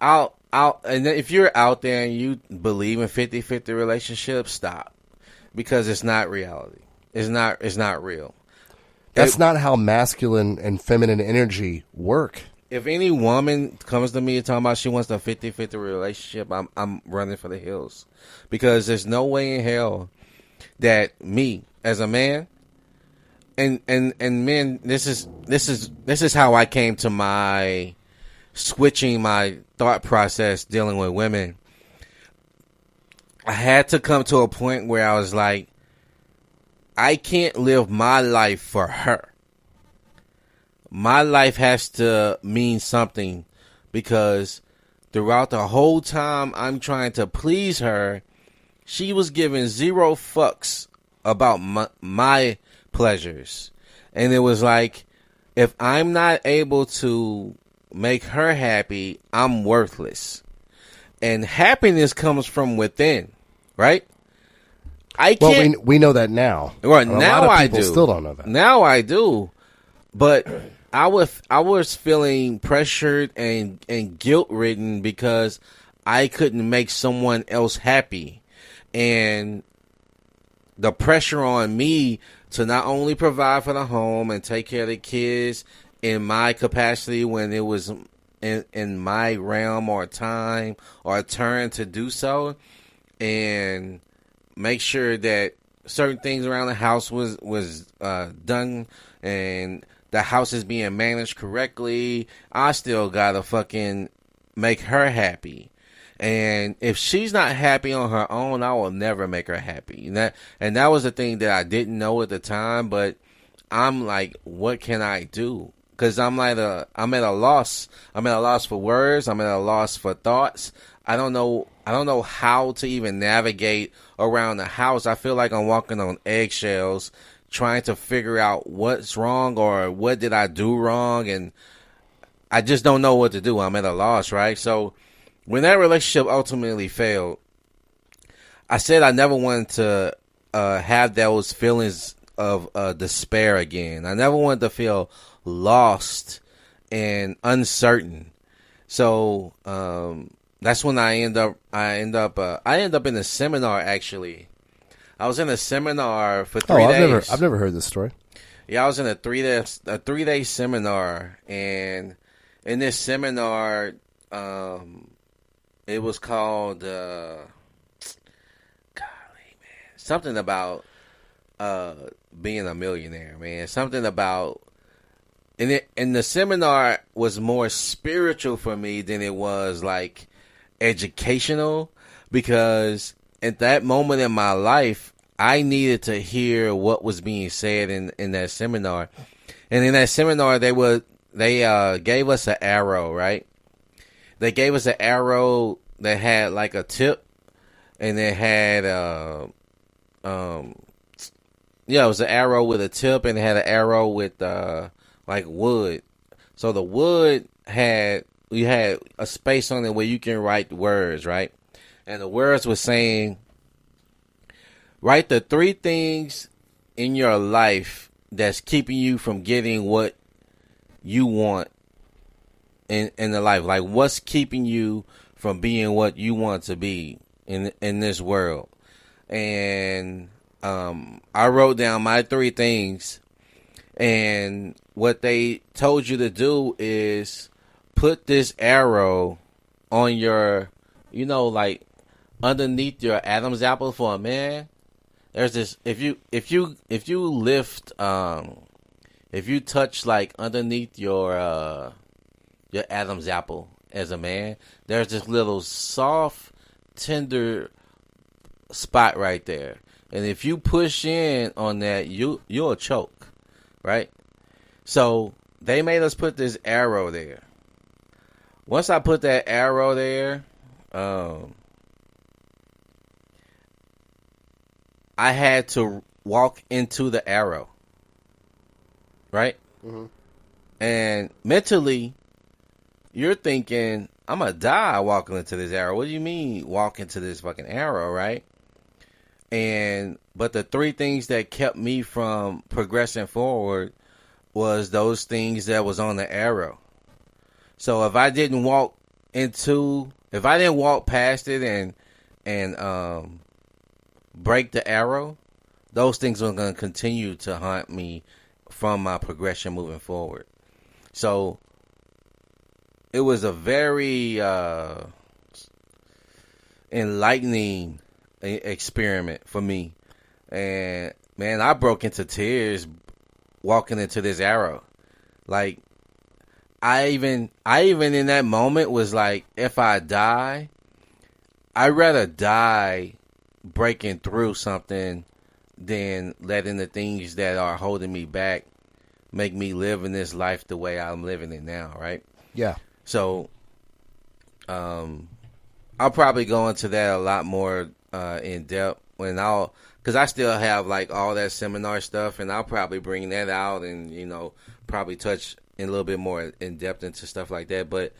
and if you're out there and you believe in 50-50 relationships, stop, because it's not reality. It's not real. That's not how masculine and feminine energy work. If any woman comes to me and talking about she wants a 50-50 relationship, I'm running for the hills, because there's no way in hell that me as a man and men, this is how I came to my switching my thought process dealing with women. I had to come to a point where I was like, I can't live my life for her. My life has to mean something, because throughout the whole time I'm trying to please her, she was giving zero fucks about my pleasures. And it was like, if I'm not able to make her happy, I'm worthless. And happiness comes from within, right? I can't. Well, we know that now. Right, now I do. Still don't know that. Now I do. But I was feeling pressured and guilt ridden because I couldn't make someone else happy. And the pressure on me to not only provide for the home and take care of the kids in my capacity when it was in my realm or time or turn to do so, and make sure that certain things around the house was done and the house is being managed correctly. I still gotta fucking make her happy. And if she's not happy on her own, I will never make her happy. And that was the thing that I didn't know at the time, but I'm like, what can I do? Because I'm at a loss. I'm at a loss for words. I'm at a loss for thoughts. I don't know how to even navigate around the house. I feel like I'm walking on eggshells, trying to figure out what's wrong or what did I do wrong, and I just don't know what to do. I'm at a loss, right? So when that relationship ultimately failed, I said I never wanted to have those feelings of despair again. I never wanted to feel lost and uncertain. So that's when I end up in a seminar. Actually, I was in a seminar for 3 days. I've never heard this story. Yeah, I was in a 3-day seminar, and in this seminar, it was called golly, man, something about being a millionaire, man. Something about and the seminar was more spiritual for me than it was like educational, because at that moment in my life I needed to hear what was being said in that seminar. And in that seminar they gave us an arrow, right? They gave us an arrow that had like a tip, and it had it was an arrow with a tip, and it had an arrow with like wood. So the wood you had a space on it where you can write words, right? And the words were saying, write the 3 things in your life that's keeping you from getting what you want in the life. Like, what's keeping you from being what you want to be in this world? And I wrote down my 3 things, and what they told you to do is put this arrow on your, like underneath your Adam's apple for a man. There's this, if you lift, if you touch like underneath your Adam's apple as a man, there's this little soft, tender spot right there. And if you push in on that, you'll choke, right? So they made us put this arrow there. Once I put that arrow there, I had to walk into the arrow, right? Mm-hmm. And mentally, you're thinking, I'm going to die walking into this arrow. What do you mean walk into this fucking arrow, right? But the 3 things that kept me from progressing forward was those things that was on the arrow. So if I didn't walk past it and break the arrow, those things were going to continue to haunt me from my progression moving forward. So it was a very enlightening experiment for me. And man, I broke into tears walking into this arrow. Like, I even in that moment was like, if I die, I'd rather die breaking through something than letting the things that are holding me back make me live in this life the way I'm living it now, right? Yeah. So, I'll probably go into that a lot more in depth because I still have like all that seminar stuff, and I'll probably bring that out and probably touch in a little bit more in depth into stuff like that. But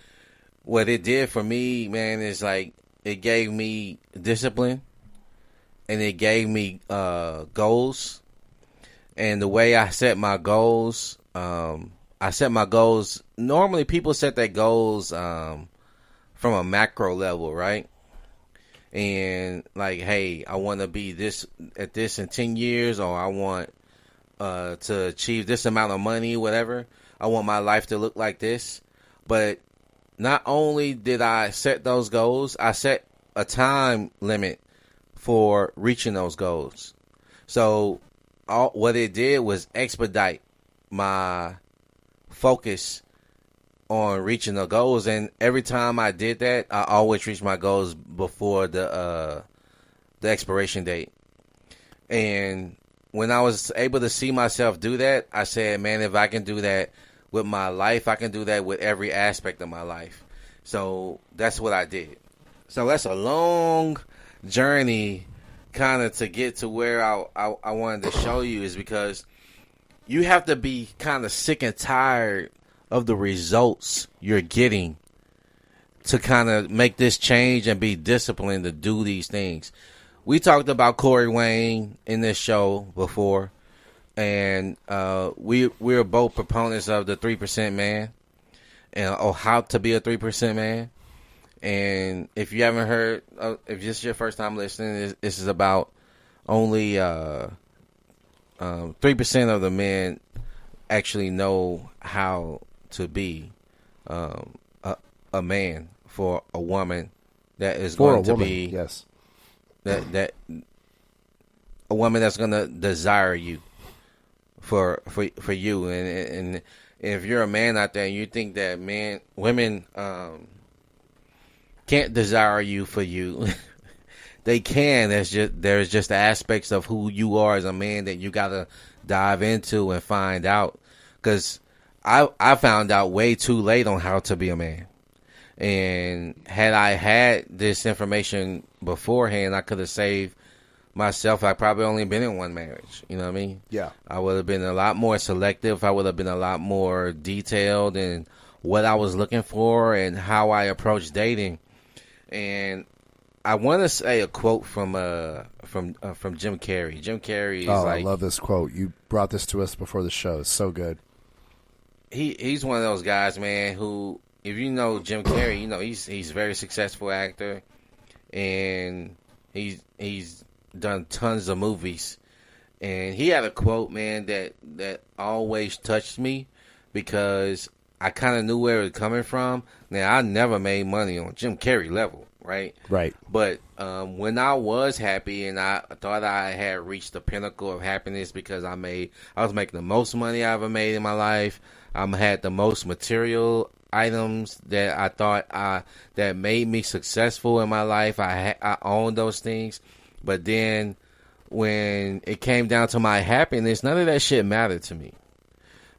what it did for me, man, is like it gave me discipline, and it gave me goals. And the way I set my goals, normally people set their goals from a macro level, right? And like, hey, I want to be this at this in 10 years, or I want to achieve this amount of money, whatever. I want my life to look like this. But not only did I set those goals, I set a time limit for reaching those goals. So what it did was expedite my focus on reaching the goals, and every time I did that, I always reached my goals before the expiration date. And when I was able to see myself do that, I said, man, if I can do that with my life, I can do that with every aspect of my life. So that's what I did. So that's a long journey kind of to get to where I wanted to show you, is because you have to be kind of sick and tired of the results you're getting to kind of make this change and be disciplined to do these things. We talked about Corey Wayne in this show before, and we're both proponents of the 3% man, or how to be a 3% man. And if you haven't heard, if this is your first time listening, this is about only 3% of the men actually know how to be a man for a woman that is For going a to woman, be yes. that a woman that's going to desire you for you, and if you're a man out there and you think that women can't desire you for you, they can. There's just aspects of who you are as a man that you gotta dive into and find out. Because I found out way too late on how to be a man, and had I had this information beforehand, I could have saved myself. I probably only been in one marriage. You know what I mean? Yeah. I would have been a lot more selective. I would have been a lot more detailed in what I was looking for and how I approached dating. And I want to say a quote from Jim Carrey. Jim Carrey is I love this quote. You brought this to us before the show. It's so good. He's one of those guys, man, who, if you know Jim Carrey, you know he's a very successful actor, and he's done tons of movies. And he had a quote, man, that always touched me, because I kind of knew where it was coming from. Now, I never made money on Jim Carrey level, right? Right. But when I was happy and I thought I had reached the pinnacle of happiness because I was making the most money I ever made in my life. I had the most material items that I thought that made me successful in my life. I owned those things. But then when it came down to my happiness, none of that shit mattered to me.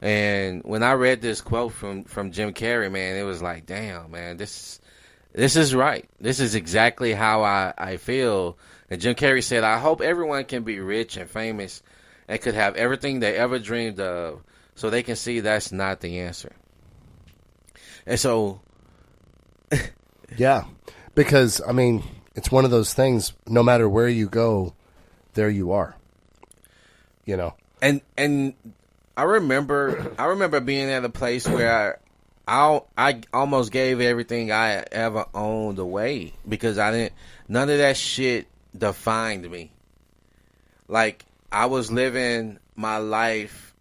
And when I read this quote from Jim Carrey, man, it was like, damn, man, this is right. This is exactly how I feel. And Jim Carrey said, I hope everyone can be rich and famous and could have everything they ever dreamed of, so they can see that's not the answer. And so... Yeah, because, I mean, it's one of those things, no matter where you go, there you are. You know? And I remember being at a place where I almost gave everything I ever owned away because none of that shit defined me. Like, I was living my life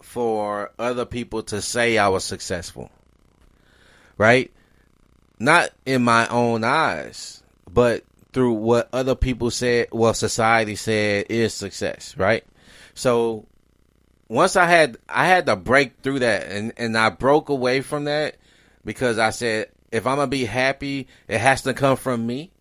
for other people to say I was successful. Right? Not in my own eyes, but through what other people said, well, society said is success, right? So once I had to break through that, and I broke away from that because I said, if I'm going to be happy, it has to come from me.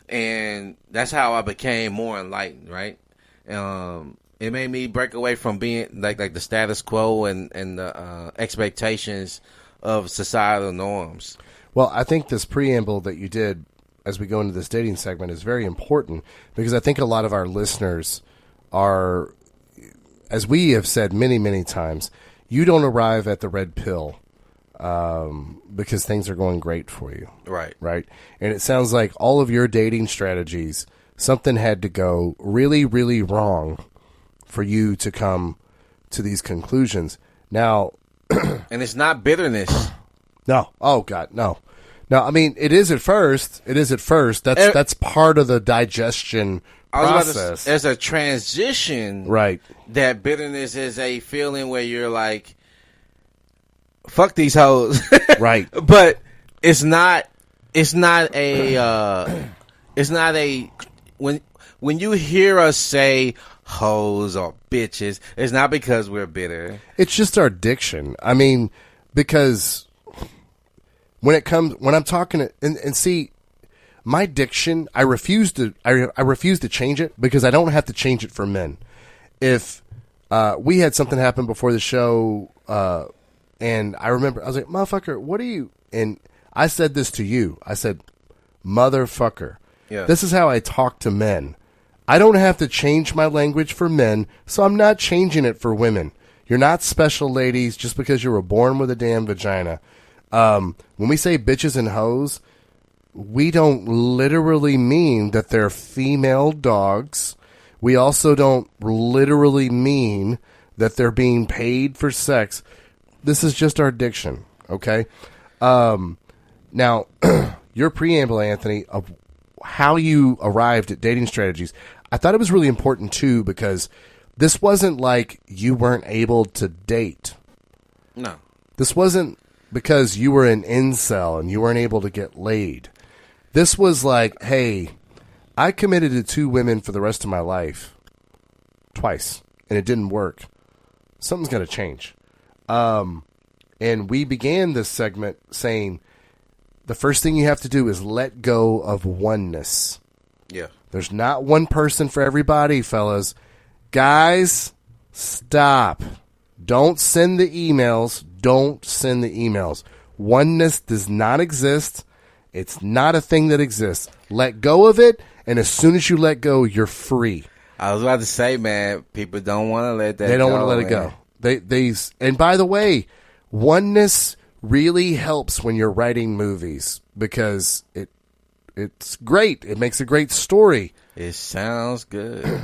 And that's how I became more enlightened, right? It made me break away from being like the status quo and the expectations of societal norms. Well, I think this preamble that you did as we go into this dating segment is very important, because I think a lot of our listeners are, as we have said many, many times, you don't arrive at the red pill because things are going great for you. Right. Right. And it sounds like all of your dating strategies, something had to go really, really wrong for you to come to these conclusions. Now, and it's not bitterness. No. Oh, God, no. No, I mean, it is at first. That's part of the digestion process. There's a transition. Right. That bitterness is a feeling where you're like, fuck these hoes. Right. But it's not when you hear us say hoes or bitches, it's not because we're bitter. It's just our diction. I mean, because when I'm talking and see, my diction, I refuse to change it, because I don't have to change it for men. If we had something happen before the show, and I remember I was like, motherfucker, what are you? And I said this to you. I said, motherfucker. Yeah. This is how I talk to men. I don't have to change my language for men, so I'm not changing it for women. You're not special, ladies, just because you were born with a damn vagina. When we say bitches and hoes, we don't literally mean that they're female dogs. We also don't literally mean that they're being paid for sex. This is just our diction, okay? Now, your preamble, Anthony, of how you arrived at dating strategies, I thought it was really important, too, because this wasn't like you weren't able to date. No. This wasn't because you were an incel and you weren't able to get laid. This was like, hey, I committed to 2 women for the rest of my life. Twice. And it didn't work. Something's going to change. And we began this segment saying the first thing you have to do is let go of oneness. Yeah. There's not one person for everybody, fellas. Guys, stop. Don't send the emails. Don't send the emails. Oneness does not exist. It's not a thing that exists. Let go of it, and as soon as you let go, you're free. I was about to say, man, people don't want to let that go. They don't want to let it go. And by the way, oneness really helps when you're writing movies because it's great. It makes a great story. It sounds good.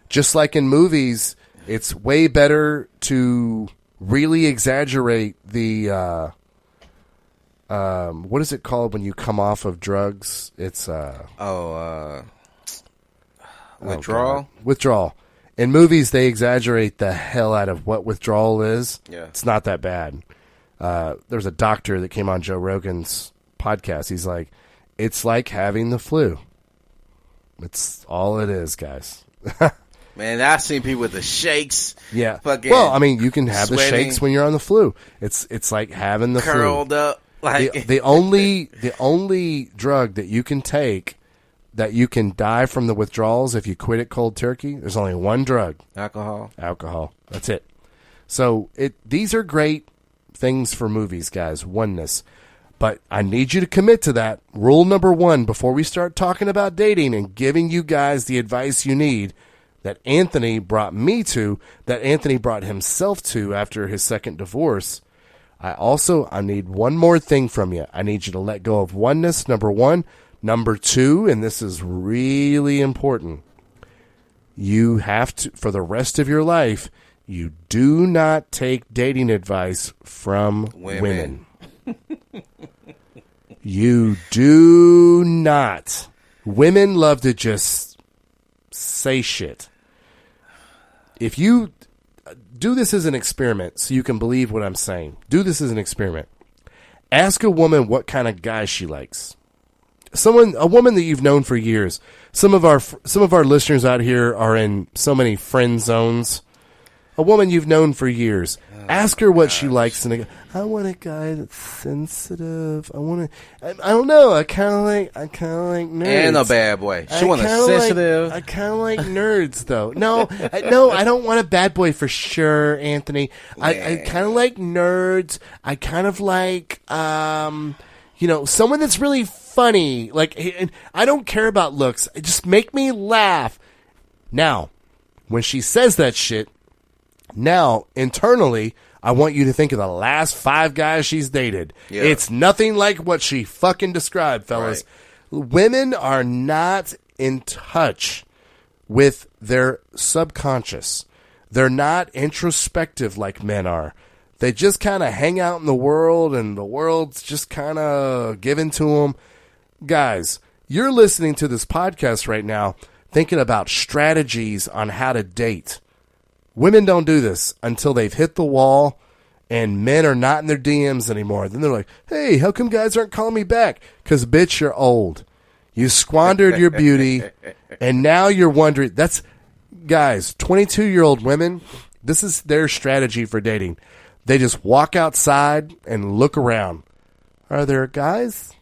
Just like in movies, it's way better to really exaggerate the what is it called when you come off of drugs? It's withdrawal. Withdrawal. In movies, they exaggerate the hell out of what withdrawal is. Yeah. It's not that bad. There's a doctor that came on Joe Rogan's podcast. He's like, it's like having the flu. It's all it is, guys. Man, I've seen people with the shakes. Yeah. Fucking well, I mean, you can have the sweating, shakes when you're on the flu. It's like having the curled flu. up. Like The only drug that you can take that you can die from the withdrawals if you quit it cold turkey, there's only one drug. alcohol. That's it. So these are great things for movies, guys. Oneness. But I need you to commit to that. Rule number 1, before we start talking about dating and giving you guys the advice you need that Anthony brought me to, that Anthony brought himself to after his second divorce, I need one more thing from you. I need you to let go of oneness, number 1. Number 2, and this is really important, you have to, for the rest of your life, you do not take dating advice from women. You do not. Women love to just say shit. If you do this as an experiment so you can believe what I'm saying, do this as an experiment. Ask a woman what kind of guy she likes. A woman that you've known for years. Some of our listeners out here are in so many friend zones. A woman you've known for years. Ask her what she likes, and I want a guy that's sensitive. I don't know. I kind of like nerds. And a bad boy. She want a sensitive. I kind of like nerds, though. No, I don't want a bad boy for sure, Anthony. I kind of like nerds. I kind of like someone that's really funny. Like, and I don't care about looks. Just make me laugh. Now, when she says that shit, now internally, I want you to think of the last 5 guys she's dated. Yeah. It's nothing like what she fucking described, fellas. Right. Women are not in touch with their subconscious. They're not introspective like men are. They just kind of hang out in the world, and the world's just kind of given to them. Guys, you're listening to this podcast right now thinking about strategies on how to date. Women don't do this until they've hit the wall and men are not in their DMs anymore. Then they're like, hey, how come guys aren't calling me back? Because, bitch, you're old. You squandered your beauty, and now you're wondering. Guys, 22-year-old women, this is their strategy for dating. They just walk outside and look around. Are there guys?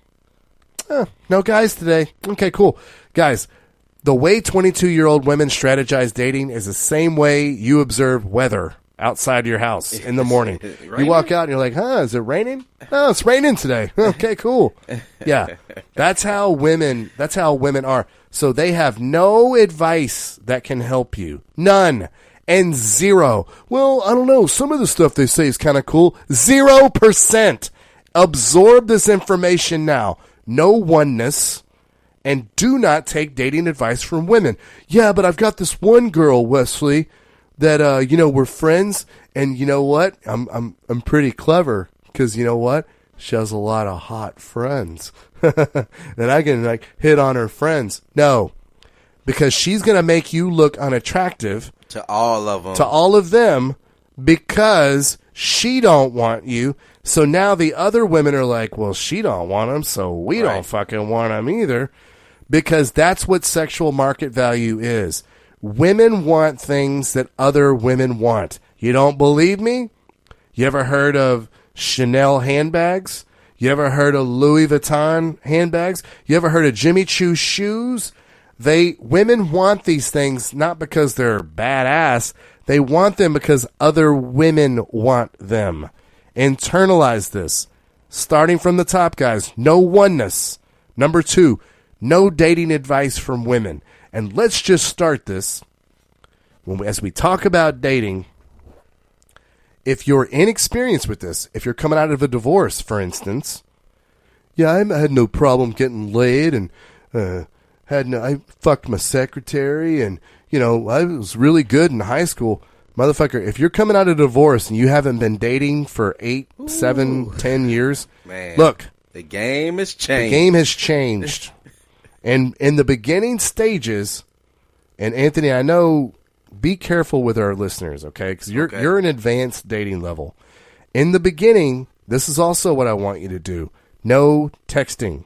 No guys today. Okay, cool. Guys, the way 22-year-old women strategize dating is the same way you observe weather outside your house in the morning. You walk out and you're like, is it raining? No, it's raining today. Okay, cool. Yeah. That's how women are. So they have no advice that can help you. None. And 0. Well, I don't know. Some of the stuff they say is kind of cool. 0%. Absorb this information now. No oneness. And do not take dating advice from women. Yeah, but I've got this one girl, Wesley, that we're friends, and you know what? I'm pretty clever because you know what? She has a lot of hot friends. And I can hit on her friends. No, because she's gonna make you look unattractive, to all of them. To all of them, because she don't want you. So now the other women are like, well, she don't want him, so we don't fucking want him either. Because that's what sexual market value is. Women want things that other women want. You don't believe me? You ever heard of Chanel handbags? You ever heard of Louis Vuitton handbags? You ever heard of Jimmy Choo shoes? Women want these things not because they're badass. They want them because other women want them. Internalize this. Starting from the top, guys. No oneness. Number 2, no dating advice from women. And let's just start this. As we talk about dating, if you're inexperienced with this, if you're coming out of a divorce, for instance, yeah, I had no problem getting laid and I fucked my secretary and, I was really good in high school. Motherfucker, if you're coming out of divorce and you haven't been dating for 8, 7, 10 years, man, look. The game has changed. The game has changed. And in the beginning stages, and Anthony, I know, be careful with our listeners, okay? Because you're an advanced dating level. In the beginning, this is also what I want you to do. No texting.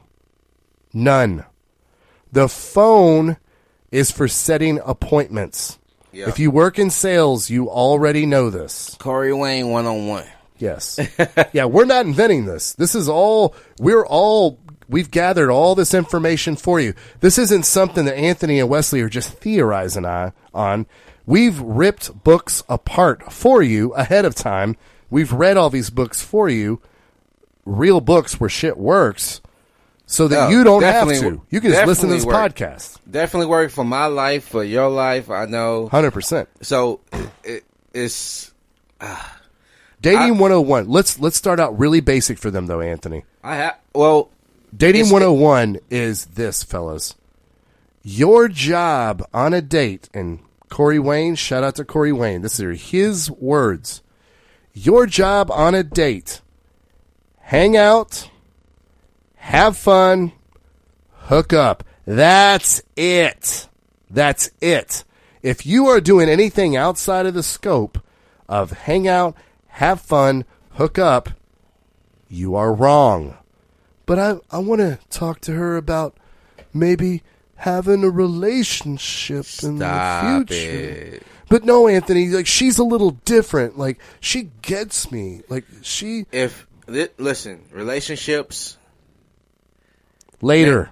None. The phone is for setting appointments. Yep. If you work in sales, you already know this. Corey Wayne 101. Yes. Yeah, we're not inventing this. This is all, we've gathered all this information for you. This isn't something that Anthony and Wesley are just theorizing on. We've ripped books apart for you ahead of time. We've read all these books for you, real books where shit works, so that you don't have to. You can just listen to this podcast. Definitely work for my life, for your life, I know. 100%. So, it's... Dating 101. Let's start out really basic for them, though, Anthony. Dating 101 is this, fellas. Your job on a date, and Corey Wayne, shout out to Corey Wayne. These are his words. Your job on a date, hang out, have fun, hook up. That's it. That's it. If you are doing anything outside of the scope of hang out, have fun, hook up, you are wrong. But I want to talk to her about maybe having a relationship in the future. But no, Anthony, like, she's a little different. Like, she gets me. Like, she... Listen, relationships... Later.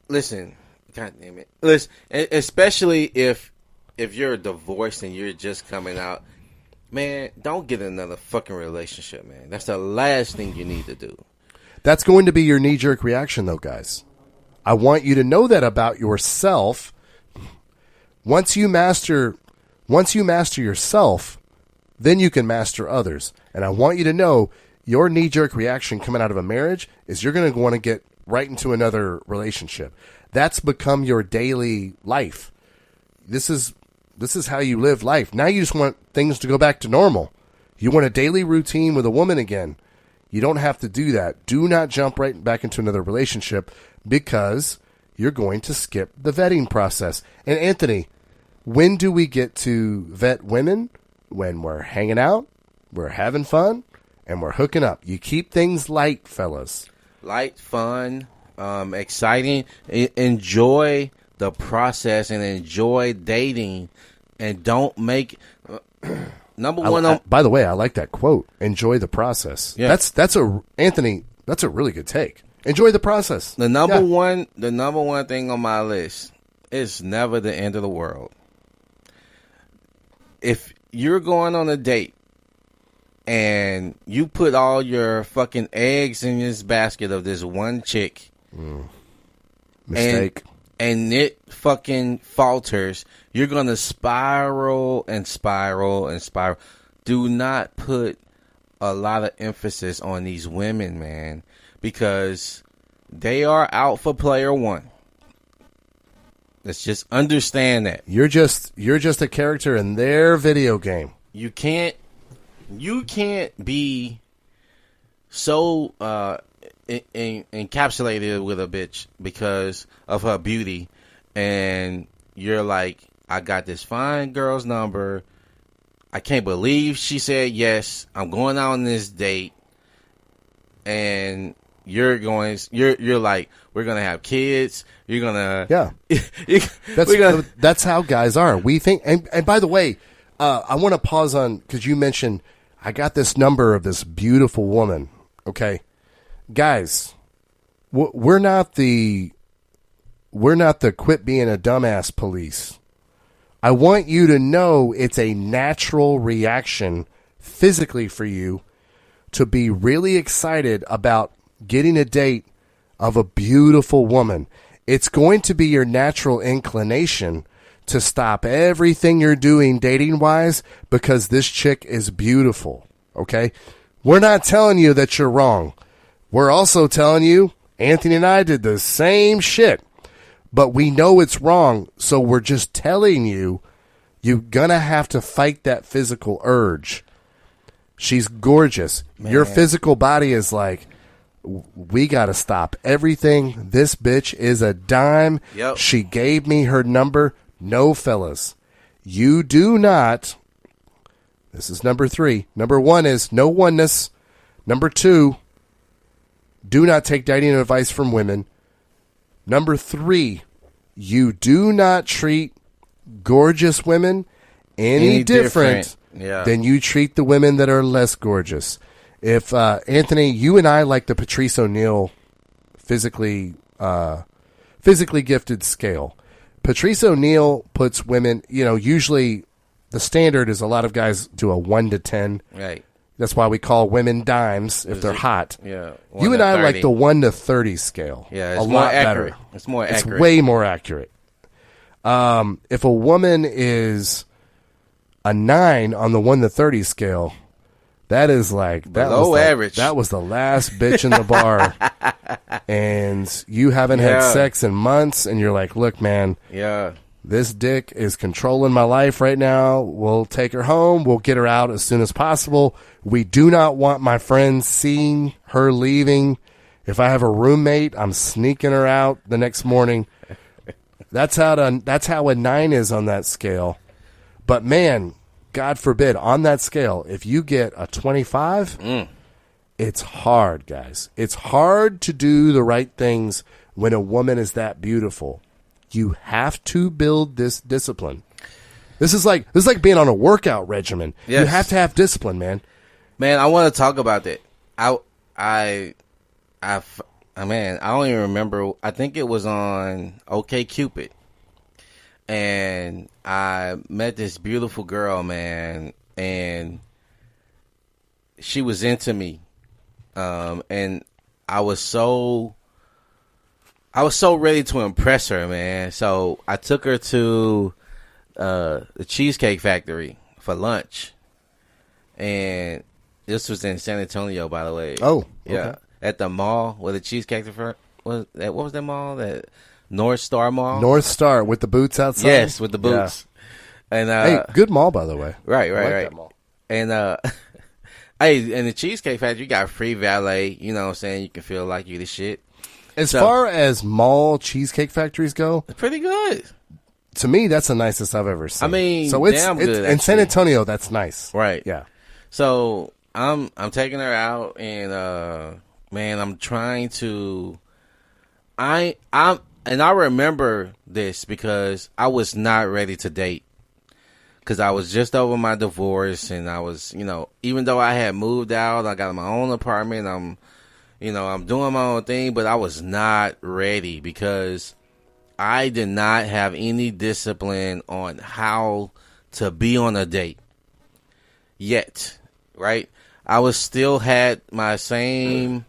Listen, God damn it. Listen, especially if you're divorced and you're just coming out, man, don't get another fucking relationship, man. That's the last thing you need to do. That's going to be your knee-jerk reaction, though, guys. I want you to know that about yourself. Once you master yourself, then you can master others. And I want you to know your knee-jerk reaction coming out of a marriage is you're going to want to get right into another relationship. That's become your daily life. This is how you live life. Now you just want things to go back to normal. You want a daily routine with a woman again. You don't have to do that. Do not jump right back into another relationship because you're going to skip the vetting process. And Anthony, when do we get to vet women? When we're hanging out, we're having fun, and we're hooking up. You keep things light, fellas. Light, fun, exciting. Enjoy the process and enjoy dating, and don't make number one. By the way, I like that quote. Enjoy the process. Yeah. Anthony. That's a really good take. Enjoy the process. The number one thing on my list is never the end of the world. If you're going on a date and you put all your fucking eggs in this basket of this one chick, mistake, and it fucking falters, you're gonna spiral and spiral and spiral. Do not put a lot of emphasis on these women, man, because they are out for player one. Let's just understand that. You're just a character in their video game. You can't be so encapsulated with a bitch because of her beauty, and you're like, I got this fine girl's number. I can't believe she said yes. I'm going out on this date, and you're like, we're gonna have kids. You're gonna That's how guys are. We think, and by the way, I want to pause on because you mentioned I got this number of this beautiful woman. Okay, guys, we're not the quit being a dumbass police. I want you to know it's a natural reaction physically for you to be really excited about getting a date of a beautiful woman. It's going to be your natural inclination to stop everything you're doing dating-wise because this chick is beautiful, okay? We're not telling you that you're wrong. We're also telling you Anthony and I did the same shit. But we know it's wrong, so we're just telling you, you're going to have to fight that physical urge. She's gorgeous. Man. Your physical body is like, we got to stop everything. This bitch is a dime. Yep. She gave me her number. No, fellas. You do not. This is number 3. Number 1 is no oneness. Number 2, do not take dating advice from women. Number 3, you do not treat gorgeous women any different than you treat the women that are less gorgeous. If Anthony, you and I like the Patrice O'Neal physically gifted scale. Patrice O'Neal puts women, usually the standard is a lot of guys do a 1 to 10. Right. That's why we call women dimes if they're hot. Yeah. You and I like the 1 to 30 scale. Yeah, it's a more lot accurate. better. It's more accurate. It's way more accurate. If a woman is a 9 on the 1 to 30 scale, that is like below average. That was the last bitch in the bar, and you haven't had sex in months, and you're like, look, man. Yeah. This dick is controlling my life right now. We'll take her home. We'll get her out as soon as possible. We do not want my friends seeing her leaving. If I have a roommate, I'm sneaking her out the next morning. That's how a 9 is on that scale. But man, God forbid, on that scale, if you get a 25, it's hard, guys. It's hard to do the right things when a woman is that beautiful. You have to build this discipline. This is like being on a workout regimen. Yes. You have to have discipline, man. Man, I want to talk about that. Man, I don't even remember. I think it was on OkCupid, and I met this beautiful girl, man, and she was into me, and I was so ready to impress her, man. So I took her to the Cheesecake Factory for lunch, and this was in San Antonio, by the way. Oh, yeah, okay. At the mall where the Cheesecake Factory was. What was that mall? That North Star Mall. North Star with the boots outside. Yes, with the boots. Yeah. And hey, good mall, by the way. Right. That mall. And hey, in the Cheesecake Factory, you got free valet. You know what I'm saying? You can feel like you the shit. As far as mall Cheesecake Factories go, it's pretty good. To me, that's the nicest I've ever seen. I mean, so it's damn good, in San Antonio. That's nice, right? Yeah. So I'm taking her out, and man, I'm trying to. I remember this because I was not ready to date. Because I was just over my divorce, and I was, even though I had moved out, I got my own apartment. I'm doing my own thing, but I was not ready because I did not have any discipline on how to be on a date yet, right? I was still had my same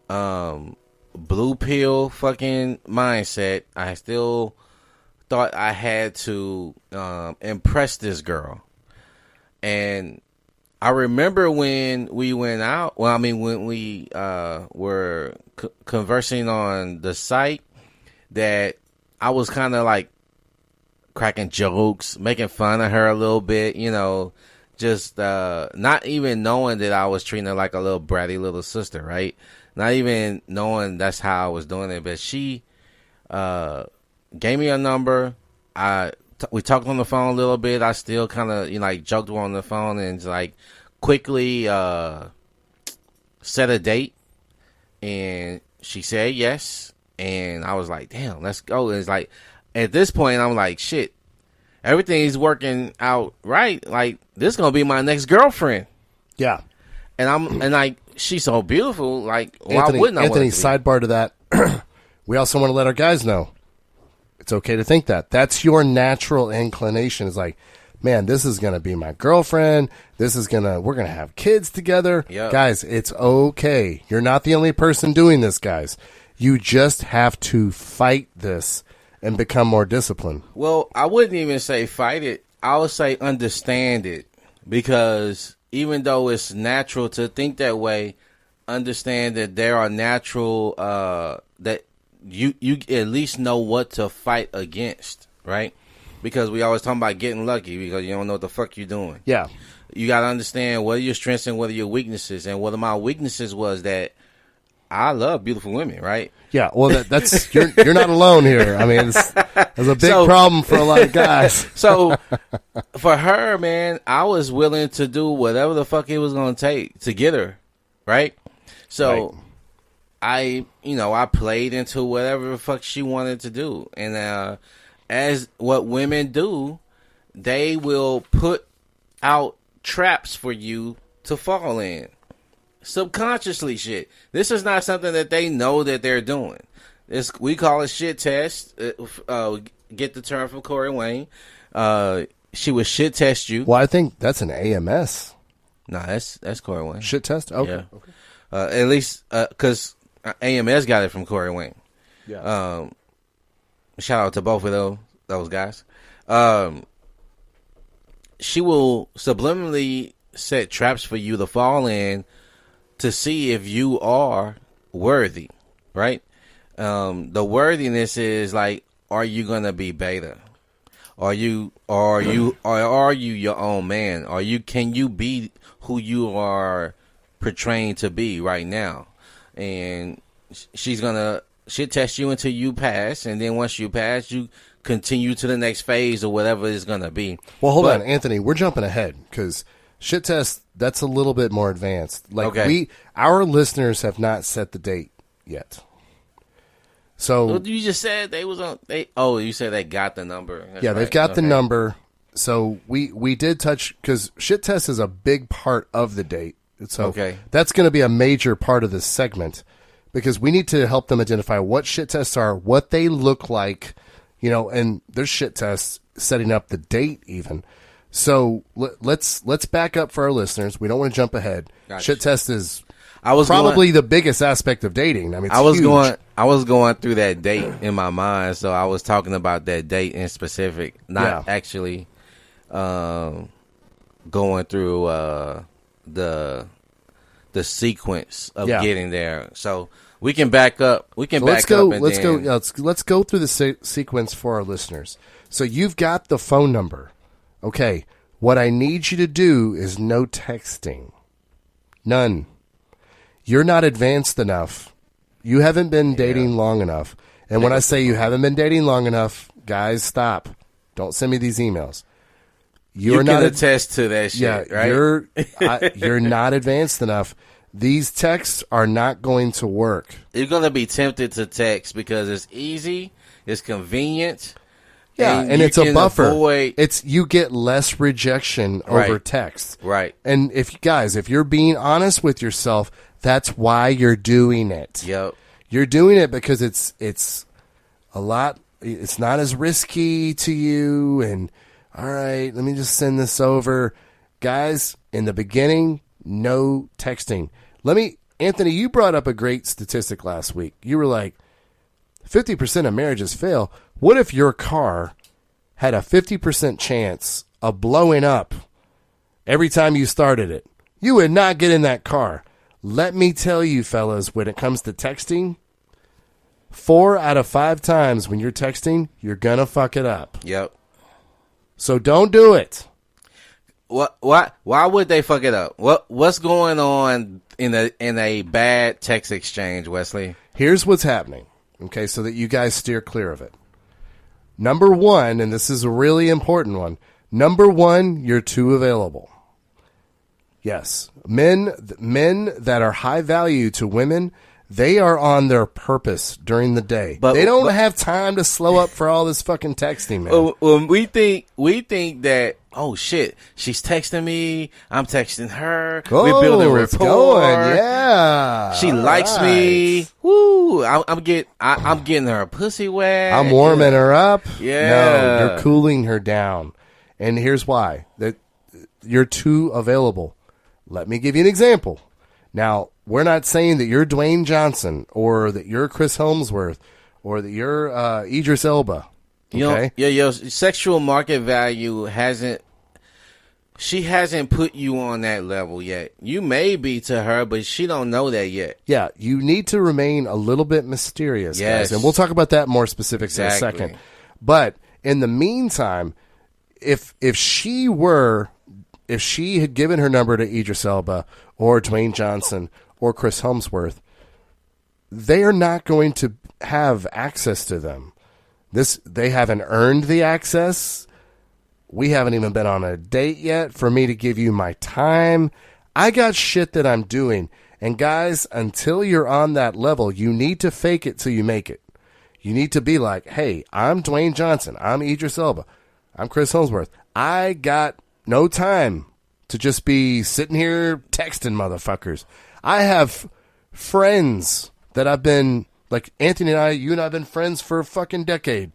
blue pill fucking mindset. I still thought I had to impress this girl. And I remember when we went out, when we were conversing on the site, that I was kind of like cracking jokes, making fun of her a little bit, just not even knowing that I was treating her like a little bratty little sister, right? Not even knowing that's how I was doing it. But she gave me a number. I we talked on the phone a little bit. I still kind of like joked with her on the phone and like quickly set a date, and she said yes, and I was like, damn, let's go. And it's like at this point I'm like, shit, everything's working out right. Like this is gonna be my next girlfriend. Yeah. And like she's so beautiful. Like why Anthony, wouldn't I? Anthony, want it to be? sidebar to that. We also want to let our guys know it's okay to think that. That's your natural inclination. Is like, man, this is gonna be my girlfriend. We're gonna have kids together. Yep. Guys, it's okay. You're not the only person doing this, guys. You just have to fight this and become more disciplined. Well, I wouldn't even say fight it. I would say understand it, because even though it's natural to think that way, understand that there are natural that you at least know what to fight against, right? Because we always talk about getting lucky because you don't know what the fuck you're doing. Yeah. You got to understand what are your strengths and what are your weaknesses. And one of my weaknesses was that I love beautiful women, right? Yeah, well, that's you're not alone here. I mean, it's a big problem for a lot of guys. So for her, man, I was willing to do whatever the fuck it was going to take to get her, right? So I played into whatever the fuck she wanted to do. And as what women do, they will put out traps for you to fall in. Subconsciously shit. This is not something that they know that they're doing. We call it shit test. Get the term from Corey Wayne. She would shit test you. Well, I think that's an AMS. No, that's Corey Wayne. Shit test? Okay. Yeah. Okay. At least because AMS got it from Corey Wayne. Yeah. Shout out to both of those guys. She will subliminally set traps for you to fall in to see if you are worthy, right? The worthiness is like, are you gonna be beta? Are you your own man? Can you be who you are portraying to be right now? And she's gonna test you until you pass, and then once you pass, you continue to the next phase or whatever it's gonna be. Well, hold on, Anthony. We're jumping ahead because shit test, that's a little bit more advanced. Like our listeners have not set the date yet. So well, you just said they was on. You said they got the number. That's yeah, right. they've got the number. So we did touch because shit test is a big part of the date. So that's going to be a major part of this segment because we need to help them identify what shit tests are, what they look like, and there's shit tests setting up the date even. So let's back up for our listeners. We don't want to jump ahead. Gotcha. Shit test is probably the biggest aspect of dating. I mean, it's huge. I was going through that date in my mind, so I was talking about that date in specific, not actually going through the sequence of getting there. So we can back up. Let's go through the sequence for our listeners. So you've got the phone number. Okay, what I need you to do is no texting. None. You're not advanced enough. You haven't been dating long enough. And when I say you haven't been dating long enough, guys, stop. Don't send me these emails. You can attest to that shit, right? You're not advanced enough. These texts are not going to work. You're going to be tempted to text because it's easy, it's convenient. Yeah, and it's a buffer. You get less rejection over text. Right. And if you're being honest with yourself, that's why you're doing it. Yep. You're doing it because it's a lot. It's not as risky to you. And all right, let me just send this over, guys. In the beginning, no texting. Anthony, you brought up a great statistic last week. You were like, 50% of marriages fail. What if your car had a 50% chance of blowing up every time you started it? You would not get in that car. Let me tell you, fellas, when it comes to texting, 4 out of 5 times when you're texting, you're going to fuck it up. Yep. So don't do it. Why would they fuck it up? What's going on in a bad text exchange, Wesley? Here's what's happening. Okay, so that you guys steer clear of it. Number one, and this is a really important one. Number one, you're too available. Yes. Men that are high value to women, they are on their purpose during the day. But they don't have time to slow up for all this fucking texting, man. Well, we think that, oh shit, she's texting me, I'm texting her, we're building rapport. It's going, yeah. She likes me. Woo! I'm getting her pussy wet. I'm warming her up. Yeah. No, you're cooling her down. And here's why. That you're too available. Let me give you an example. Now, we're not saying that you're Dwayne Johnson or that you're Chris Helmsworth or that you're Idris Elba. Okay? Your sexual market value hasn't put you on that level yet. You may be to her, but she don't know that yet. Yeah, you need to remain a little bit mysterious, guys. And we'll talk about that more specifics in a second. But in the meantime, if she had given her number to Idris Elba or Dwayne Johnson or Chris Helmsworth, they are not going to have access to them. They haven't earned the access. We haven't even been on a date yet for me to give you my time. I got shit that I'm doing. And guys, until you're on that level, you need to fake it till you make it. You need to be like, hey, I'm Dwayne Johnson. I'm Idris Elba. I'm Chris Helmsworth. I got no time to just be sitting here texting motherfuckers. I have friends that I've been, like Anthony and I, you and I have been friends for a fucking decade.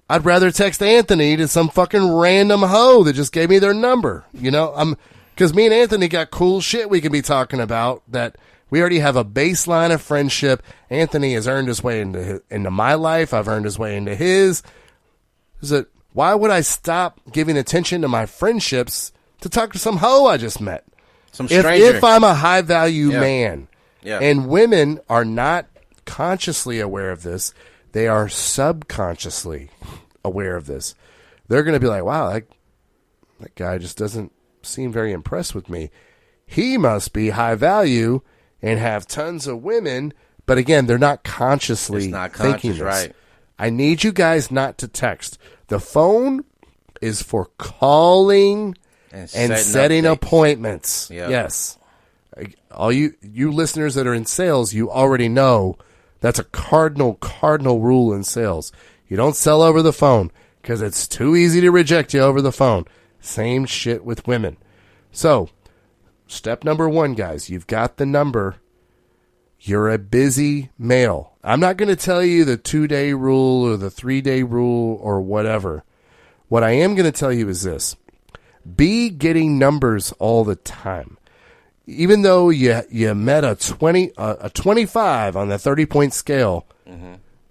I'd rather text Anthony to some fucking random hoe that just gave me their number. You know, because me and Anthony got cool shit we can be talking about that we already have a baseline of friendship. Anthony has earned his way into my life. I've earned his way into his. Why would I stop giving attention to my friendships to talk to some hoe I just met? Some stranger. If I'm a high value man, yeah. And women are not consciously aware of this, they are subconsciously aware of this. They're going to be like, wow, that guy just doesn't seem very impressed with me. He must be high value and have tons of women. But again, they're not consciously thinking this. Right. I need you guys not to text. The phone is for calling and setting appointments. Yep. Yes. All you listeners that are in sales, you already know that's a cardinal rule in sales. You don't sell over the phone because it's too easy to reject you over the phone. Same shit with women. So, step number one, guys, you've got the number. You're a busy male. I'm not going to tell you the 2-day rule or the 3-day rule or whatever. What I am going to tell you is this. Be getting numbers all the time. Even though you met a 25 on the 30-point scale,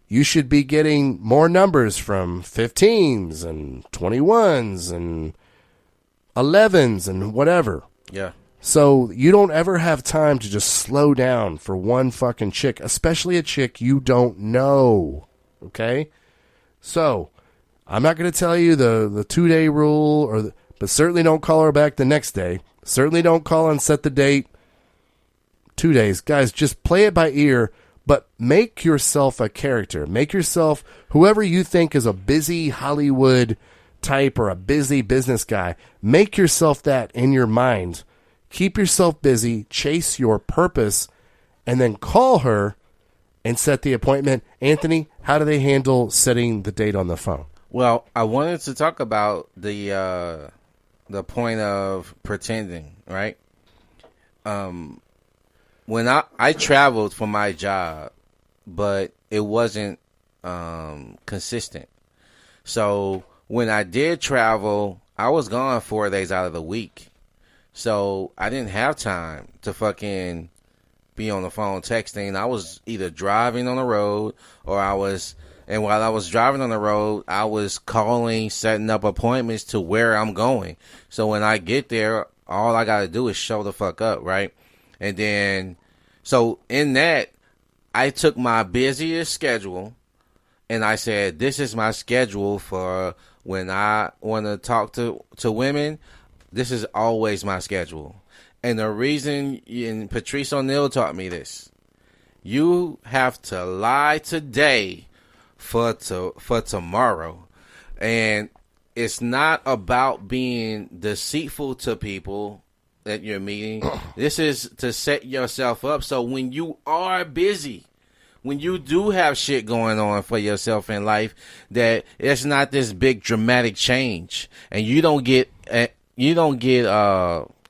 you should be getting more numbers from 15s and 21s and 11s and whatever. Yeah. So you don't ever have time to just slow down for one fucking chick, especially a chick you don't know. Okay? So I'm not going to tell you the 2-day rule, but certainly don't call her back the next day. Certainly don't call and set the date 2 days. Guys, just play it by ear, but make yourself a character. Make yourself whoever you think is a busy Hollywood type or a busy business guy. Make yourself that in your mind. Keep yourself busy, chase your purpose, and then call her and set the appointment. Anthony, how do they handle setting the date on the phone? Well, I wanted to talk about the point of pretending, right? When I traveled for my job, but it wasn't consistent. So when I did travel, I was gone 4 days out of the week. So I didn't have time to fucking be on the phone texting. I was either driving on the road and while I was driving on the road, I was calling, setting up appointments to where I'm going. So when I get there, all I got to do is show the fuck up, right? And then, so in that, I took my busiest schedule and I said, this is my schedule for when I want to talk to women. This is always my schedule. And the reason, and Patrice O'Neal taught me this, you have to lie today for tomorrow. And it's not about being deceitful to people that you're meeting. This is to set yourself up so when you are busy, when you do have shit going on for yourself in life, that it's not this big dramatic change, and you don't get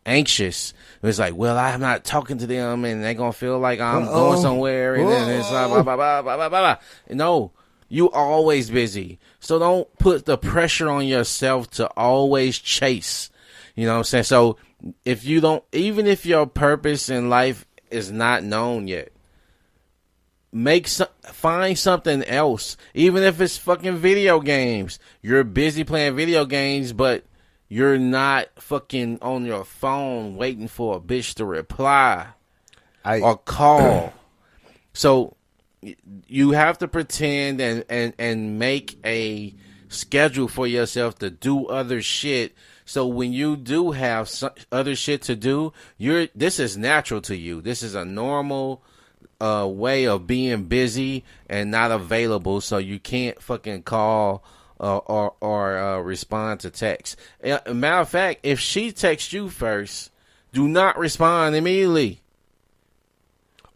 anxious. It's like, well, I'm not talking to them, and they're gonna feel like I'm going somewhere, and then it's like blah blah blah blah blah blah. No, you always busy, so don't put the pressure on yourself to always chase. You know what I'm saying? So if you don't, even if your purpose in life is not known yet, find something else. Even if it's fucking video games, you're busy playing video games, but you're not fucking on your phone waiting for a bitch to reply or call. So you have to pretend and make a schedule for yourself to do other shit. So when you do have other shit to do, this is natural to you. This is a normal way of being busy and not available. So you can't fucking call or respond to text. Matter of fact, if she texts you first, do not respond immediately.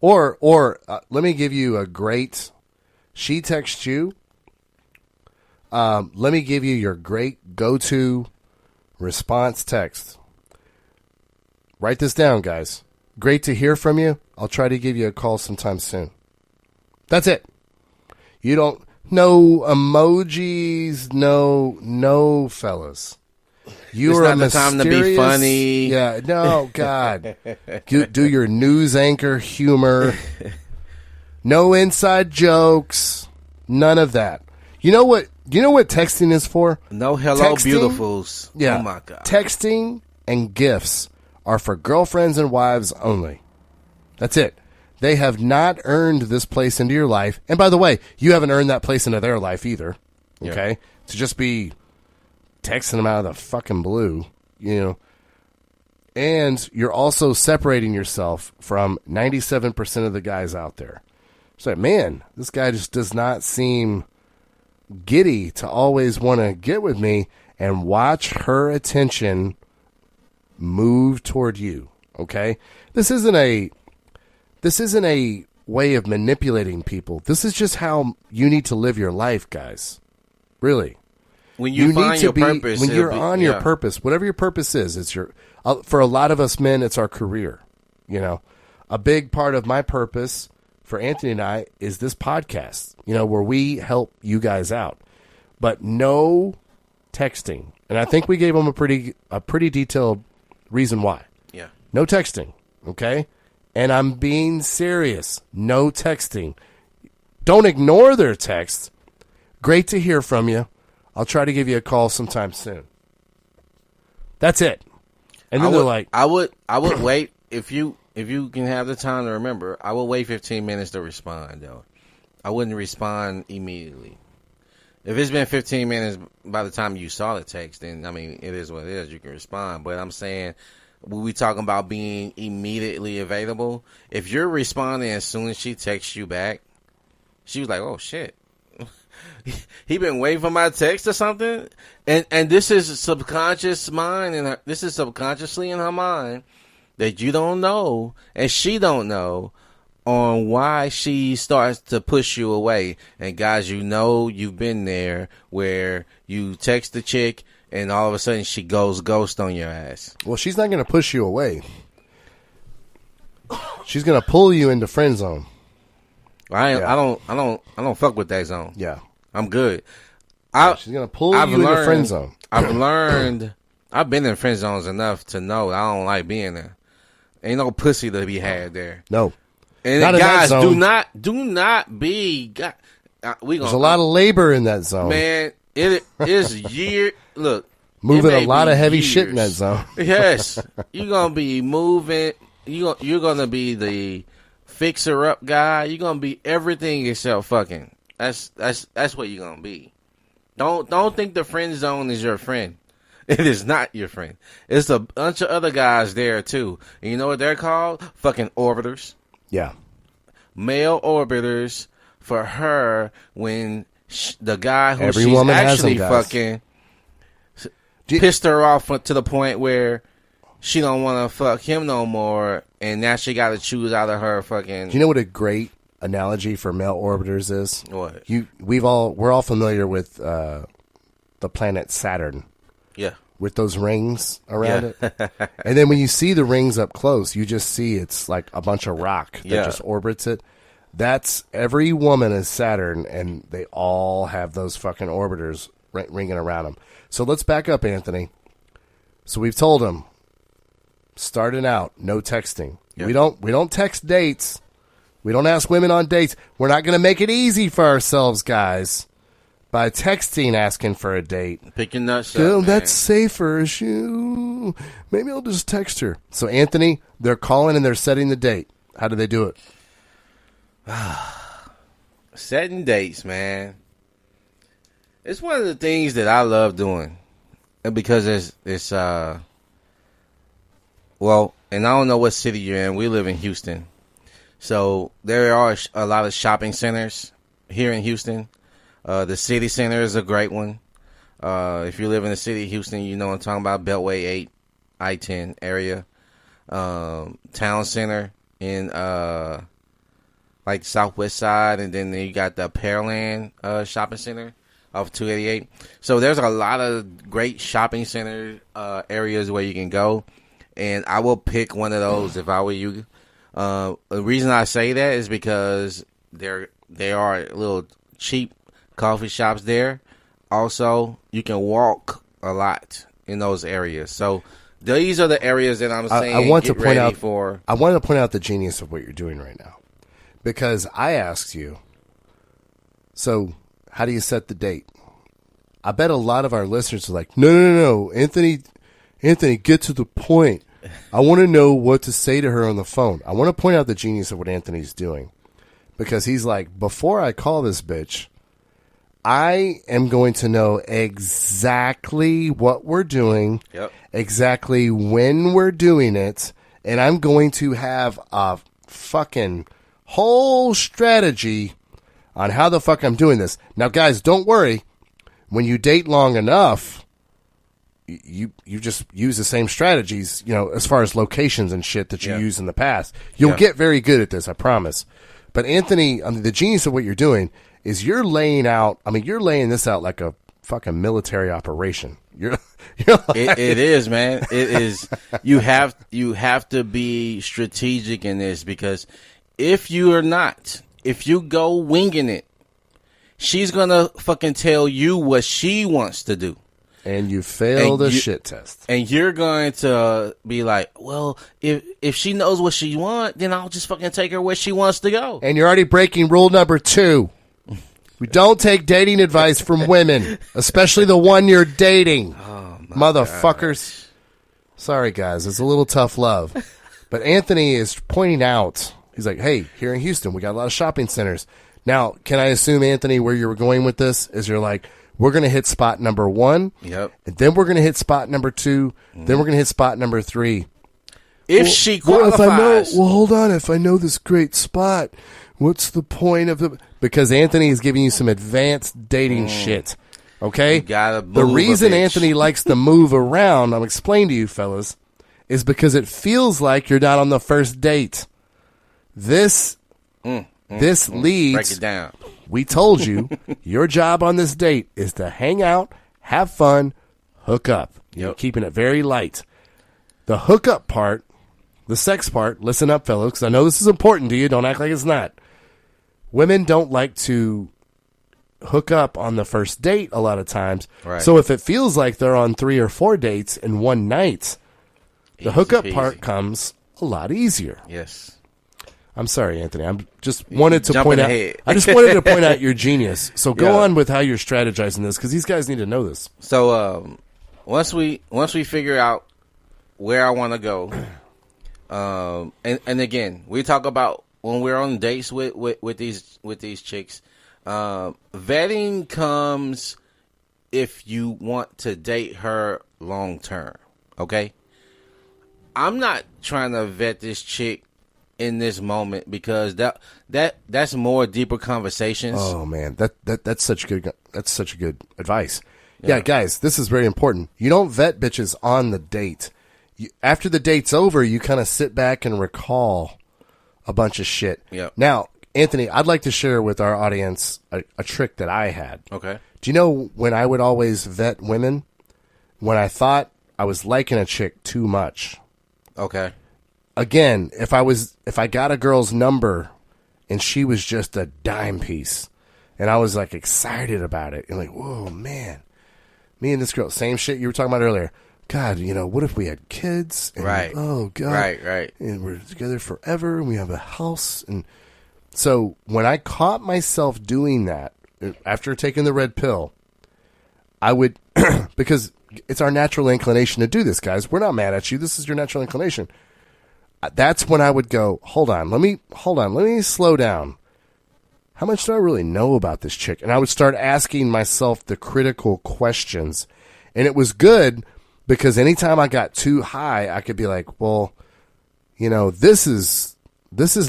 Or let me give you a great. She texts you. Let me give you your great go-to response text. Write this down, guys. Great to hear from you. I'll try to give you a call sometime soon. That's it. You don't. No emojis. No, fellas. You are not the time to be funny. Yeah. No, God. Do your news anchor humor. No inside jokes. None of that. You know what texting is for? No hello, Texting, beautifuls. Yeah. Oh, my God. Texting and gifts are for girlfriends and wives only. That's it. They have not earned this place into your life. And by the way, you haven't earned that place into their life either. Okay? Yeah. To just be texting them out of the fucking blue, you know. And you're also separating yourself from 97% of the guys out there. It's like, man, this guy just does not seem giddy to always want to get with me, and watch her attention move toward you. Okay? This isn't a way of manipulating people. This is just how you need to live your life, guys. Really. When you find need to your be, purpose, when you're on your purpose, whatever your purpose is, it's your. For a lot of us men, it's our career. You know, a big part of my purpose for Anthony and I is this podcast. You know, where we help you guys out, but no texting. And I think we gave them a pretty detailed reason why. Yeah. No texting. Okay. And I'm being serious. No texting. Don't ignore their text. Great to hear from you. I'll try to give you a call sometime soon. That's it. And then they're like, I would wait if you can have the time to remember. I would wait 15 minutes to respond though. I wouldn't respond immediately. If it's been 15 minutes by the time you saw the text, then I mean it is what it is. You can respond. But I'm saying, when we talking about being immediately available, if you're responding as soon as she texts you back, she was like, oh shit. He been waiting for my text or something, and this is subconscious mind, and this is subconsciously in her mind that you don't know, and she don't know, on why she starts to push you away. And guys, you know, you've been there where you text the chick, and all of a sudden she goes ghost on your ass. Well, she's not going to push you away. She's going to pull you into friend zone. I don't fuck with that zone. Yeah. I'm good. She's going to pull you into friend zone. I've been in friend zones enough to know I don't like being there. Ain't no pussy to be had there. No. And not guys, in that zone. do not be. There's a lot of labor in that zone. Man, it is year. Look. Moving a lot of heavy shit in that zone. Yes. You're going to be moving. You're going to be the fixer-up guy. You're going to be everything except fucking. That's what you're gonna be. Don't think the friend zone is your friend. It is not your friend. It's a bunch of other guys there too. And you know what they're called? Fucking orbiters. Yeah. Male orbiters for her when the guy who Every she's woman has actually them, guys. fucking pissed her off to the point where she don't want to fuck him no more, and now she got to choose out of her fucking. Do you know what a great analogy for male orbiters is? What? We're all familiar with the planet Saturn Yeah. with those rings around Yeah. it. And then when you see the rings up close, you just see it's like a bunch of rock that Yeah. just orbits it. That's every woman is Saturn, and they all have those fucking orbiters ringing around them. So let's back up, Anthony. So we've told him, starting out, no texting. Yep. We don't text dates. We don't ask women on dates. We're not going to make it easy for ourselves, guys, by texting asking for a date. Pick your nuts Girl, up, that's man. safer. Maybe I'll just text her. So, Anthony, they're calling and they're setting the date. How do they do it? Setting dates, man. It's one of the things that I love doing, and because it's well, and I don't know what city you're in. We live in Houston, so there are a lot of shopping centers here in Houston. The city center is a great one. If you live in the city of Houston, you know what I'm talking about. Beltway 8, I-10 area, town center in like the southwest side, and then you got the Pearland shopping center off 288. So there's a lot of great shopping center areas where you can go, and I will pick one of those if I were you. The reason I say that is because there are little cheap coffee shops there. Also, you can walk a lot in those areas. So these are the areas that I'm saying I want get to point ready out for. I wanted to point out the genius of what you're doing right now, because I asked you, so how do you set the date? I bet a lot of our listeners are like, no, Anthony, get to the point. I want to know what to say to her on the phone. I want to point out the genius of what Anthony's doing, because he's like, before I call this bitch, I am going to know exactly what we're doing, Yep. exactly when we're doing it, and I'm going to have a fucking whole strategy on how the fuck I'm doing this. Now, guys, don't worry. When you date long enough, you just use the same strategies, as far as locations and shit that you Yeah. used in the past. You'll Yeah. get very good at this, I promise. But Anthony, the genius of what you're doing is you're laying this out like a fucking military operation. You're like, It is, man. It is. You have to be strategic in this, because if you are not, if you go winging it, she's gonna fucking tell you what she wants to do, and you fail And the you- shit test. and you're going to be like, well, if she knows what she wants, then I'll just fucking take her where she wants to go. And you're already breaking rule number 2. We don't take dating advice from women, especially the one you're dating. Motherfuckers. Sorry, guys. It's a little tough love. But Anthony is pointing out, he's like, hey, here in Houston, we got a lot of shopping centers. Now, can I assume, Anthony, where you were going with this is you're like, we're going to hit spot number 1, Yep. and then we're going to hit spot number 2, then we're going to hit spot number 3. If she qualifies, hold on. If I know this great spot, what's the point of the? Because Anthony is giving you some advanced dating shit. Okay, You gotta the move a reason bitch. Anthony likes to move around, I'll explain to you, fellas, is because it feels like you're not on the first date. This leads. break it down. We told you your job on this date is to hang out, have fun, hook up. You're Yep. keeping it very light. The hookup part, the sex part, listen up, fellas, because I know this is important to you. Don't act like it's not. Women don't like to hook up on the first date a lot of times. Right. So if it feels like they're on 3 or 4 dates in one night, the Easy hookup peasy. part comes a lot easier. Yes. I'm sorry, Anthony. I'm just wanted to jumping point out. ahead. I just wanted to point out your genius. So go Yeah. on with how you're strategizing this, because these guys need to know this. So once we figure out where I want to go, and again, we talk about when we're on dates with these chicks, vetting comes if you want to date her long term. Okay, I'm not trying to vet this chick in this moment because that's more deeper conversations. Oh man, that's such good advice. Yeah, guys, this is very important. You don't vet bitches on the date. After the date's over, you kind of sit back and recall a bunch of shit. Yeah. Now, Anthony, I'd like to share with our audience a trick that I had. Okay. Do you know when I would always vet women? When I thought I was liking a chick too much. Okay. Again, if I got a girl's number and she was just a dime piece and I was like excited about it and like, whoa, man, me and this girl, same shit you were talking about earlier. God, what if we had kids? And, Right. Oh, God. Right. And we're together forever and we have a house. And so when I caught myself doing that after taking the red pill, I would, because it's our natural inclination to do this, guys. We're not mad at you. This is your natural inclination. That's when I would go, hold on, let me slow down. How much do I really know about this chick? And I would start asking myself the critical questions. And it was good because anytime I got too high, I could be like, well, this is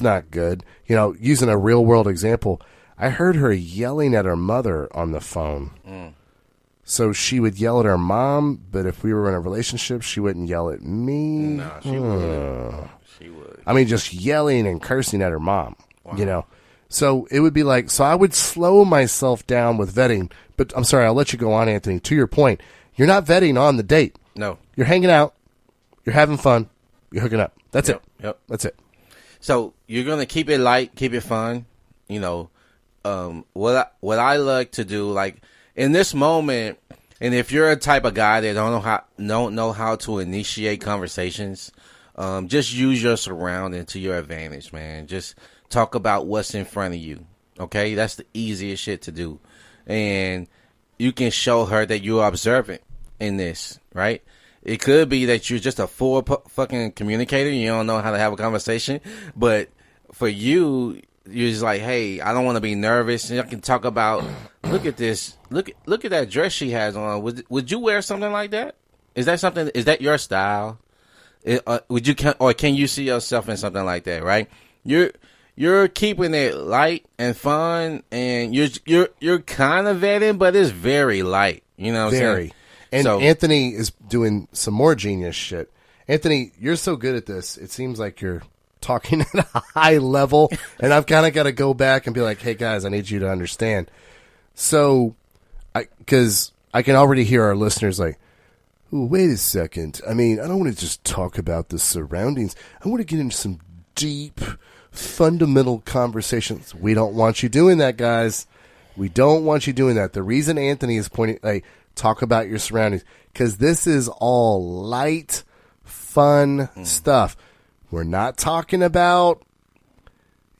not good. Using a real world example, I heard her yelling at her mother on the phone. So she would yell at her mom, but if we were in a relationship, she wouldn't yell at me. No, she would. She would. I mean, just yelling and cursing at her mom, So it would be like, so I would slow myself down with vetting. But I'm sorry, I'll let you go on, Anthony. To your point, you're not vetting on the date. No. You're hanging out. You're having fun. You're hooking up. That's it. Yep. That's it. So you're going to keep it light, keep it fun. What I like to do, like, in this moment, and if you're a type of guy that don't know how to initiate conversations, just use your surrounding to your advantage, man. Just talk about what's in front of you. Okay, that's the easiest shit to do, and you can show her that you're observant in this, right? It could be that you're just a full fucking communicator. You don't know how to have a conversation, but for you, you're just like, hey, I don't want to be nervous. And I can talk about, look at this. Look at that dress she has on. Would you wear something like that? Is that your style? Can you see yourself in something like that, right? You're keeping it light and fun, and you're kind of vetting, but it's very light. You know what I'm saying? And so, Anthony is doing some more genius shit. Anthony, you're so good at this. It seems like you're talking at a high level, and I've kind of got to go back and be like, hey, guys, I need you to understand. So, because I can already hear our listeners like, oh, wait a second. I mean, I don't want to just talk about the surroundings. I want to get into some deep, fundamental conversations. We don't want you doing that, guys. We don't want you doing that. The reason Anthony is pointing, like, talk about your surroundings, because this is all light, fun stuff. We're not talking about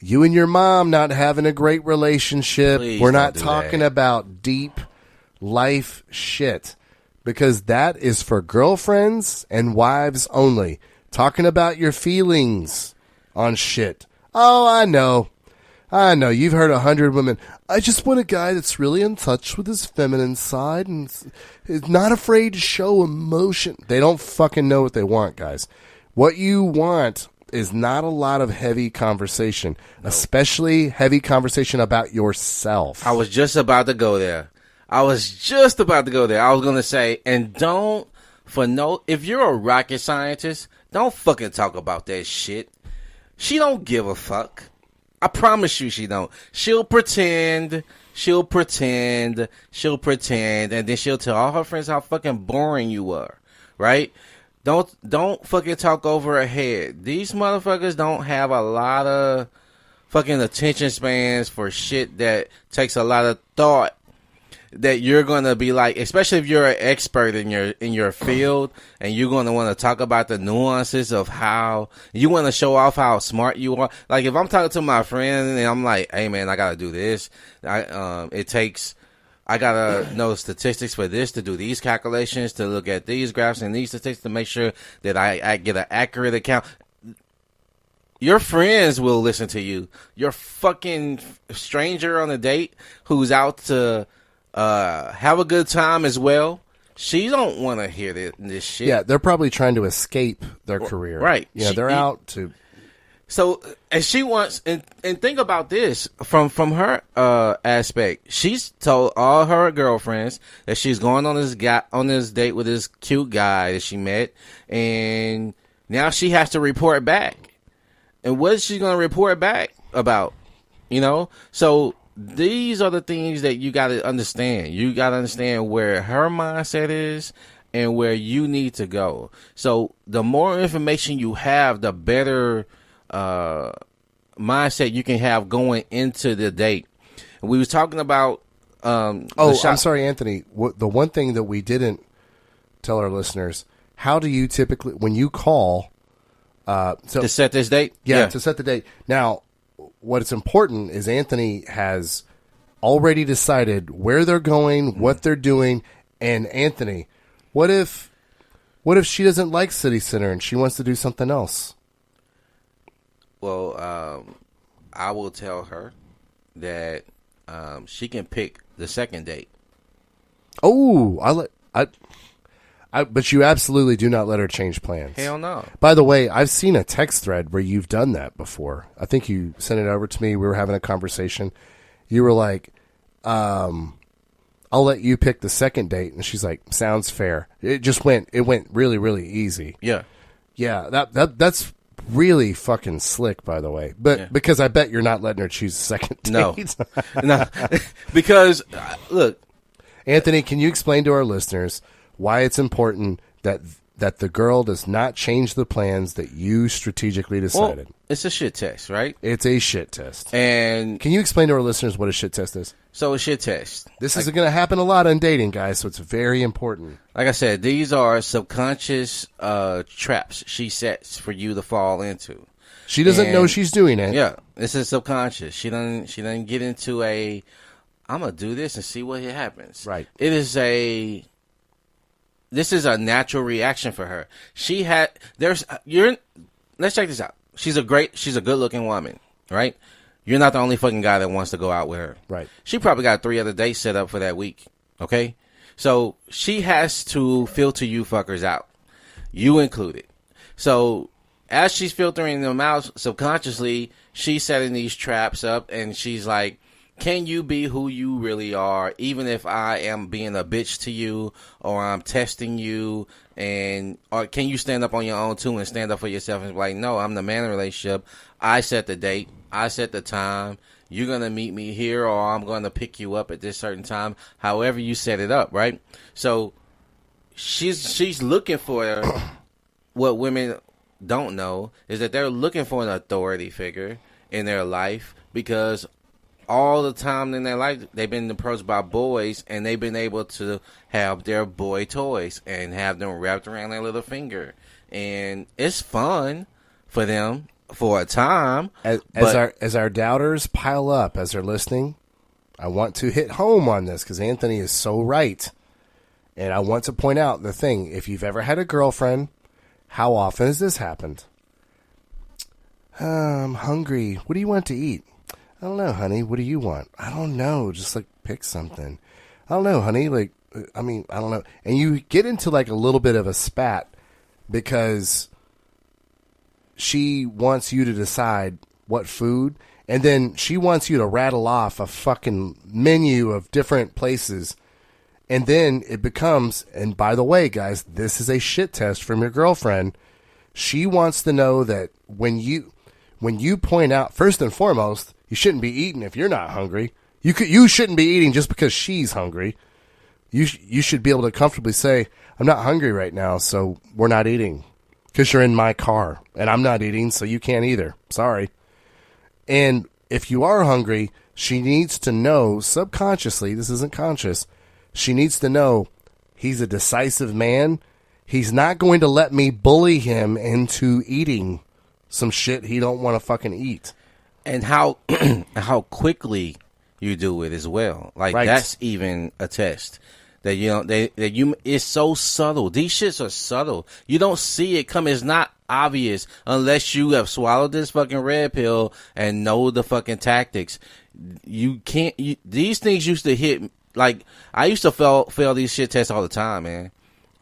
you and your mom not having a great relationship. Please We're not don't do talking that. about deep life shit, because that is for girlfriends and wives only. Talking about your feelings on shit. Oh, I know. You've heard 100 women. I just want a guy that's really in touch with his feminine side and is not afraid to show emotion. They don't fucking know what they want, guys. What you want is not a lot of heavy conversation, especially heavy conversation about yourself. I was just about to go there. I was going to say, and if you're a rocket scientist, don't fucking talk about that shit. She don't give a fuck. I promise you she don't. She'll pretend, and then she'll tell all her friends how fucking boring you are, right? Don't fucking talk over her head. These motherfuckers don't have a lot of fucking attention spans for shit that takes a lot of thought. That you're gonna be like, especially if you're an expert in your field, and you're gonna want to talk about the nuances of how you want to show off how smart you are. Like if I'm talking to my friend and I'm like, hey man, I gotta do this. I gotta know statistics for this, to do these calculations, to look at these graphs and these statistics to make sure that I get an accurate account. Your friends will listen to you. Your fucking stranger on a date who's out to have a good time as well. She don't want to hear this shit. Yeah, they're probably trying to escape their career. Right. Yeah, they're out to... So, and she wants, and think about this from her aspect. She's told all her girlfriends that she's going on this date with this cute guy that she met, and now she has to report back. And what is she going to report back about? You know, so these are the things that you got to understand. You got to understand where her mindset is and where you need to go. So the more information you have, the better mindset you can have going into the date. We was talking about I'm sorry, Anthony. The one thing that we didn't tell our listeners: how do you typically, when you call, to set this date? Yeah, to set the date. Now, what's important is Anthony has already decided where they're going, what they're doing, and Anthony, what if she doesn't like City Center and she wants to do something else? Well, I will tell her that she can pick the second date. Oh, but you absolutely do not let her change plans. Hell no. By the way, I've seen a text thread where you've done that before. I think you sent it over to me. We were having a conversation. You were like, I'll let you pick the second date. And she's like, sounds fair. It went really, really easy. Yeah. Yeah, that's really fucking slick, by the way. But because I bet you're not letting her choose a second date. No. Because, look. Anthony, can you explain to our listeners why it's important that the girl does not change the plans that you strategically decided? Well, it's a shit test, right? It's a shit test. And can you explain to our listeners what a shit test is? So a shit test. This is going to happen a lot on dating, guys, so it's very important. Like I said, these are subconscious traps she sets for you to fall into. She doesn't know she's doing it. Yeah, this is subconscious. She doesn't get into I'm gonna do this and see what happens. Right. This is a natural reaction for her. Let's check this out. She's a good looking woman, right? You're not the only fucking guy that wants to go out with her. Right. She probably got 3 other dates set up for that week. Okay? So she has to filter you fuckers out. You included. So as she's filtering them out subconsciously, she's setting these traps up and she's like, can you be who you really are, even if I am being a bitch to you or I'm testing you? Or can you stand up on your own too and stand up for yourself and be like, no, I'm the man in the relationship. I set the date. I set the time. You're going to meet me here or I'm going to pick you up at this certain time. However you set it up, right? So she's looking for what women don't know is that they're looking for an authority figure in their life because all the time in their life, they've been approached by boys, and they've been able to have their boy toys and have them wrapped around their little finger. And it's fun for them for a time. As our doubters pile up, as they're listening, I want to hit home on this because Anthony is so right. And I want to point out the thing. If you've ever had a girlfriend, how often has this happened? I'm hungry. What do you want to eat? I don't know, honey. What do you want? I don't know. Just pick something. I don't know, honey. I don't know. And you get into a little bit of a spat because she wants you to decide what food, and then she wants you to rattle off a fucking menu of different places. And then it becomes, and by the way, guys, this is a shit test from your girlfriend. She wants to know that when you point out, first and foremost, you shouldn't be eating if you're not hungry. You shouldn't be eating just because she's hungry. You should be able to comfortably say, I'm not hungry right now, so we're not eating. Because you're in my car, and I'm not eating, so you can't either. Sorry. And if you are hungry, she needs to know, subconsciously, this isn't conscious, she needs to know he's a decisive man. He's not going to let me bully him into eating some shit he don't want to fucking eat. And how quickly you do it as well. Right. That's even a test. It's so subtle. These shits are subtle. You don't see it come. It's not obvious unless you have swallowed this fucking red pill and know the fucking tactics. You can't. These things used to hit. I used to fail these shit tests all the time, man.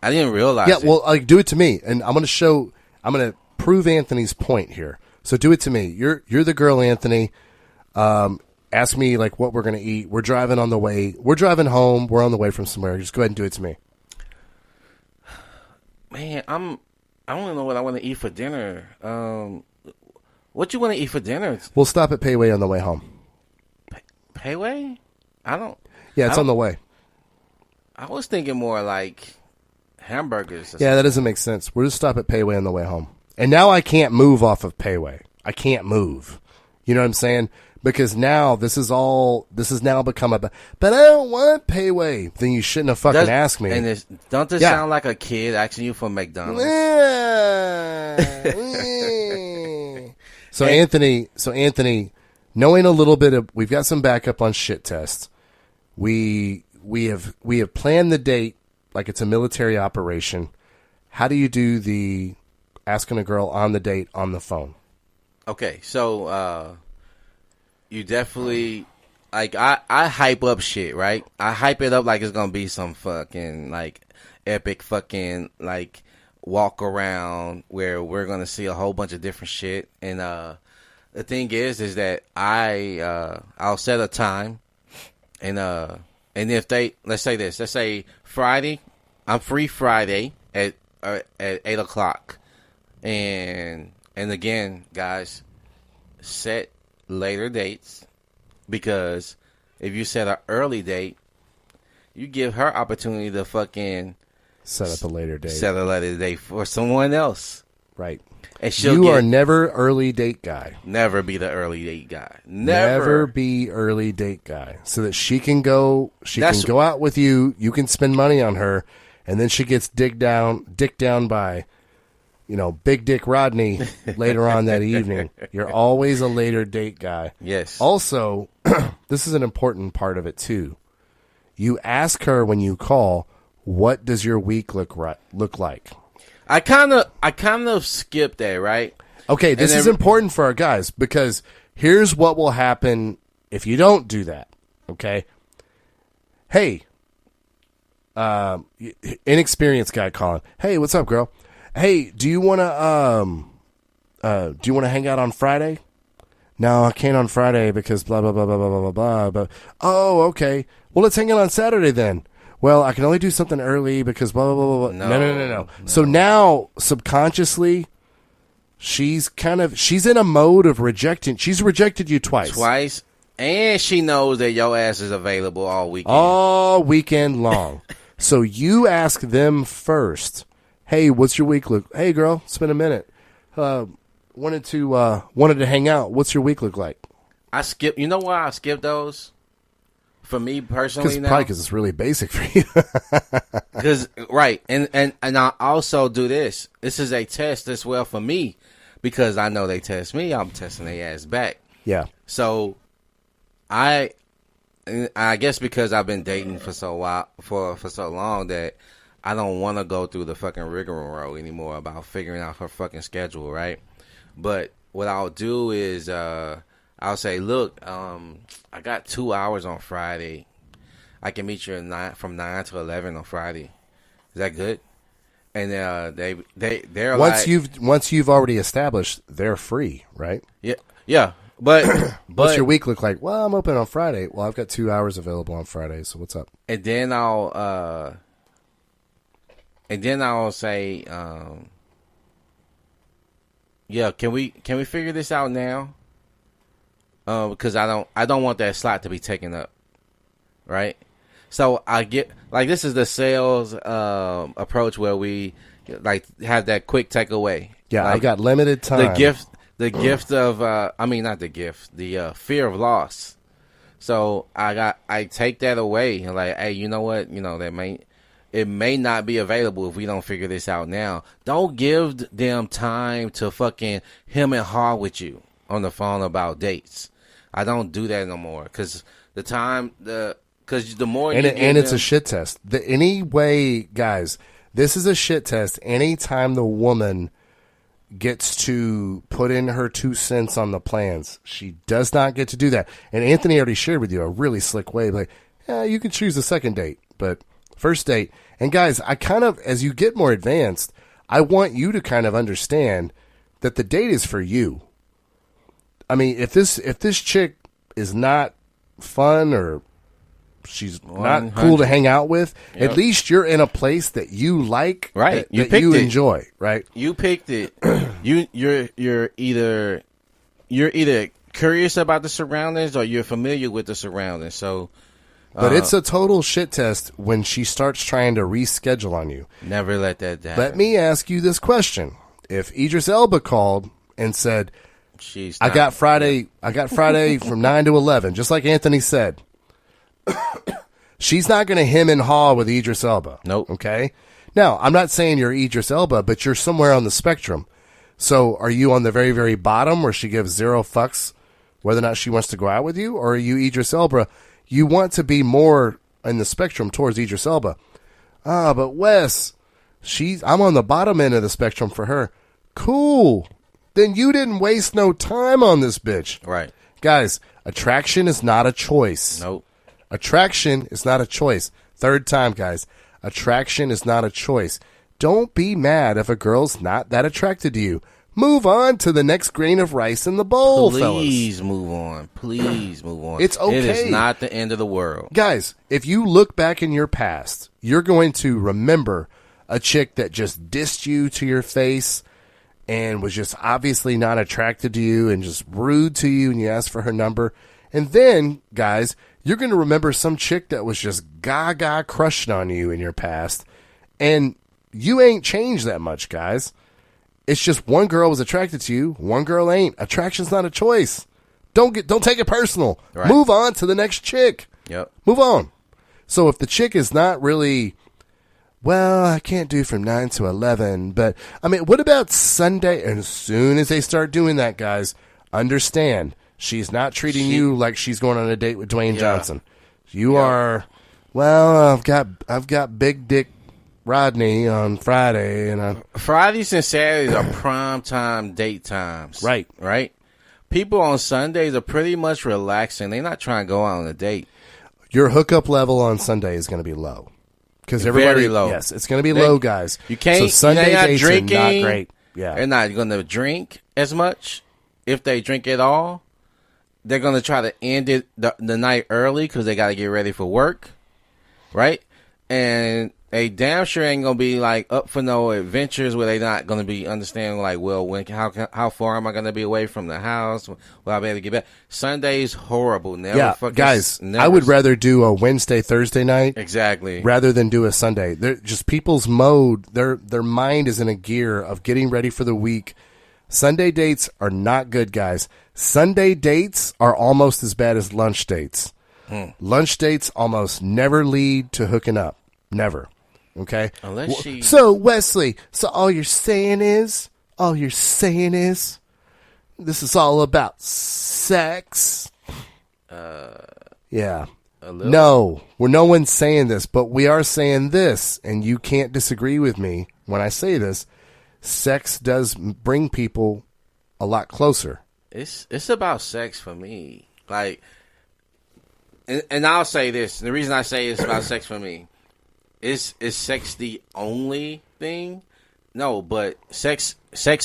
I didn't realize. Yeah, well, do it to me, and I'm going to prove Anthony's point here. So do it to me. You're the girl, Anthony. Ask me like what we're gonna eat. We're driving on the way. We're driving home. We're on the way from somewhere. Just go ahead and do it to me. Man, I don't know what I want to eat for dinner. What you want to eat for dinner? We'll stop at Payway on the way home. Payway? I don't. Yeah, it's on the way. I was thinking more like hamburgers. Yeah, that doesn't make sense. We'll just stop at Payway on the way home. And now I can't move off of Payway. I can't move. You know what I'm saying? Because now this has now become but I don't want Payway. Then you shouldn't have fucking asked me. And don't this sound like a kid asking you for McDonald's? So Anthony, knowing a little bit of, we've got some backup on shit tests. We have planned the date like it's a military operation. How do you do the asking a girl on the date on the phone? Okay, so you definitely like I hype up shit, right? I hype it up like it's gonna be some fucking like epic fucking like walk around where we're gonna see a whole bunch of different shit. And the thing is that I'll set a time, and if let's say Friday, I'm free Friday at 8:00, and again, guys, set later dates, because if you set an early date, you give her opportunity to fucking set up a later date. Set a later date for someone else. Right. And you are never early date guy. Never be the early date guy. Never be early date guy. So that she can go out with you, you can spend money on her, and then she gets dicked down by, Big Dick Rodney later on that evening. You're always a later date guy. Yes. Also, this is an important part of it too. You ask her when you call, what does your week look like? I kind of skipped that, right? Okay, this is important for our guys, because here's what will happen if you don't do that. Okay? Hey, inexperienced guy calling. Hey, what's up, girl? Hey, do you want to hang out on Friday? No, I can't on Friday because blah blah blah blah blah blah blah. But okay. Well, let's hang out on Saturday then. Well, I can only do something early because blah, blah, blah, blah. No. So now, subconsciously, she's in a mode of rejecting. She's rejected you twice. And she knows that your ass is available all weekend. All weekend long. So you ask them first, hey, what's your week look? Hey, girl, it's been a minute. Wanted to hang out. What's your week look like? You know why I skipped those? For me personally, probably because it's really basic for you. Right, and I also do this. This is a test as well for me, because I know they test me. I'm testing their ass back. Yeah. So, I guess because I've been dating for so long that I don't want to go through the fucking rigmarole anymore about figuring out her fucking schedule, right? But what I'll do is I'll say, look, I got 2 hours on Friday. I can meet you from 9 to 11 on Friday. Is that good? And they're once you've already established they're free, right? Yeah. But what's your week look like? Well, I'm open on Friday. Well, I've got 2 hours available on Friday. So what's up? And then I'll say, yeah, can we figure this out now? Because I don't want that slot to be taken up, right? So I get like, this is the sales approach where we like have that quick takeaway. Yeah, like, I've got limited time. The gift of not the gift, the fear of loss. So I take that away and like, hey, you know what? It may not be available if we don't figure this out now. Don't give them time to fucking hem and haw with you on the phone about dates. I don't do that no more, because the more it's a shit test. Anyway, guys, this is a shit test. Anytime the woman gets to put in her 2 cents on the plans, she does not get to do that. And Anthony already shared with you a really slick way, like, yeah, you can choose a second date, but first date. And guys, as you get more advanced, I want you to kind of understand that the date is for you. I mean, if this chick is not fun or she's not cool to hang out with, Yep. at least you're in a place that you like, Right. You that picked you it. enjoy, right? You picked it. You're either curious about the surroundings or you're familiar with the surroundings. So But it's a total shit test when she starts trying to reschedule on you. never let that down. Let me ask you this question. If Idris Elba called and said, She's I not- got Friday from 9 to 11, just like Anthony said, she's not going to hem and haw with Idris Elba. Nope. Okay? Now, I'm not saying you're Idris Elba, but you're somewhere on the spectrum. So are you on the very, very bottom where she gives zero fucks whether or not she wants to go out with you? Or are you Idris Elba? You want to be more in the spectrum towards Idris Elba. But Wes, I'm on the bottom end of the spectrum for her. Cool. Then you didn't waste no time on this bitch. Right. Guys, attraction is not a choice. Nope. Attraction is not a choice. Third time, guys. Attraction is not a choice. Don't be mad if a girl's not that attracted to you. Move on to the next grain of rice in the bowl, fellas. Please move on. Please move on. It's okay. It is not the end of the world. Guys, if you look back in your past, you're going to remember a chick that just dissed you to your face and was just obviously not attracted to you and just rude to you, and you asked for her number. And then, guys, you're going to remember some chick that was just gaga crushing on you in your past, and you ain't changed that much, guys. It's just one girl was attracted to you, one girl ain't. Attraction's not a choice. Don't take it personal. Right. Move on to the next chick. Yep. Move on. So if the chick is not really, well, I can't do from 9 to 11, but I mean, what about Sunday? And as soon as they start doing that, guys, understand she's not treating you like she's going on a date with Dwayne Johnson. You are, well, I've got big dick Rodney on Friday, and Fridays and Saturdays are prime time date times. Right. Right? People on Sundays are pretty much relaxing. They're not trying to go out on a date. your hookup level on Sunday is going to be low. Because Very low. Yes, it's going to be low, guys. You can't. So Sunday they're not dates drinking. are not great. Yeah, They're not going to drink as much. If they drink at all, they're going to try to end it the night early because they got to get ready for work, right? And they damn sure ain't going to be like up for no adventures where they not going to be understanding like, well, how far am I going to be away from the house? Will I be able to get back? Sunday's horrible. Never guys, never. I would rather do a Wednesday, Thursday night Exactly. rather than do a Sunday. They're just people's mode. Their mind is in a gear of getting ready for the week. Sunday dates are not good, guys. Sunday dates are almost as bad as lunch dates. Lunch dates almost never lead to hooking up. Never. Okay? Unless she... So, Wesley, all you're saying is this is all about sex? Yeah. A little. No, no one's saying this, but we are saying this, and you can't disagree with me when I say this. Sex does bring people a lot closer. It's about sex for me. Like, and I'll say this. The reason I say it's about sex for me is sex the only thing? No, but sex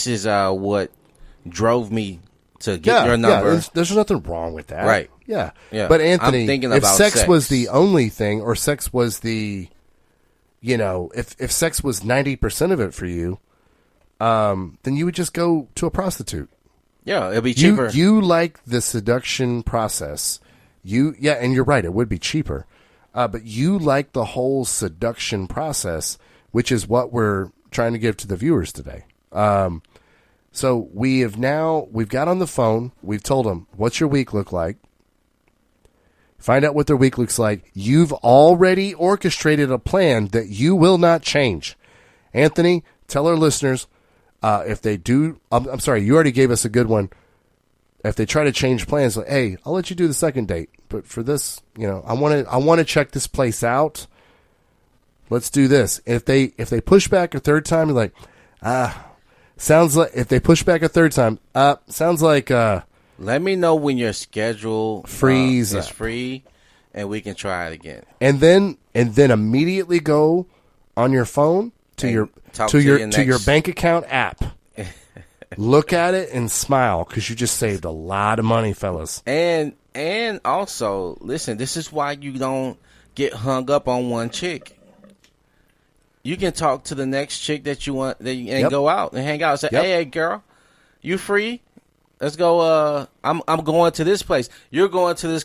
is what drove me to get your number. Yeah, there's nothing wrong with that. Right. Yeah. Yeah. But Anthony, I'm thinking if about sex was the only thing, or sex was the, if sex was 90% of it for you, then you would just go to a prostitute. Yeah, it'll be cheaper. You like the seduction process. And you're right, it would be cheaper. But you like the whole seduction process, which is what we're trying to give to the viewers today. So we've got on the phone. We've told them, what's your week look like? Find out what their week looks like. You've already orchestrated a plan that you will not change. Anthony, tell our listeners, if they do, I'm sorry, you already gave us a good one. If they try to change plans, like, hey, I'll let you do the second date, but for this, I want to check this place out. Let's do this. If they push back a third time, you're like, sounds like if they push back a third time, sounds like Let me know when your schedule freeze is up. free, and we can try it again. and then immediately go on your phone to And your talk to to your your to your next- bank account app look at it and smile because you just saved a lot of money, fellas. And also, listen, this is why you don't get hung up on one chick. You can talk to the next chick that you want and go out and hang out and say, hey, girl, you free? Let's go. I'm going to this place. You're going to this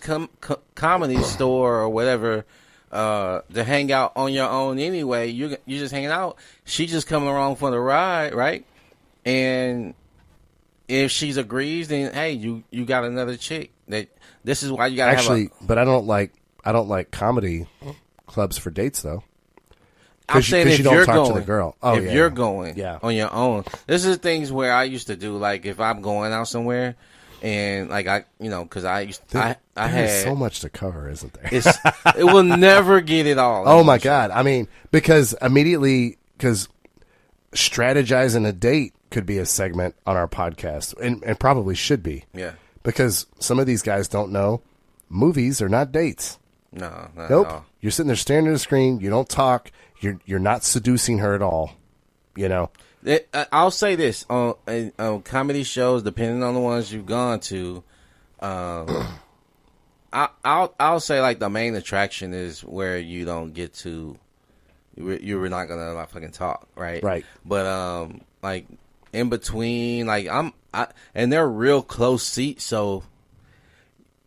comedy store or whatever to hang out on your own anyway. You're just hanging out. She's just coming along for the ride, right? And if she agrees, then hey, you got another chick. This is why you got to actually. But I don't like comedy clubs for dates though. I'm saying if you don't you're talk going, to the girl. if you're going on your own, this is things where I used to do. Like if I'm going out somewhere, and like because I had so much to cover, isn't there? It will never get it all. Oh my God! I mean, because strategizing a date could be a segment on our podcast, and probably should be. Yeah. Because some of these guys don't know movies are not dates. No, not nope. At all. You're sitting there staring at the screen. You don't talk. You're not seducing her at all. You know. I'll say this on comedy shows, depending on the ones you've gone to. I'll say like the main attraction is where you don't get to. You're not gonna like fucking talk, right? Right. But like in between, like and they're real close seats, so.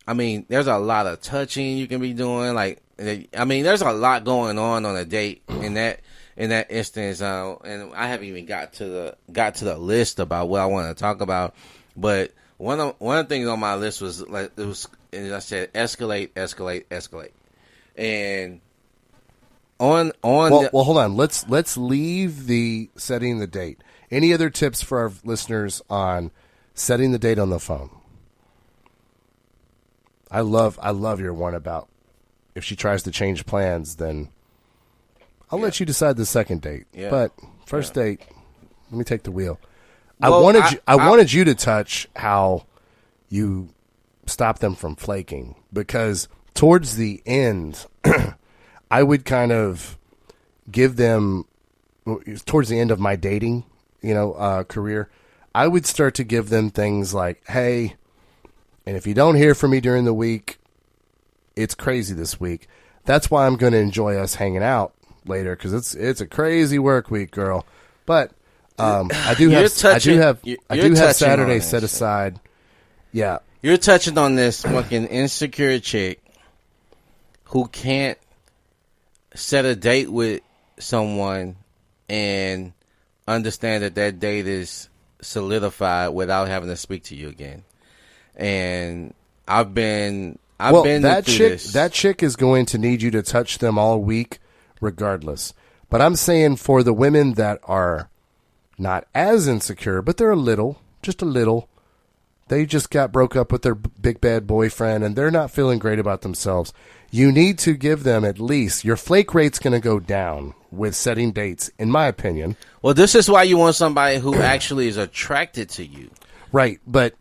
I mean, there's a lot of touching you can be doing. Like, I mean, there's a lot going on a date in that instance. And I haven't even got to the list about what I want to talk about. But one of the things on my list was like as I said, escalate. And on well, hold on. Let's leave the setting the date. Any other tips for our listeners on setting the date on the phone? I love your one about if she tries to change plans, then I'll let you decide the second date. Yeah. But first date, let me take the wheel. Well, I wanted you to touch how you stop them from flaking, because towards the end, I would kind of give them towards the end of my dating, career, I would start to give them things like, hey. And if you don't hear from me during the week, it's crazy this week. That's why I'm going to enjoy us hanging out later, because it's a crazy work week, girl. But I do have Saturday set aside. Yeah, you're touching on this fucking insecure chick who can't set a date with someone and understand that date is solidified without having to speak to you again. And I've been through this. That chick is going to need you to touch them all week, regardless. But I'm saying for the women that are not as insecure, but they're just a little. They just got broke up with their big bad boyfriend, and they're not feeling great about themselves. You need to give them at least your flake rate's going to go down with setting dates, in my opinion. Well, this is why you want somebody who actually is attracted to you, right? But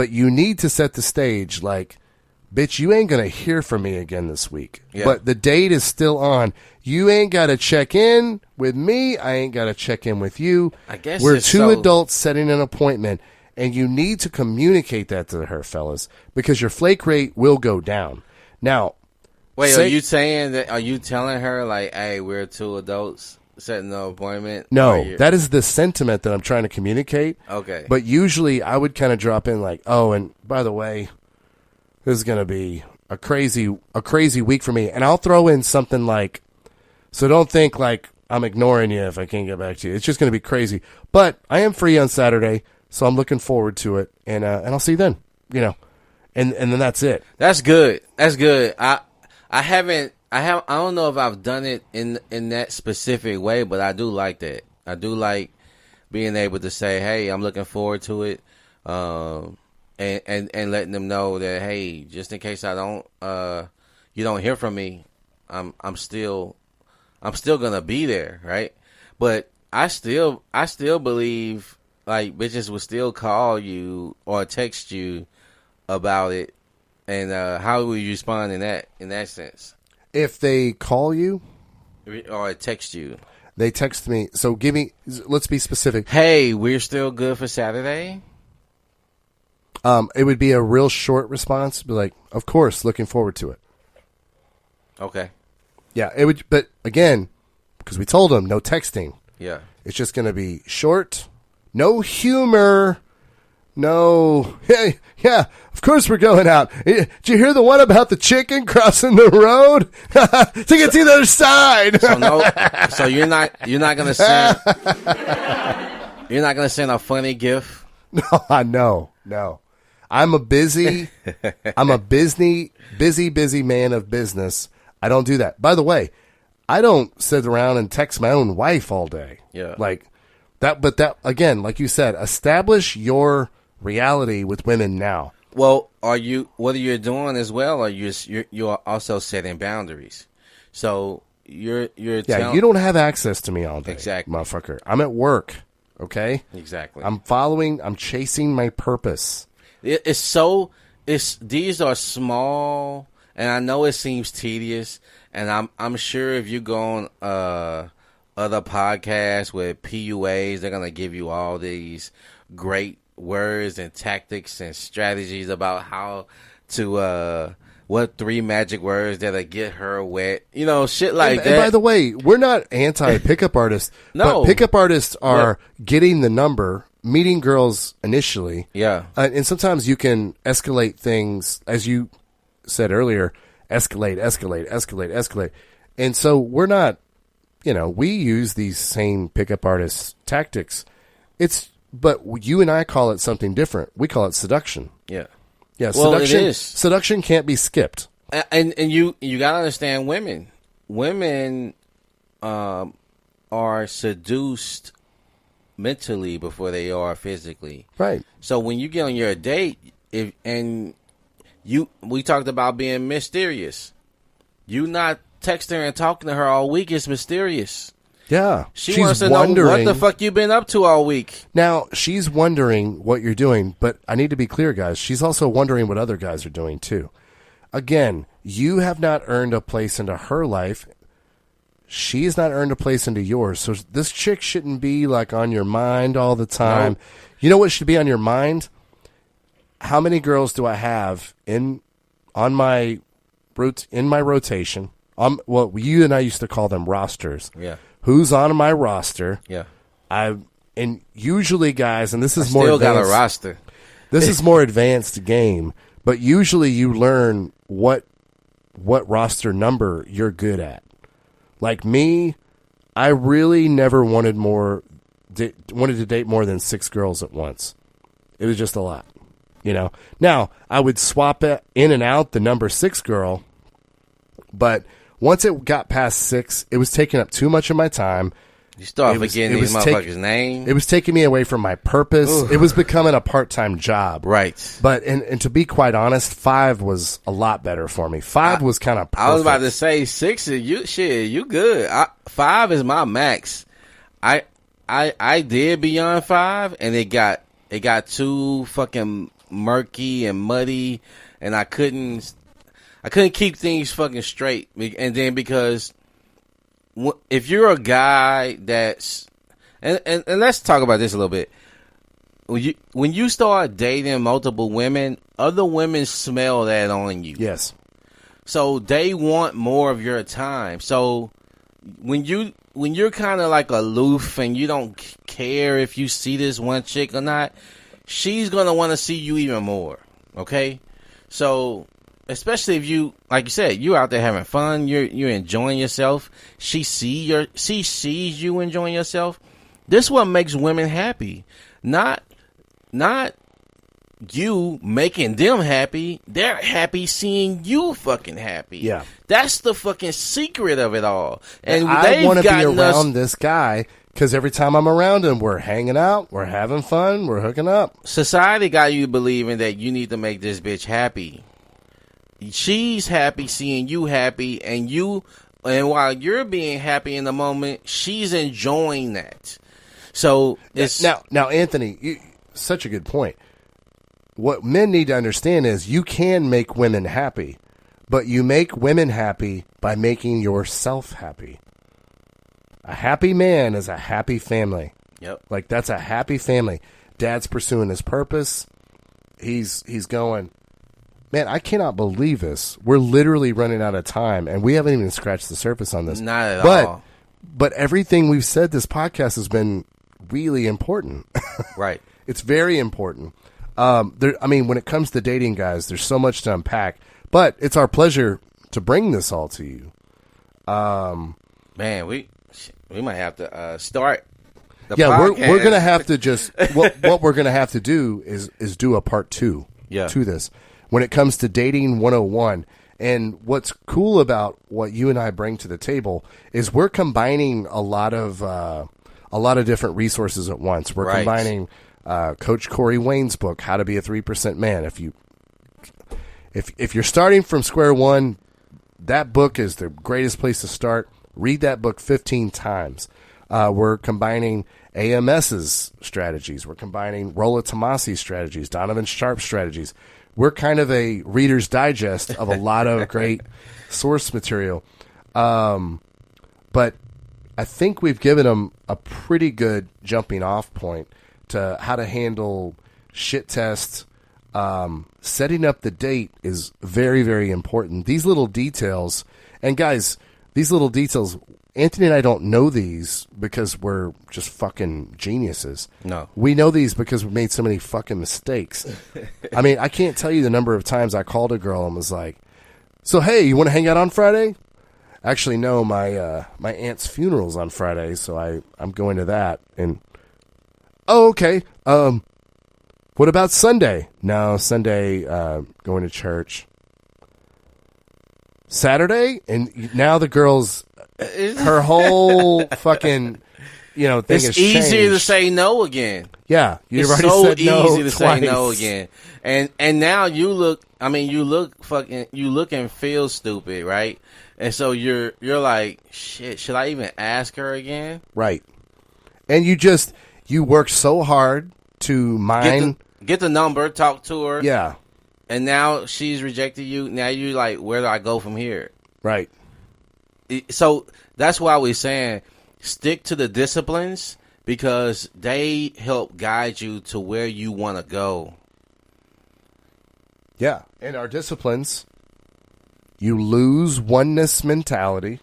you need to set the stage like, bitch, you ain't going to hear from me again this week. Yeah. But the date is still on. You ain't got to check in with me. I ain't got to check in with you. I guess we're two adults setting an appointment, and you need to communicate that to her, fellas, because your flake rate will go down. Now, wait, are you saying that? Are you telling her like, hey, we're two adults setting an appointment? No, that is the sentiment that I'm trying to communicate. Okay. But usually I would kind of drop in like, oh, and by the way, this is going to be a crazy week for me. And I'll throw in something like, so don't think like I'm ignoring you if I can't get back to you. It's just going to be crazy. But I am free on Saturday, so I'm looking forward to it. And I'll see you then, and then that's it. That's good. That's good. I don't know if I've done it in that specific way, but I do like that. I do like being able to say, hey, I'm looking forward to it. And letting them know that, hey, just in case you don't hear from me, I'm still gonna be there, right? But I still believe like bitches will still call you or text you about it, and how will you respond in that sense? If they call you or text you, They text me. So let's be specific. Hey, we're still good for Saturday? It would be a real short response. Be like, of course, looking forward to it. Okay. Yeah, it would. But again, because we told them no texting. Yeah. It's just going to be short, no humor, no. Hey, yeah, of course we're going out. Did you hear the one about the chicken crossing the road? To get to the other side. So you're not gonna send a funny GIF. No. I'm a busy man of business. I don't do that. By the way, I don't sit around and text my own wife all day. Yeah. Like that, but that, again, like you said, establish your reality with women now. Well, what are you doing as well? Are you're also setting boundaries? So you're you don't have access to me all day, exactly, motherfucker. I'm at work. Okay, exactly. I'm chasing my purpose. These are small, and I know it seems tedious, and I'm sure if you go on other podcasts with PUAs, they're gonna give you all these great words and tactics and strategies about how to what 3 magic words that'll get her wet, shit like that. And by the way, we're not anti pickup artists. No, but pickup artists are getting the number, meeting girls initially. Yeah, and sometimes you can escalate things, as you said earlier. Escalate. And so we're not. We use these same pickup artist tactics. But you and I call it something different. We call it seduction. Yeah. Yeah, well, seduction. It is. Seduction can't be skipped. And you gotta understand women. Women are seduced mentally before they are physically. Right. So when you get on your date, we talked about being mysterious. You not texting her and talking to her all week is mysterious. Yeah. She wants to know what the fuck you been up to all week. Now, she's wondering what you're doing, but I need to be clear, guys. She's also wondering what other guys are doing, too. Again, you have not earned a place into her life. She's not earned a place into yours. So this chick shouldn't be, like, on your mind all the time. No. You know what should be on your mind? How many girls do I have in my rotation? Well, you and I used to call them rosters. Yeah. Who's on my roster? Yeah. And usually, guys, and this is more still advanced, got a roster. This is more advanced game, but usually you learn what roster number you're good at. Like me, I really never wanted to date more than 6 girls at once. It was just a lot, Now, I would swap it in and out the number 6 girl, but once it got past 6, it was taking up too much of my time. You start forgetting these motherfuckers' names. It was taking me away from my purpose. Ooh. It was becoming a part-time job. Right. But, and to be quite honest, 5 was a lot better for me. 5 was kind of perfect. I was about to say 6 is you good. 5 is my max. I did beyond 5, and it got too fucking murky and muddy, and I couldn't keep things fucking straight. And then because if you're a guy that's and let's talk about this a little bit. When you start dating multiple women, other women smell that on you. Yes. So they want more of your time. So when you're kind of like aloof and you don't care if you see this one chick or not, she's gonna want to see you even more. Okay, so especially if you, like you said, you out there having fun, you're enjoying yourself. She sees you enjoying yourself. This is what makes women happy, not you making them happy. They're happy seeing you fucking happy. Yeah, that's the fucking secret of it all. And I want to be around this guy because every time I'm around him, we're hanging out, we're having fun, we're hooking up. Society got you believing that you need to make this bitch happy. She's happy seeing you happy, and while you're being happy in the moment, she's enjoying that. So it's now, Anthony, such a good point. What men need to understand is you can make women happy, but you make women happy by making yourself happy. A happy man is a happy family. Yep. Like, that's a happy family. Dad's pursuing his purpose. He's going, man, I cannot believe this. We're literally running out of time, and we haven't even scratched the surface on this. Not at all. But everything we've said this podcast has been really important. Right. It's very important. When it comes to dating, guys, there's so much to unpack. But it's our pleasure to bring this all to you. Man, we might have to start the Yeah, podcast. we're gonna have to just what we're gonna have to do is do a part 2 to this when it comes to dating 101. And what's cool about what you and I bring to the table is we're combining a lot of different resources at once. We're combining Coach Corey Wayne's book, How to Be a 3% Man. If you're starting from square one, that book is the greatest place to start. Read that book 15 times. We're combining AMS's strategies. We're combining Rollo Tomasi's strategies, Donovan Sharp's strategies. We're kind of a Reader's Digest of a lot of great source material. But I think we've given them a pretty good jumping off point to how to handle shit tests. Setting up the date is very, very important. These little details, and guys, these little details, Anthony and I don't know these because we're just fucking geniuses. No. We know these because we made so many fucking mistakes. I mean, I can't tell you the number of times I called a girl and was like, so, hey, you want to hang out on Friday? Actually, no, my aunt's funeral's on Friday, so I'm going to that. And, oh, okay. What about Sunday? No, Sunday, going to church. Saturday? And now the girl's, her whole fucking, thing It's has easier to changed. say no again. Yeah, you've It's already so said no easy to twice. say no again. And now you look and feel stupid, right? And so you're like, shit, should I even ask her again? Right. And you work so hard to mine. Get the number, talk to her. Yeah. And now she's rejected you. Now you're like, where do I go from here? Right. So that's why we're saying stick to the disciplines because they help guide you to where you want to go. Yeah. And our disciplines, you lose oneness mentality.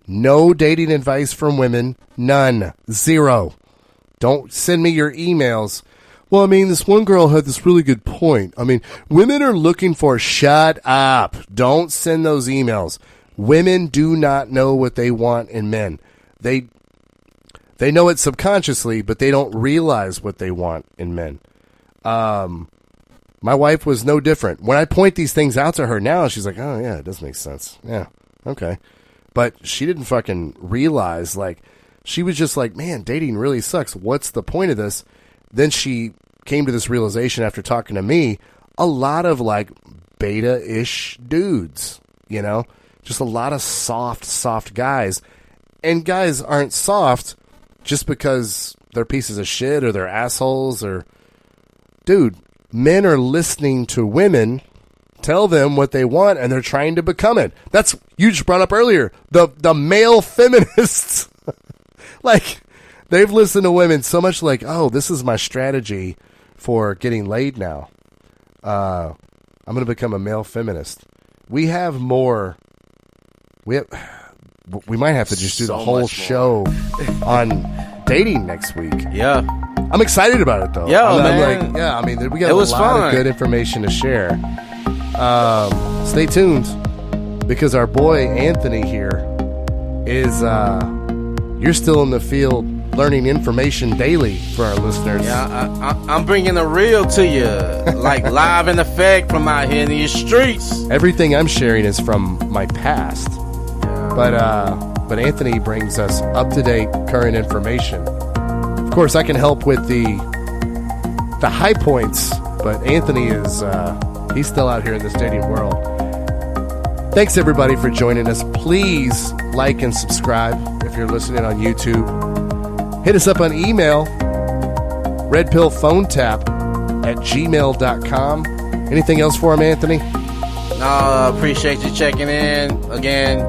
No dating advice from women. None. Zero. Don't send me your emails. Well, I mean, this one girl had this really good point. I mean, women are looking for shut up. Don't send those emails. Women do not know what they want in men. They know it subconsciously, but they don't realize what they want in men. My wife was no different. When I point these things out to her now, she's like, oh, yeah, it does make sense. Yeah, okay. But she didn't fucking realize, she was just like, man, dating really sucks. What's the point of this? Then she came to this realization after talking to me, a lot of beta-ish dudes, just a lot of soft guys. And guys aren't soft just because they're pieces of shit or they're assholes or, dude, men are listening to women tell them what they want and they're trying to become it. That's, you just brought up earlier, the male feminists. They've listened to women so much oh, this is my strategy for getting laid now. I'm going to become a male feminist. We have more. We might have to just do the whole show on dating next week. Yeah. I'm excited about it, though. Yeah, man. We got a lot of good information to share. Stay tuned because our boy Anthony here is, you're still in the field learning information daily for our listeners. Yeah, I'm bringing the real to you, live in effect from out here in these streets. Everything I'm sharing is from my past, but Anthony brings us up-to-date current information. Of course, I can help with the high points, but Anthony is he's still out here in this dating world. Thanks everybody for joining us. Please like and subscribe if you're listening on YouTube. Hit us up on email, redpillphonetap@gmail.com. Anything else for him, Anthony? No, appreciate you checking in. Again,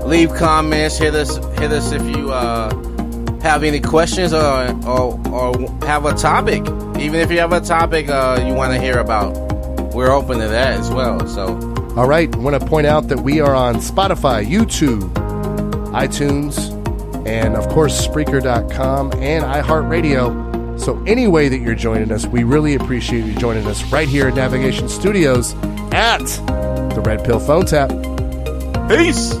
leave comments. Hit us if you have any questions or have a topic. Even if you have a topic you want to hear about, we're open to that as well. So, all right, I want to point out that we are on Spotify, YouTube, iTunes, and of course Spreaker.com and iHeartRadio. So any way that you're joining us, we really appreciate you joining us right here at Navigation Studios at the Red Pill Phone Tap. peace.